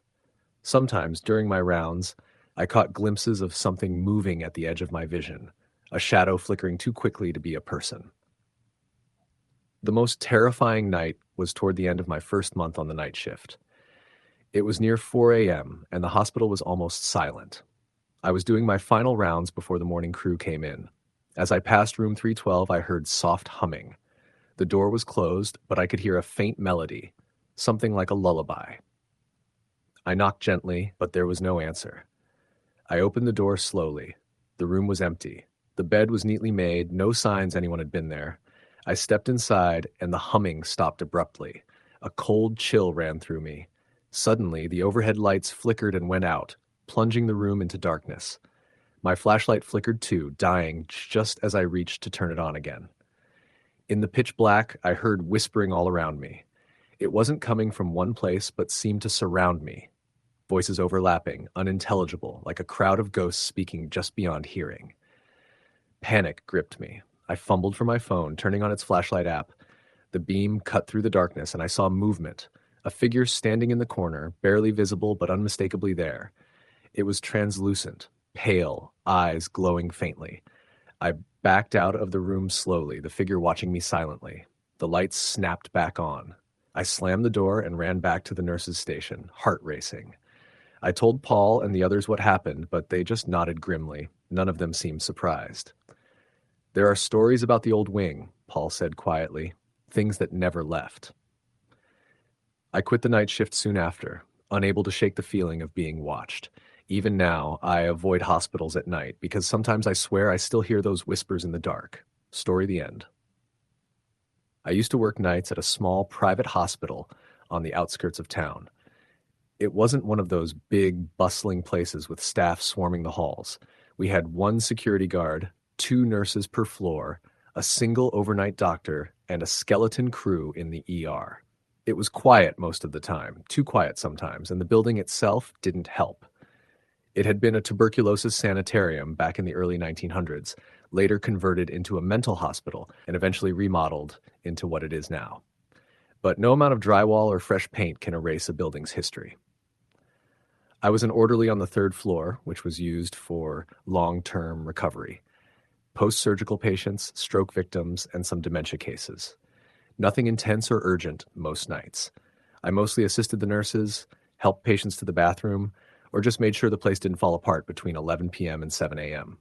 Sometimes, during my rounds, I caught glimpses of something moving at the edge of my vision, a shadow flickering too quickly to be a person. The most terrifying night was toward the end of my first month on the night shift. It was near 4 a.m., and the hospital was almost silent. I was doing my final rounds before the morning crew came in. As I passed room 312, I heard soft humming. The door was closed, but I could hear a faint melody, something like a lullaby. I knocked gently, but there was no answer. I opened the door slowly. The room was empty. The bed was neatly made, no signs anyone had been there. I stepped inside, and the humming stopped abruptly. A cold chill ran through me. Suddenly, the overhead lights flickered and went out, plunging the room into darkness. My flashlight flickered too, dying just as I reached to turn it on again. In the pitch black, I heard whispering all around me. It wasn't coming from one place, but seemed to surround me. Voices overlapping, unintelligible, like a crowd of ghosts speaking just beyond hearing. Panic gripped me. I fumbled for my phone, turning on its flashlight app. The beam cut through the darkness, and I saw movement. A figure standing in the corner, barely visible but unmistakably there. It was translucent, pale, eyes glowing faintly. I backed out of the room slowly, the figure watching me silently. The lights snapped back on. I slammed the door and ran back to the nurse's station, heart racing. I told Paul and the others what happened, but they just nodded grimly. None of them seemed surprised. There are stories about the old wing, Paul said quietly, things that never left. I quit the night shift soon after, unable to shake the feeling of being watched. Even now, I avoid hospitals at night because sometimes I swear I still hear those whispers in the dark. Story the end. I used to work nights at a small private hospital on the outskirts of town. It wasn't one of those big, bustling places with staff swarming the halls. We had one security guard, 2 nurses per floor, a single overnight doctor, and a skeleton crew in the ER. It was quiet most of the time, too quiet sometimes, and the building itself didn't help. It had been a tuberculosis sanitarium back in the early 1900s, later converted into a mental hospital, and eventually remodeled into what it is now. But no amount of drywall or fresh paint can erase a building's history. I was an orderly on the 3rd floor, which was used for long-term recovery. Post-surgical patients, stroke victims, and some dementia cases. Nothing intense or urgent most nights. I mostly assisted the nurses, helped patients to the bathroom, or just made sure the place didn't fall apart between 11 p.m. and 7 a.m.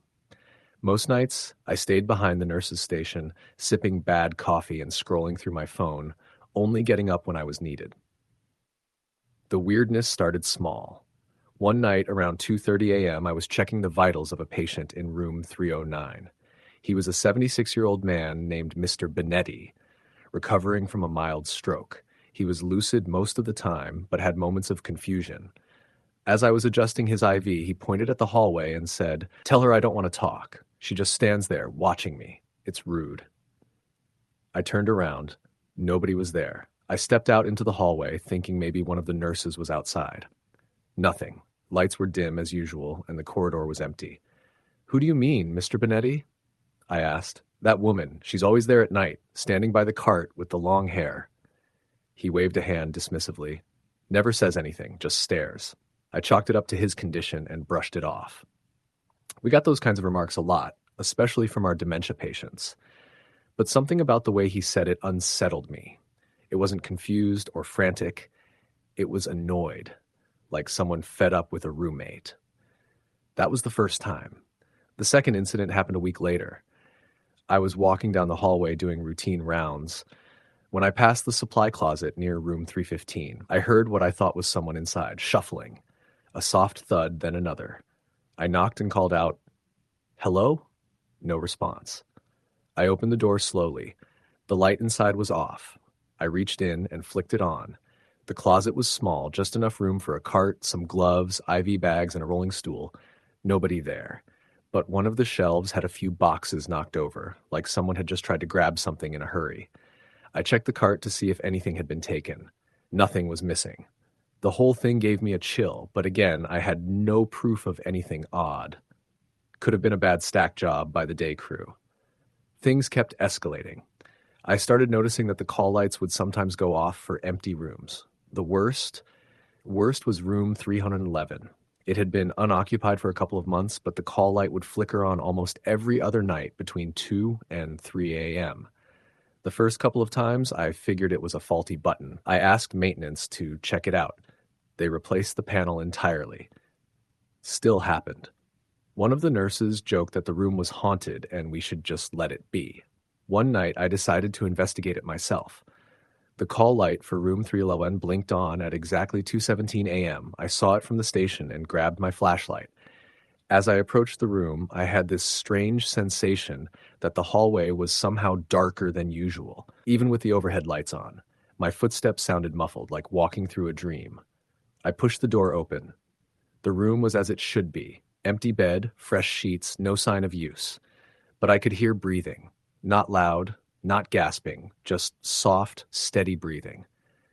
Most nights, I stayed behind the nurse's station, sipping bad coffee and scrolling through my phone, only getting up when I was needed. The weirdness started small. One night around 2:30 a.m., I was checking the vitals of a patient in room 309. He was a 76-year-old man named Mr. Benetti, recovering from a mild stroke. He was lucid most of the time, but had moments of confusion. As I was adjusting his IV, he pointed at the hallway and said, "Tell her I don't want to talk. She just stands there, watching me. It's rude." I turned around. Nobody was there. I stepped out into the hallway, thinking maybe one of the nurses was outside. Nothing. Lights were dim as usual, and the corridor was empty. "Who do you mean, Mr. Benetti?" I asked. "That woman. She's always there at night, standing by the cart with the long hair." He waved a hand dismissively. Never says anything, just stares. I chalked it up to his condition and brushed it off. We got those kinds of remarks a lot, especially from our dementia patients. But something about the way he said it unsettled me. It wasn't confused or frantic. It was annoyed, like someone fed up with a roommate. That was the first time. The second incident happened a week later. I was walking down the hallway doing routine rounds. When I passed the supply closet near room 315, I heard what I thought was someone inside, shuffling. A soft thud, then another. I knocked and called out, "Hello?" No response. I opened the door slowly. The light inside was off. I reached in and flicked it on. The closet was small, just enough room for a cart, some gloves, IV bags, and a rolling stool. Nobody there. But one of the shelves had a few boxes knocked over, like someone had just tried to grab something in a hurry. I checked the cart to see if anything had been taken. Nothing was missing. The whole thing gave me a chill, but again, I had no proof of anything odd. Could have been a bad stack job by the day crew. Things kept escalating. I started noticing that the call lights would sometimes go off for empty rooms. The worst was room 311. It had been unoccupied for a couple of months, but the call light would flicker on almost every other night between 2 and 3 a.m. The first couple of times, I figured it was a faulty button. I asked maintenance to check it out. They replaced the panel entirely. Still happened. One of the nurses joked that the room was haunted and we should just let it be. One night, I decided to investigate it myself. The call light for room 311 blinked on at exactly 2:17 a.m. I saw it from the station and grabbed my flashlight. As I approached the room, I had this strange sensation that the hallway was somehow darker than usual, even with the overhead lights on. My footsteps sounded muffled, like walking through a dream. I pushed the door open. The room was as it should be. Empty bed, fresh sheets, no sign of use. But I could hear breathing. Not loud, not gasping, just soft, steady breathing.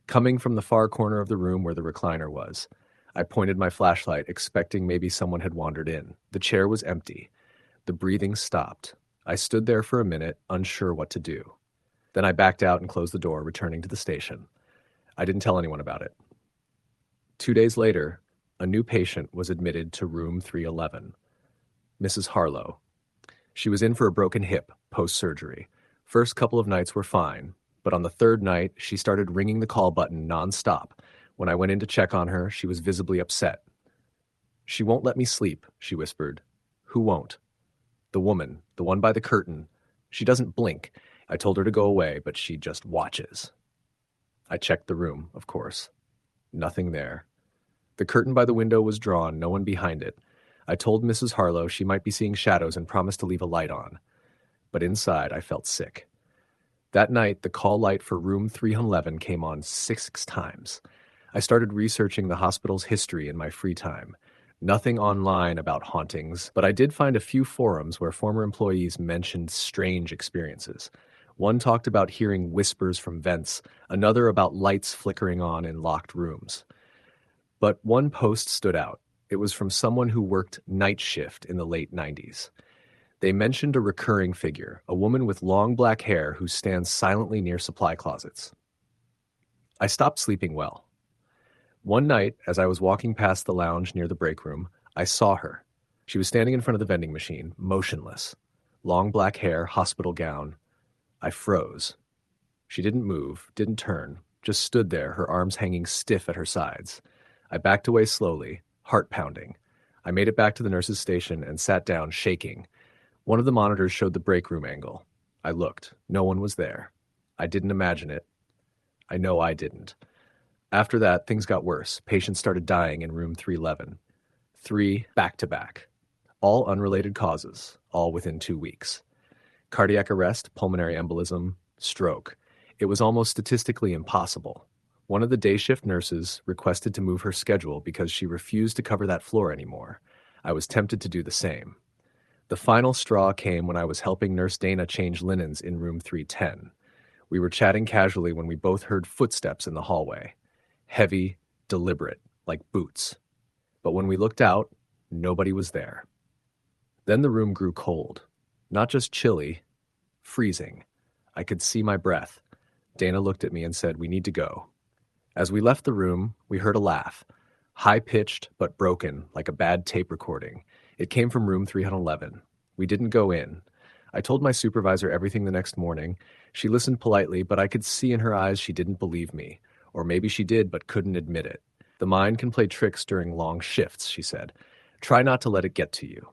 Coming from the far corner of the room where the recliner was. I pointed my flashlight, expecting maybe someone had wandered in. The chair was empty. The breathing stopped. I stood there for a minute, unsure what to do. Then I backed out and closed the door, returning to the station. I didn't tell anyone about it. 2 days later, a new patient was admitted to room 311. Mrs. Harlow. She was in for a broken hip, post-surgery. First couple of nights were fine, but on the third night, she started ringing the call button nonstop. When I went in to check on her, she was visibly upset. "She won't let me sleep," she whispered. "Who won't?" "The woman, the one by the curtain. She doesn't blink. I told her to go away, but she just watches." I checked the room, of course. Nothing there. The curtain by the window was drawn, no one behind it. I told Mrs. Harlow she might be seeing shadows and promised to leave a light on. But inside, I felt sick. That night, the call light for room 311 came on 6 times. I started researching the hospital's history in my free time. Nothing online about hauntings, but I did find a few forums where former employees mentioned strange experiences. One talked about hearing whispers from vents, another about lights flickering on in locked rooms. But one post stood out. It was from someone who worked night shift in the late 90s. They mentioned a recurring figure, a woman with long black hair who stands silently near supply closets. I stopped sleeping well. One night, as I was walking past the lounge near the break room, I saw her. She was standing in front of the vending machine, motionless. Long black hair, hospital gown. I froze. She didn't move, didn't turn, just stood there, her arms hanging stiff at her sides. I backed away slowly, heart pounding. I made it back to the nurse's station and sat down, shaking. One of the monitors showed the break room angle. I looked. No one was there. I didn't imagine it. I know I didn't. After that, things got worse. Patients started dying in room 311. 3 back-to-back. All unrelated causes, all within 2 weeks. Cardiac arrest, pulmonary embolism, stroke. It was almost statistically impossible. One of the day shift nurses requested to move her schedule because she refused to cover that floor anymore. I was tempted to do the same. The final straw came when I was helping Nurse Dana change linens in room 310. We were chatting casually when we both heard footsteps in the hallway. Heavy, deliberate, like boots. But when we looked out, nobody was there. Then the room grew cold. Not just chilly, freezing. I could see my breath. Dana looked at me and said, "We need to go." As we left the room, we heard a laugh. High-pitched but broken, like a bad tape recording. It came from room 311. We didn't go in. I told my supervisor everything the next morning. She listened politely, but I could see in her eyes she didn't believe me. Or maybe she did, but couldn't admit it. "The mind can play tricks during long shifts," she said. "Try not to let it get to you."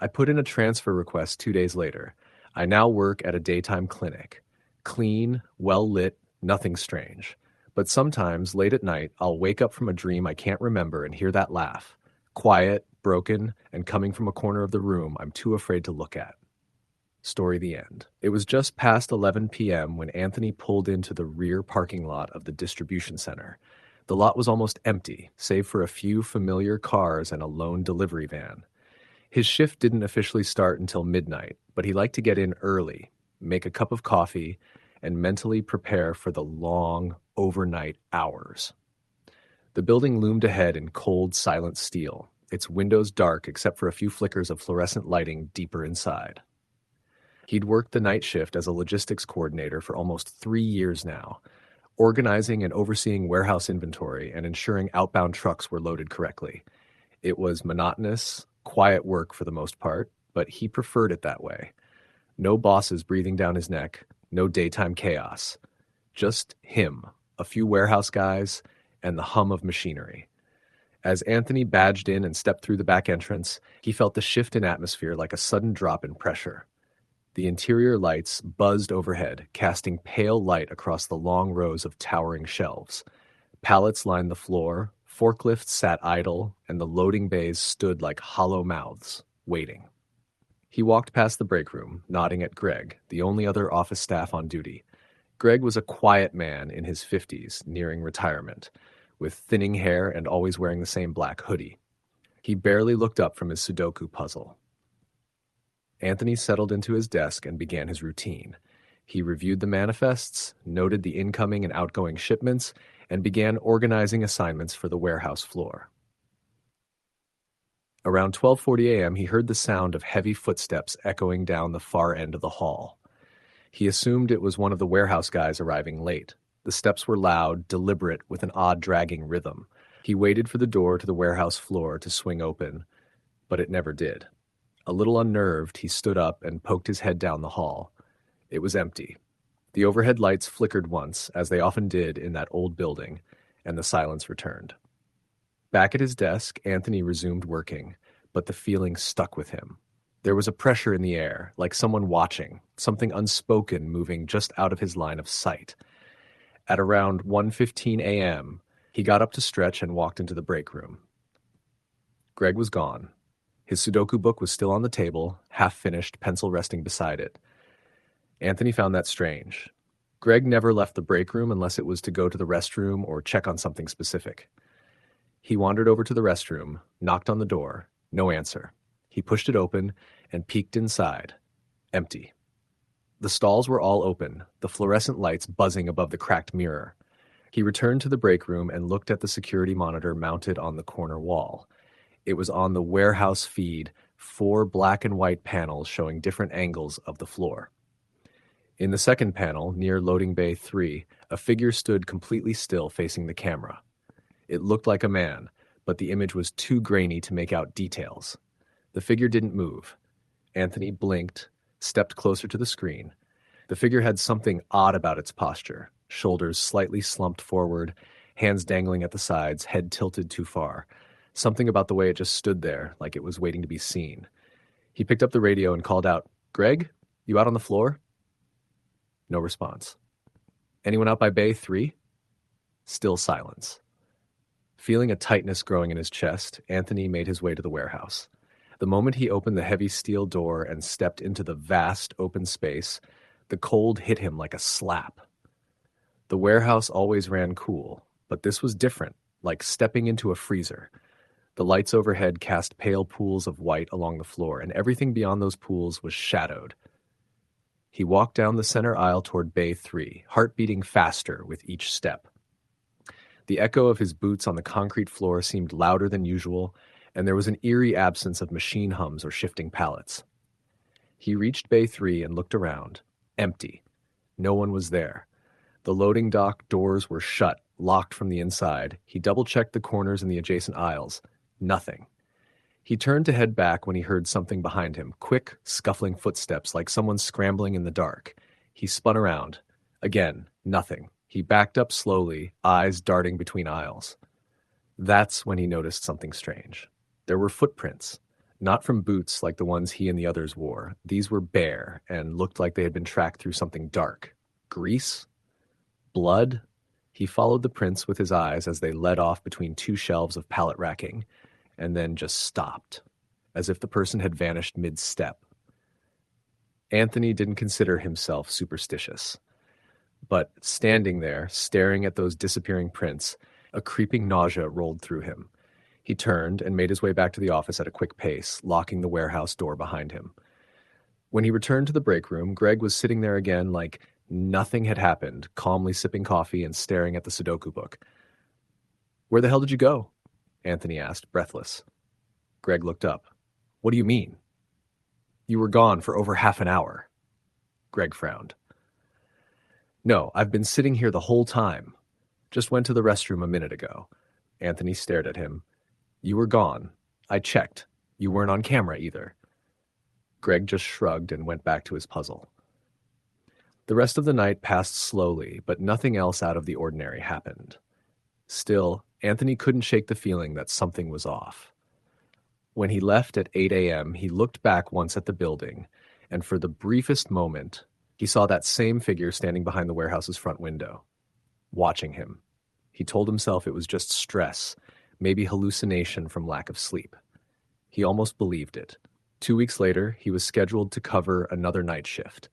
I put in a transfer request 2 days later. I now work at a daytime clinic. Clean, well-lit, nothing strange. But sometimes, late at night, I'll wake up from a dream I can't remember and hear that laugh. Quiet, broken, and coming from a corner of the room I'm too afraid to look at. Story the end. It was just past 11 p.m. when Anthony pulled into the rear parking lot of the distribution center. The lot was almost empty, save for a few familiar cars and a lone delivery van. His shift didn't officially start until midnight, but he liked to get in early, make a cup of coffee, and mentally prepare for the long, overnight hours. The building loomed ahead in cold, silent steel, its windows dark except for a few flickers of fluorescent lighting deeper inside. He'd worked the night shift as a logistics coordinator for almost 3 years now, organizing and overseeing warehouse inventory and ensuring outbound trucks were loaded correctly. It was monotonous, quiet work for the most part, but he preferred it that way. No bosses breathing down his neck, no daytime chaos. Just him, a few warehouse guys, and the hum of machinery. As Anthony badged in and stepped through the back entrance, he felt the shift in atmosphere like a sudden drop in pressure. The interior lights buzzed overhead, casting pale light across the long rows of towering shelves. Pallets lined the floor, forklifts sat idle, and the loading bays stood like hollow mouths, waiting. He walked past the break room, nodding at Greg, the only other office staff on duty. Greg was a quiet man in his 50s, nearing retirement, with thinning hair and always wearing the same black hoodie. He barely looked up from his Sudoku puzzle. Anthony settled into his desk and began his routine. He reviewed the manifests, noted the incoming and outgoing shipments, and began organizing assignments for the warehouse floor. Around 12:40 a.m., he heard the sound of heavy footsteps echoing down the far end of the hall. He assumed it was one of the warehouse guys arriving late. The steps were loud, deliberate, with an odd dragging rhythm. He waited for the door to the warehouse floor to swing open, but it never did. A little unnerved, he stood up and poked his head down the hall. It was empty. The overhead lights flickered once, as they often did in that old building, and the silence returned. Back at his desk, Anthony resumed working, but the feeling stuck with him. There was a pressure in the air, like someone watching, something unspoken moving just out of his line of sight. At around 1:15 a.m., he got up to stretch and walked into the break room. Greg was gone. His Sudoku book was still on the table, half-finished, pencil resting beside it. Anthony found that strange. Greg never left the break room unless it was to go to the restroom or check on something specific. He wandered over to the restroom, knocked on the door. No answer. He pushed it open and peeked inside. Empty. The stalls were all open, the fluorescent lights buzzing above the cracked mirror. He returned to the break room and looked at the security monitor mounted on the corner wall. It was on the warehouse feed, 4 black and white panels showing different angles of the floor. In the second panel, near loading bay 3, a figure stood completely still facing the camera. It looked like a man, but the image was too grainy to make out details. The figure didn't move. Anthony blinked, stepped closer to the screen. The figure had something odd about its posture, shoulders slightly slumped forward, hands dangling at the sides, head tilted too far. Something about the way it just stood there, like it was waiting to be seen. He picked up the radio and called out, "Greg, you out on the floor?" No response. "Anyone out by bay 3? Still silence. Feeling a tightness growing in his chest, Anthony made his way to the warehouse. The moment he opened the heavy steel door and stepped into the vast open space, the cold hit him like a slap. The warehouse always ran cool, but this was different, like stepping into a freezer. The lights overhead cast pale pools of white along the floor, and everything beyond those pools was shadowed. He walked down the center aisle toward bay 3, heart beating faster with each step. The echo of his boots on the concrete floor seemed louder than usual, and there was an eerie absence of machine hums or shifting pallets. He reached bay 3 and looked around. Empty. No one was there. The loading dock doors were shut, locked from the inside. He double-checked the corners in the adjacent aisles. Nothing. He turned to head back when he heard something behind him, quick, scuffling footsteps like someone scrambling in the dark. He spun around. Again, nothing. He backed up slowly, eyes darting between aisles. That's when he noticed something strange. There were footprints, not from boots like the ones he and the others wore. These were bare and looked like they had been tracked through something dark. Grease? Blood? He followed the prints with his eyes as they led off between 2 shelves of pallet racking, and then just stopped, as if the person had vanished mid-step. Anthony didn't consider himself superstitious. But standing there, staring at those disappearing prints, a creeping nausea rolled through him. He turned and made his way back to the office at a quick pace, locking the warehouse door behind him. When he returned to the break room, Greg was sitting there again like nothing had happened, calmly sipping coffee and staring at the Sudoku book. "Where the hell did you go?" Anthony asked, breathless. Greg looked up. "What do you mean?" "You were gone for over half an hour." Greg frowned. "No, I've been sitting here the whole time. Just went to the restroom a minute ago." Anthony stared at him. "You were gone. I checked. You weren't on camera either." Greg just shrugged and went back to his puzzle. The rest of the night passed slowly, but nothing else out of the ordinary happened. Still, Anthony couldn't shake the feeling that something was off. When he left at 8 a.m., he looked back once at the building, and for the briefest moment, he saw that same figure standing behind the warehouse's front window, watching him. He told himself it was just stress, maybe hallucination from lack of sleep. He almost believed it. 2 weeks later, he was scheduled to cover another night shift.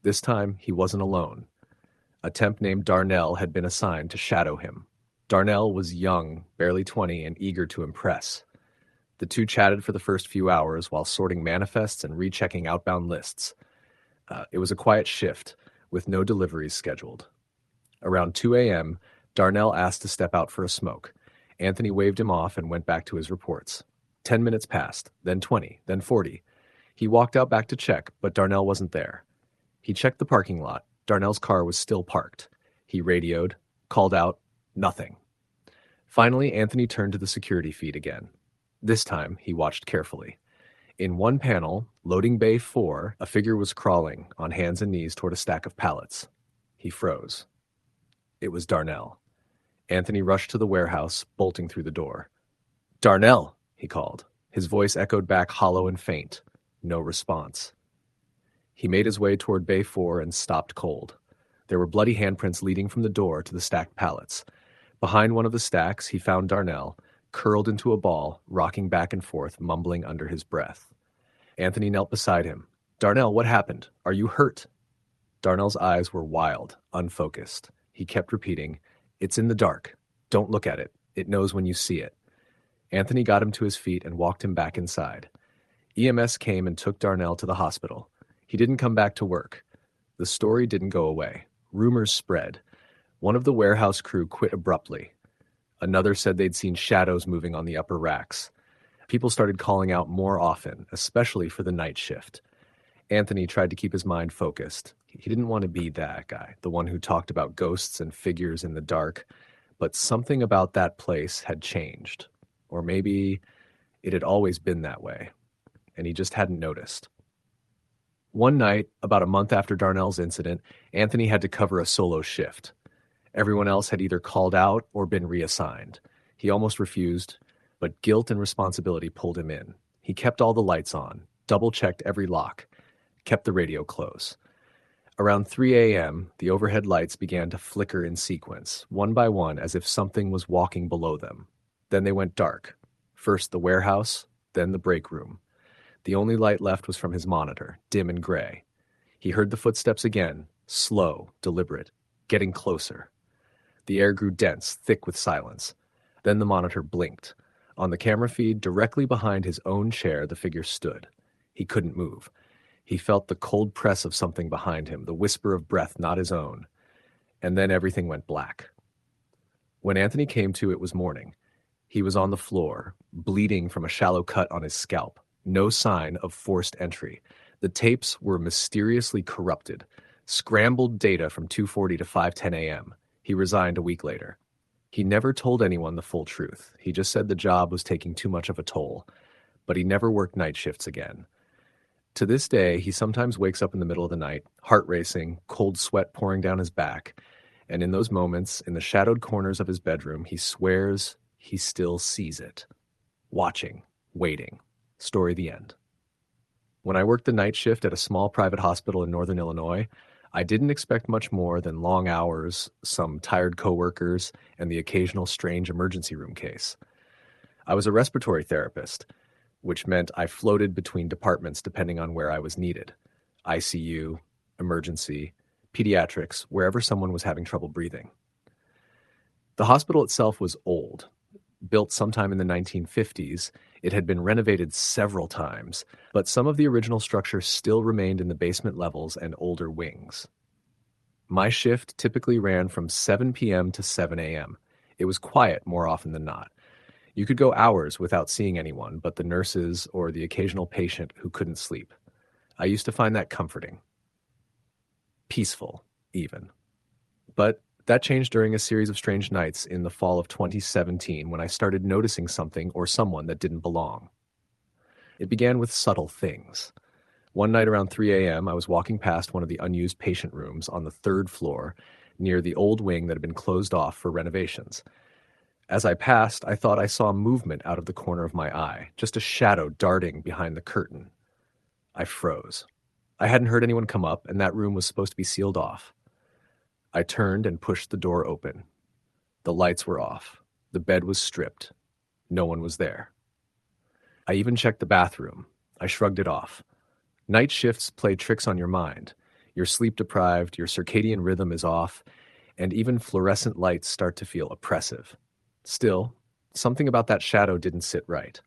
This time, he wasn't alone. A temp named Darnell had been assigned to shadow him. Darnell was young, barely 20, and eager to impress. The two chatted for the first few hours while sorting manifests and rechecking outbound lists. It was a quiet shift, with no deliveries scheduled. Around 2 a.m., Darnell asked to step out for a smoke. Anthony waved him off and went back to his reports. 10 minutes passed, then 20, then 40. He walked out back to check, but Darnell wasn't there. He checked the parking lot. Darnell's car was still parked. He radioed, called out, nothing. Finally, Anthony turned to the security feed again. This time, he watched carefully. In one panel, loading bay 4, a figure was crawling on hands and knees toward a stack of pallets. He froze. It was Darnell. Anthony rushed to the warehouse, bolting through the door. "Darnell!" he called. His voice echoed back hollow and faint. No response. He made his way toward Bay 4 and stopped cold. There were bloody handprints leading from the door to the stacked pallets. Behind one of the stacks, he found Darnell, curled into a ball, rocking back and forth, mumbling under his breath. Anthony knelt beside him. "Darnell, what happened? Are you hurt?" Darnell's eyes were wild, unfocused. He kept repeating, "It's in the dark. Don't look at it. It knows when you see it." Anthony got him to his feet and walked him back inside. EMS came and took Darnell to the hospital. He didn't come back to work. The story didn't go away. Rumors spread. One of the warehouse crew quit abruptly. Another said they'd seen shadows moving on the upper racks. People started calling out more often, especially for the night shift. Anthony tried to keep his mind focused. He didn't want to be that guy, the one who talked about ghosts and figures in the dark. But something about that place had changed. Or maybe it had always been that way, and he just hadn't noticed. One night, about a month after Darnell's incident, Anthony had to cover a solo shift. Everyone else had either called out or been reassigned. He almost refused, but guilt and responsibility pulled him in. He kept all the lights on, double-checked every lock, kept the radio close. Around 3 a.m., the overhead lights began to flicker in sequence, one by one, as if something was walking below them. Then they went dark. First the warehouse, then the break room. The only light left was from his monitor, dim and gray. He heard the footsteps again, slow, deliberate, getting closer. The air grew dense, thick with silence. Then the monitor blinked. On the camera feed, directly behind his own chair, the figure stood. He couldn't move. He felt the cold press of something behind him, the whisper of breath not his own. And then everything went black. When Anthony came to, it was morning. He was on the floor, bleeding from a shallow cut on his scalp. No sign of forced entry. The tapes were mysteriously corrupted. Scrambled data from 2:40 to 5:10 a.m. He resigned a week later. He never told anyone the full truth. He just said the job was taking too much of a toll. But he never worked night shifts again. To this day, he sometimes wakes up in the middle of the night, heart racing, cold sweat pouring down his back. And in those moments, in the shadowed corners of his bedroom, he swears he still sees it. Watching, waiting. Story the end. When I worked the night shift at a small private hospital in northern Illinois, I didn't expect much more than long hours, some tired coworkers, and the occasional strange emergency room case. I was a respiratory therapist, which meant I floated between departments depending on where I was needed. ICU, emergency, pediatrics, wherever someone was having trouble breathing. The hospital itself was old. Built sometime in the 1950s, it had been renovated several times, but some of the original structure still remained in the basement levels and older wings. My shift typically ran from 7 p.m. to 7 a.m. It was quiet more often than not. You could go hours without seeing anyone but the nurses or the occasional patient who couldn't sleep. I used to find that comforting. Peaceful, even. But that changed during a series of strange nights in the fall of 2017 when I started noticing something or someone that didn't belong. It began with subtle things. One night around 3 a.m., I was walking past one of the unused patient rooms on the 3rd floor near the old wing that had been closed off for renovations. As I passed, I thought I saw movement out of the corner of my eye, just a shadow darting behind the curtain. I froze. I hadn't heard anyone come up, and that room was supposed to be sealed off. I turned and pushed the door open. The lights were off. The bed was stripped. No one was there. I even checked the bathroom. I shrugged it off. Night shifts play tricks on your mind. You're sleep-deprived, your circadian rhythm is off, and even fluorescent lights start to feel oppressive. Still, something about that shadow didn't sit right.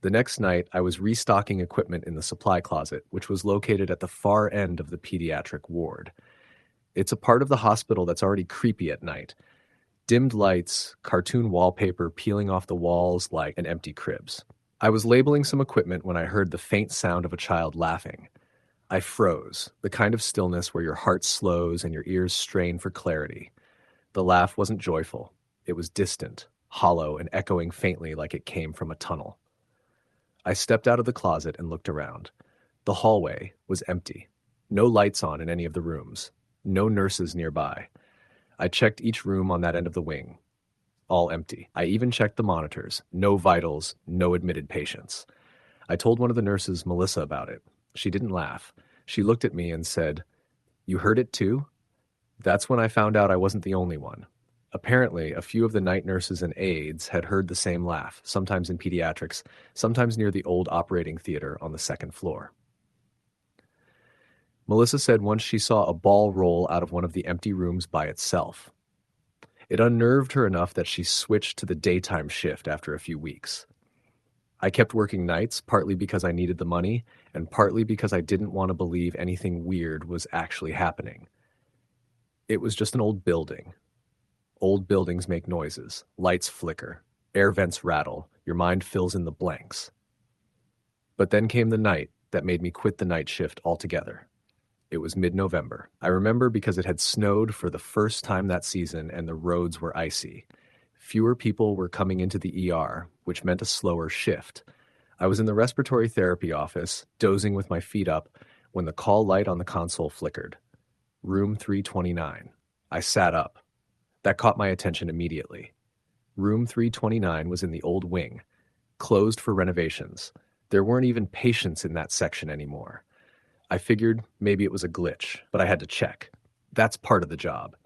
The next night, I was restocking equipment in the supply closet, which was located at the far end of the pediatric ward. It's a part of the hospital that's already creepy at night. Dimmed lights, cartoon wallpaper peeling off the walls like an empty cribs. I was labeling some equipment when I heard the faint sound of a child laughing. I froze, the kind of stillness where your heart slows and your ears strain for clarity. The laugh wasn't joyful. It was distant, hollow, and echoing faintly like it came from a tunnel. I stepped out of the closet and looked around. The hallway was empty. No lights on in any of the rooms. No nurses nearby. I checked each room on that end of the wing. All empty. I even checked the monitors. No vitals, no admitted patients. I told one of the nurses, Melissa, about it. She didn't laugh. She looked at me and said, "You heard it too?" That's when I found out I wasn't the only one. Apparently, a few of the night nurses and aides had heard the same laugh, sometimes in pediatrics, sometimes near the old operating theater on the second floor. Melissa said once she saw a ball roll out of one of the empty rooms by itself. It unnerved her enough that she switched to the daytime shift after a few weeks. I kept working nights, partly because I needed the money, and partly because I didn't want to believe anything weird was actually happening. It was just an old building. Old buildings make noises, lights flicker, air vents rattle, your mind fills in the blanks. But then came the night that made me quit the night shift altogether. It was mid-November. I remember because it had snowed for the first time that season and the roads were icy. Fewer people were coming into the ER, which meant a slower shift. I was in the respiratory therapy office, dozing with my feet up, when the call light on the console flickered. Room 329. I sat up. That caught my attention immediately. Room 329 was in the old wing, closed for renovations. There weren't even patients in that section anymore. I figured maybe it was a glitch, but I had to check. That's part of the job.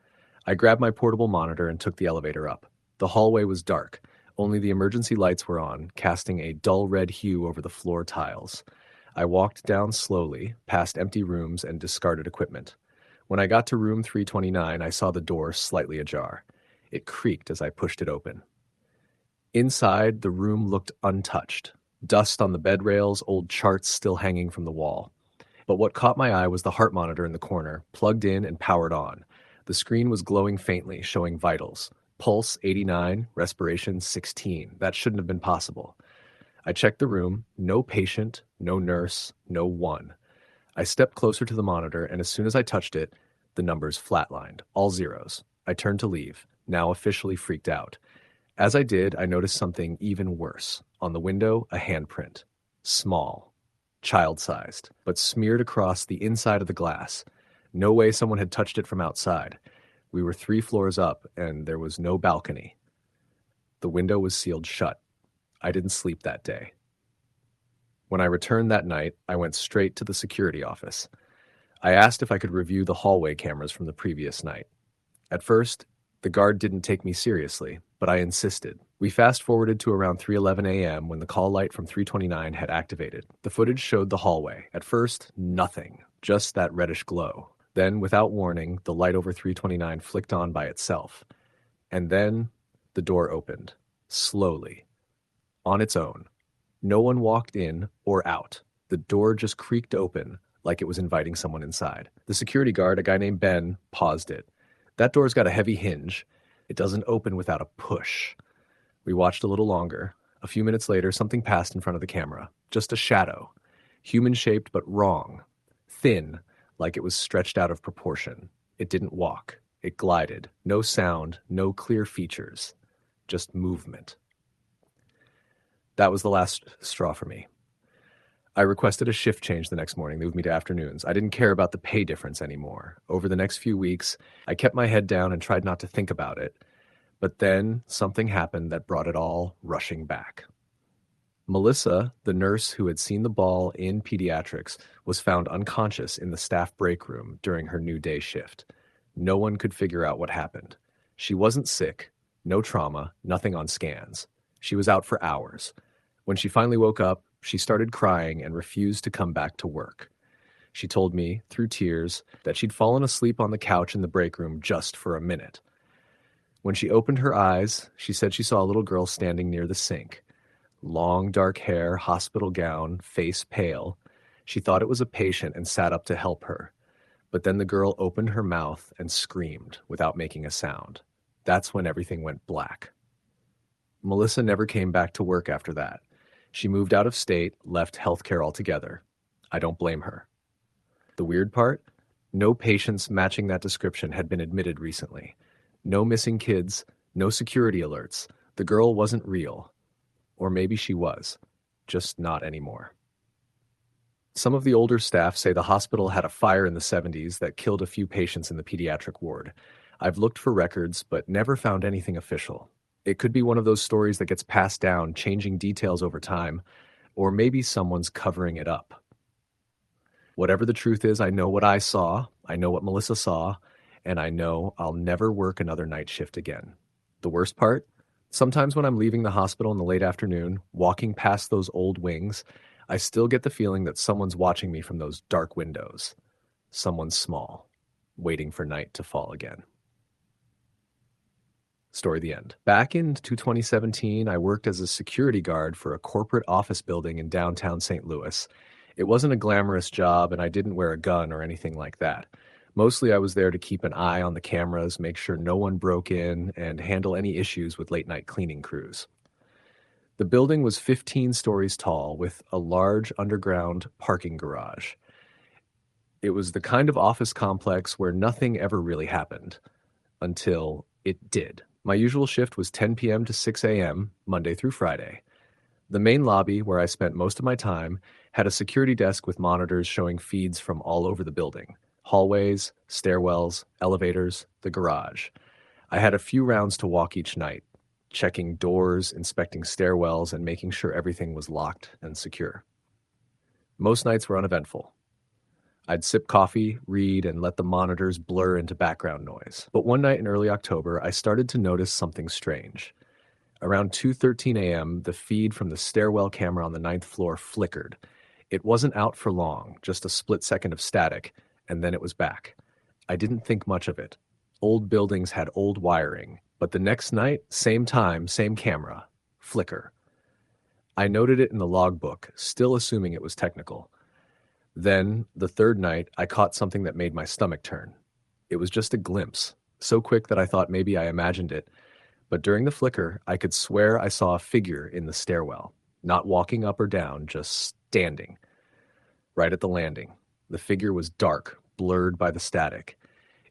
I grabbed my portable monitor and took the elevator up. The hallway was dark. Only the emergency lights were on, casting a dull red hue over the floor tiles. I walked down slowly, past empty rooms and discarded equipment. When I got to room 329, I saw the door slightly ajar. It creaked as I pushed it open. Inside, the room looked untouched. Dust on the bed rails, old charts still hanging from the wall. But what caught my eye was the heart monitor in the corner, plugged in and powered on. The screen was glowing faintly, showing vitals. Pulse 89, respiration 16. That shouldn't have been possible. I checked the room. No patient, no nurse, no one. I stepped closer to the monitor, and as soon as I touched it, the numbers flatlined, all zeros. I turned to leave, now officially freaked out. As I did, I noticed something even worse. On the window, a handprint. Small. Child-sized, but smeared across the inside of the glass. No way someone had touched it from outside. We were 3 floors up, and there was no balcony. The window was sealed shut. I didn't sleep that day. When I returned that night, I went straight to the security office. I asked if I could review the hallway cameras from the previous night. At first, the guard didn't take me seriously, but I insisted. We fast-forwarded to around 3:11 a.m. when the call light from 329 had activated. The footage showed the hallway. At first, nothing, just that reddish glow. Then, without warning, the light over 329 flicked on by itself. And then, the door opened. Slowly. On its own. No one walked in or out. The door just creaked open, like it was inviting someone inside. The security guard, a guy named Ben, paused it. That door's got a heavy hinge. It doesn't open without a push. We watched a little longer. A few minutes later, something passed in front of the camera. Just a shadow. Human-shaped but wrong. Thin, like it was stretched out of proportion. It didn't walk. It glided. No sound, no clear features. Just movement. That was the last straw for me. I requested a shift change the next morning. They moved me to afternoons. I didn't care about the pay difference anymore. Over the next few weeks, I kept my head down and tried not to think about it. But then something happened that brought it all rushing back. Melissa, the nurse who had seen the ball in pediatrics, was found unconscious in the staff break room during her new day shift. No one could figure out what happened. She wasn't sick, no trauma, nothing on scans. She was out for hours. When she finally woke up, she started crying and refused to come back to work. She told me, through tears, that she'd fallen asleep on the couch in the break room just for a minute. When she opened her eyes, she said she saw a little girl standing near the sink. Long, dark hair, hospital gown, face pale. She thought it was a patient and sat up to help her. But then the girl opened her mouth and screamed without making a sound. That's when everything went black. Melissa never came back to work after that. She moved out of state, left healthcare altogether. I don't blame her. The weird part? No patients matching that description had been admitted recently. No missing kids, no security alerts. The girl wasn't real. Or maybe she was, just not anymore. Some of the older staff say the hospital had a fire in the 70s that killed a few patients in the pediatric ward. I've looked for records, but never found anything official. It could be one of those stories that gets passed down, changing details over time, or maybe someone's covering it up. Whatever the truth is, I know what I saw, I know what Melissa saw, and I know I'll never work another night shift again. The worst part? Sometimes when I'm leaving the hospital in the late afternoon, walking past those old wings, I still get the feeling that someone's watching me from those dark windows. Someone small, waiting for night to fall again. Story the end. Back in 2017, I worked as a security guard for a corporate office building in downtown St. Louis. It wasn't a glamorous job, and I didn't wear a gun or anything like that. Mostly I was there to keep an eye on the cameras, make sure no one broke in, and handle any issues with late-night cleaning crews. The building was 15 stories tall with a large underground parking garage. It was the kind of office complex where nothing ever really happened. Until it did. My usual shift was 10 p.m. to 6 a.m., Monday through Friday. The main lobby, where I spent most of my time, had a security desk with monitors showing feeds from all over the building. Hallways, stairwells, elevators, the garage. I had a few rounds to walk each night, checking doors, inspecting stairwells, and making sure everything was locked and secure. Most nights were uneventful. I'd sip coffee, read, and let the monitors blur into background noise. But one night in early October, I started to notice something strange. Around 2:13 a.m., the feed from the stairwell camera on the 9th floor flickered. It wasn't out for long, just a split second of static, and then it was back. I didn't think much of it. Old buildings had old wiring, but the next night, same time, same camera, flicker. I noted it in the logbook, still assuming it was technical. Then, the third night, I caught something that made my stomach turn. It was just a glimpse, so quick that I thought maybe I imagined it. But during the flicker, I could swear I saw a figure in the stairwell, not walking up or down, just standing. Right at the landing. The figure was dark, blurred by the static.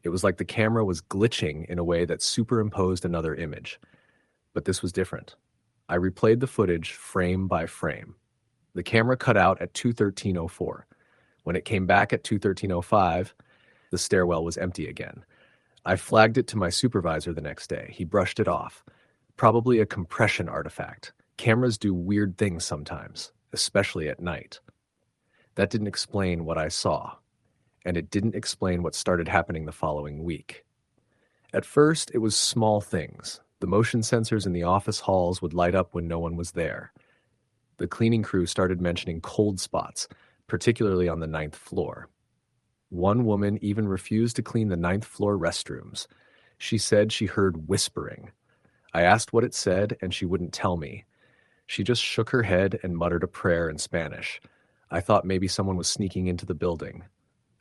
It was like the camera was glitching in a way that superimposed another image. But this was different. I replayed the footage frame by frame. The camera cut out at 2:13:04. When it came back at 2:13:05, the stairwell was empty again. I flagged it to my supervisor the next day. He brushed it off. Probably a compression artifact. Cameras do weird things sometimes, especially at night. That didn't explain what I saw, and it didn't explain what started happening the following week. At first, it was small things. The motion sensors in the office halls would light up when no one was there. The cleaning crew started mentioning cold spots, particularly on the 9th floor. One woman even refused to clean the 9th floor restrooms. She said she heard whispering. I asked what it said, and she wouldn't tell me. She just shook her head and muttered a prayer in Spanish. I thought maybe someone was sneaking into the building.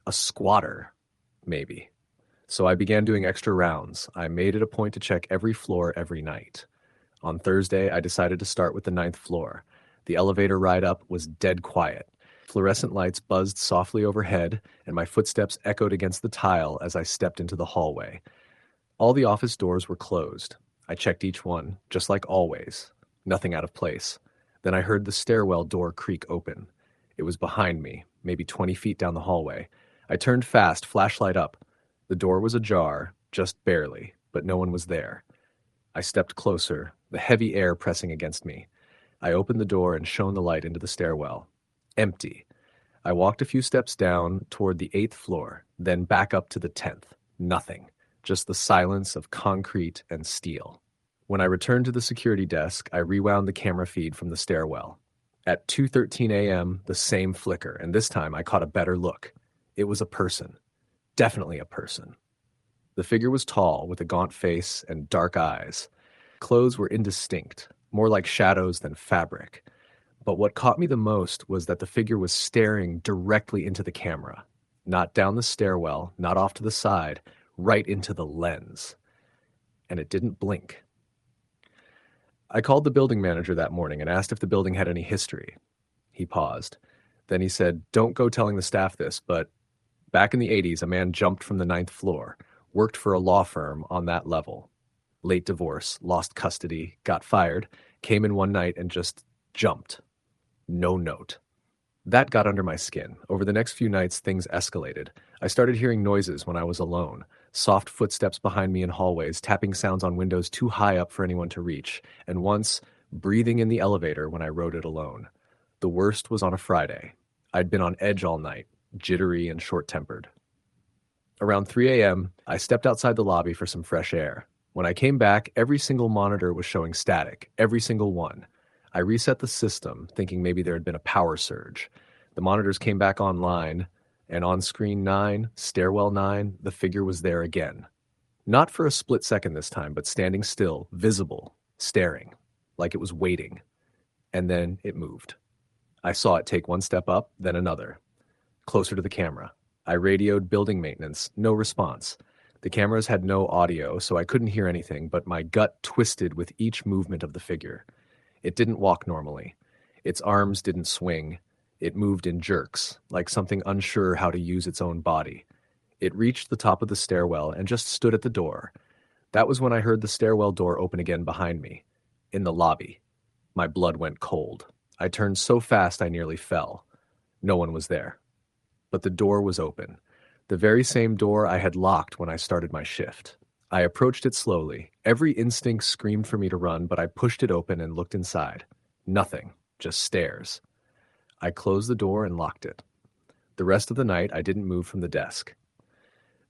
A squatter, maybe. So I began doing extra rounds. I made it a point to check every floor every night. On Thursday, I decided to start with the 9th floor. The elevator ride up was dead quiet. Fluorescent lights buzzed softly overhead, and my footsteps echoed against the tile as I stepped into the hallway. All the office doors were closed. I checked each one, just like always. Nothing out of place. Then I heard the stairwell door creak open. It was behind me, maybe 20 feet down the hallway. I turned fast, flashlight up. The door was ajar, just barely, but no one was there. I stepped closer, the heavy air pressing against me. I opened the door and shone the light into the stairwell. Empty. I walked a few steps down toward the 8th floor, then back up to the 10th. Nothing. Just the silence of concrete and steel. When I returned to the security desk, I rewound the camera feed from the stairwell. At 2:13 a.m., the same flicker, and this time I caught a better look. It was a person. Definitely a person. The figure was tall, with a gaunt face and dark eyes. Clothes were indistinct, more like shadows than fabric. But what caught me the most was that the figure was staring directly into the camera. Not down the stairwell, not off to the side, right into the lens. And it didn't blink. I called the building manager that morning and asked if the building had any history. He paused. Then he said, "Don't go telling the staff this, but back in the 80s, a man jumped from the 9th floor, worked for a law firm on that level. Late divorce, lost custody, got fired, came in one night and just jumped. No note." That got under my skin. Over the next few nights, things escalated. I started hearing noises when I was alone. Soft footsteps behind me in hallways, tapping sounds on windows too high up for anyone to reach, and once, breathing in the elevator when I rode it alone. The worst was on a Friday. I'd been on edge all night, jittery and short-tempered. Around 3 a.m., I stepped outside the lobby for some fresh air. When I came back, every single monitor was showing static, every single one. I reset the system, thinking maybe there had been a power surge. The monitors came back online, and on screen 9, stairwell 9, the figure was there again. Not for a split second this time, but standing still, visible, staring, like it was waiting. And then it moved. I saw it take one step up, then another. Closer to the camera. I radioed building maintenance, no response. The cameras had no audio, so I couldn't hear anything, but my gut twisted with each movement of the figure. It didn't walk normally. Its arms didn't swing. It moved in jerks, like something unsure how to use its own body. It reached the top of the stairwell and just stood at the door. That was when I heard the stairwell door open again behind me. In the lobby. My blood went cold. I turned so fast I nearly fell. No one was there. But the door was open. The very same door I had locked when I started my shift. I approached it slowly. Every instinct screamed for me to run, but I pushed it open and looked inside. Nothing, just stairs. I closed the door and locked it. The rest of the night, I didn't move from the desk.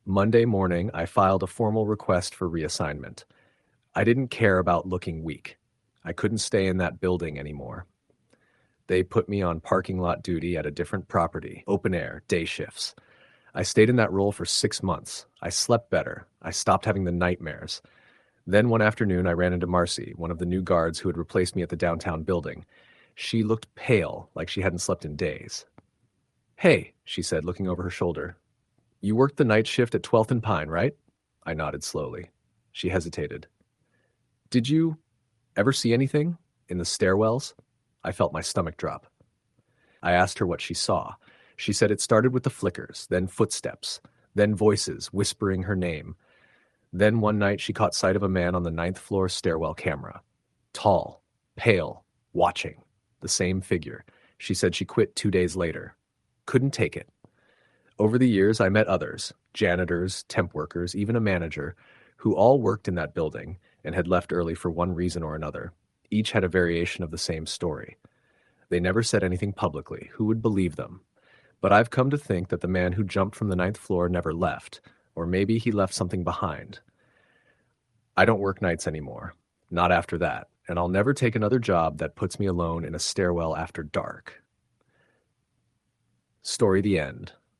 Monday morning, I filed a formal request for reassignment. I didn't care about looking weak. I couldn't stay in that building anymore. They put me on parking lot duty at a different property, open air, day shifts. I stayed in that role for 6 months. I slept better. I stopped having the nightmares. Then one afternoon, I ran into Marcy, one of the new guards who had replaced me at the downtown building. She looked pale, like she hadn't slept in days. "Hey," she said, looking over her shoulder. "You worked the night shift at 12th and Pine, right?" I nodded slowly. She hesitated. "Did you ever see anything in the stairwells?" I felt my stomach drop. I asked her what she saw. She said it started with the flickers, then footsteps, then voices whispering her name. Then one night she caught sight of a man on the 9th floor stairwell camera. Tall, pale, watching. The same figure. She said she quit 2 days later. Couldn't take it. Over the years, I met others, janitors, temp workers, even a manager, who all worked in that building and had left early for one reason or another. Each had a variation of the same story. They never said anything publicly. Who would believe them? But I've come to think that the man who jumped from the 9th floor never left, or maybe he left something behind. I don't work nights anymore. Not after that. And I'll never take another job that puts me alone in a stairwell after dark. Story the end.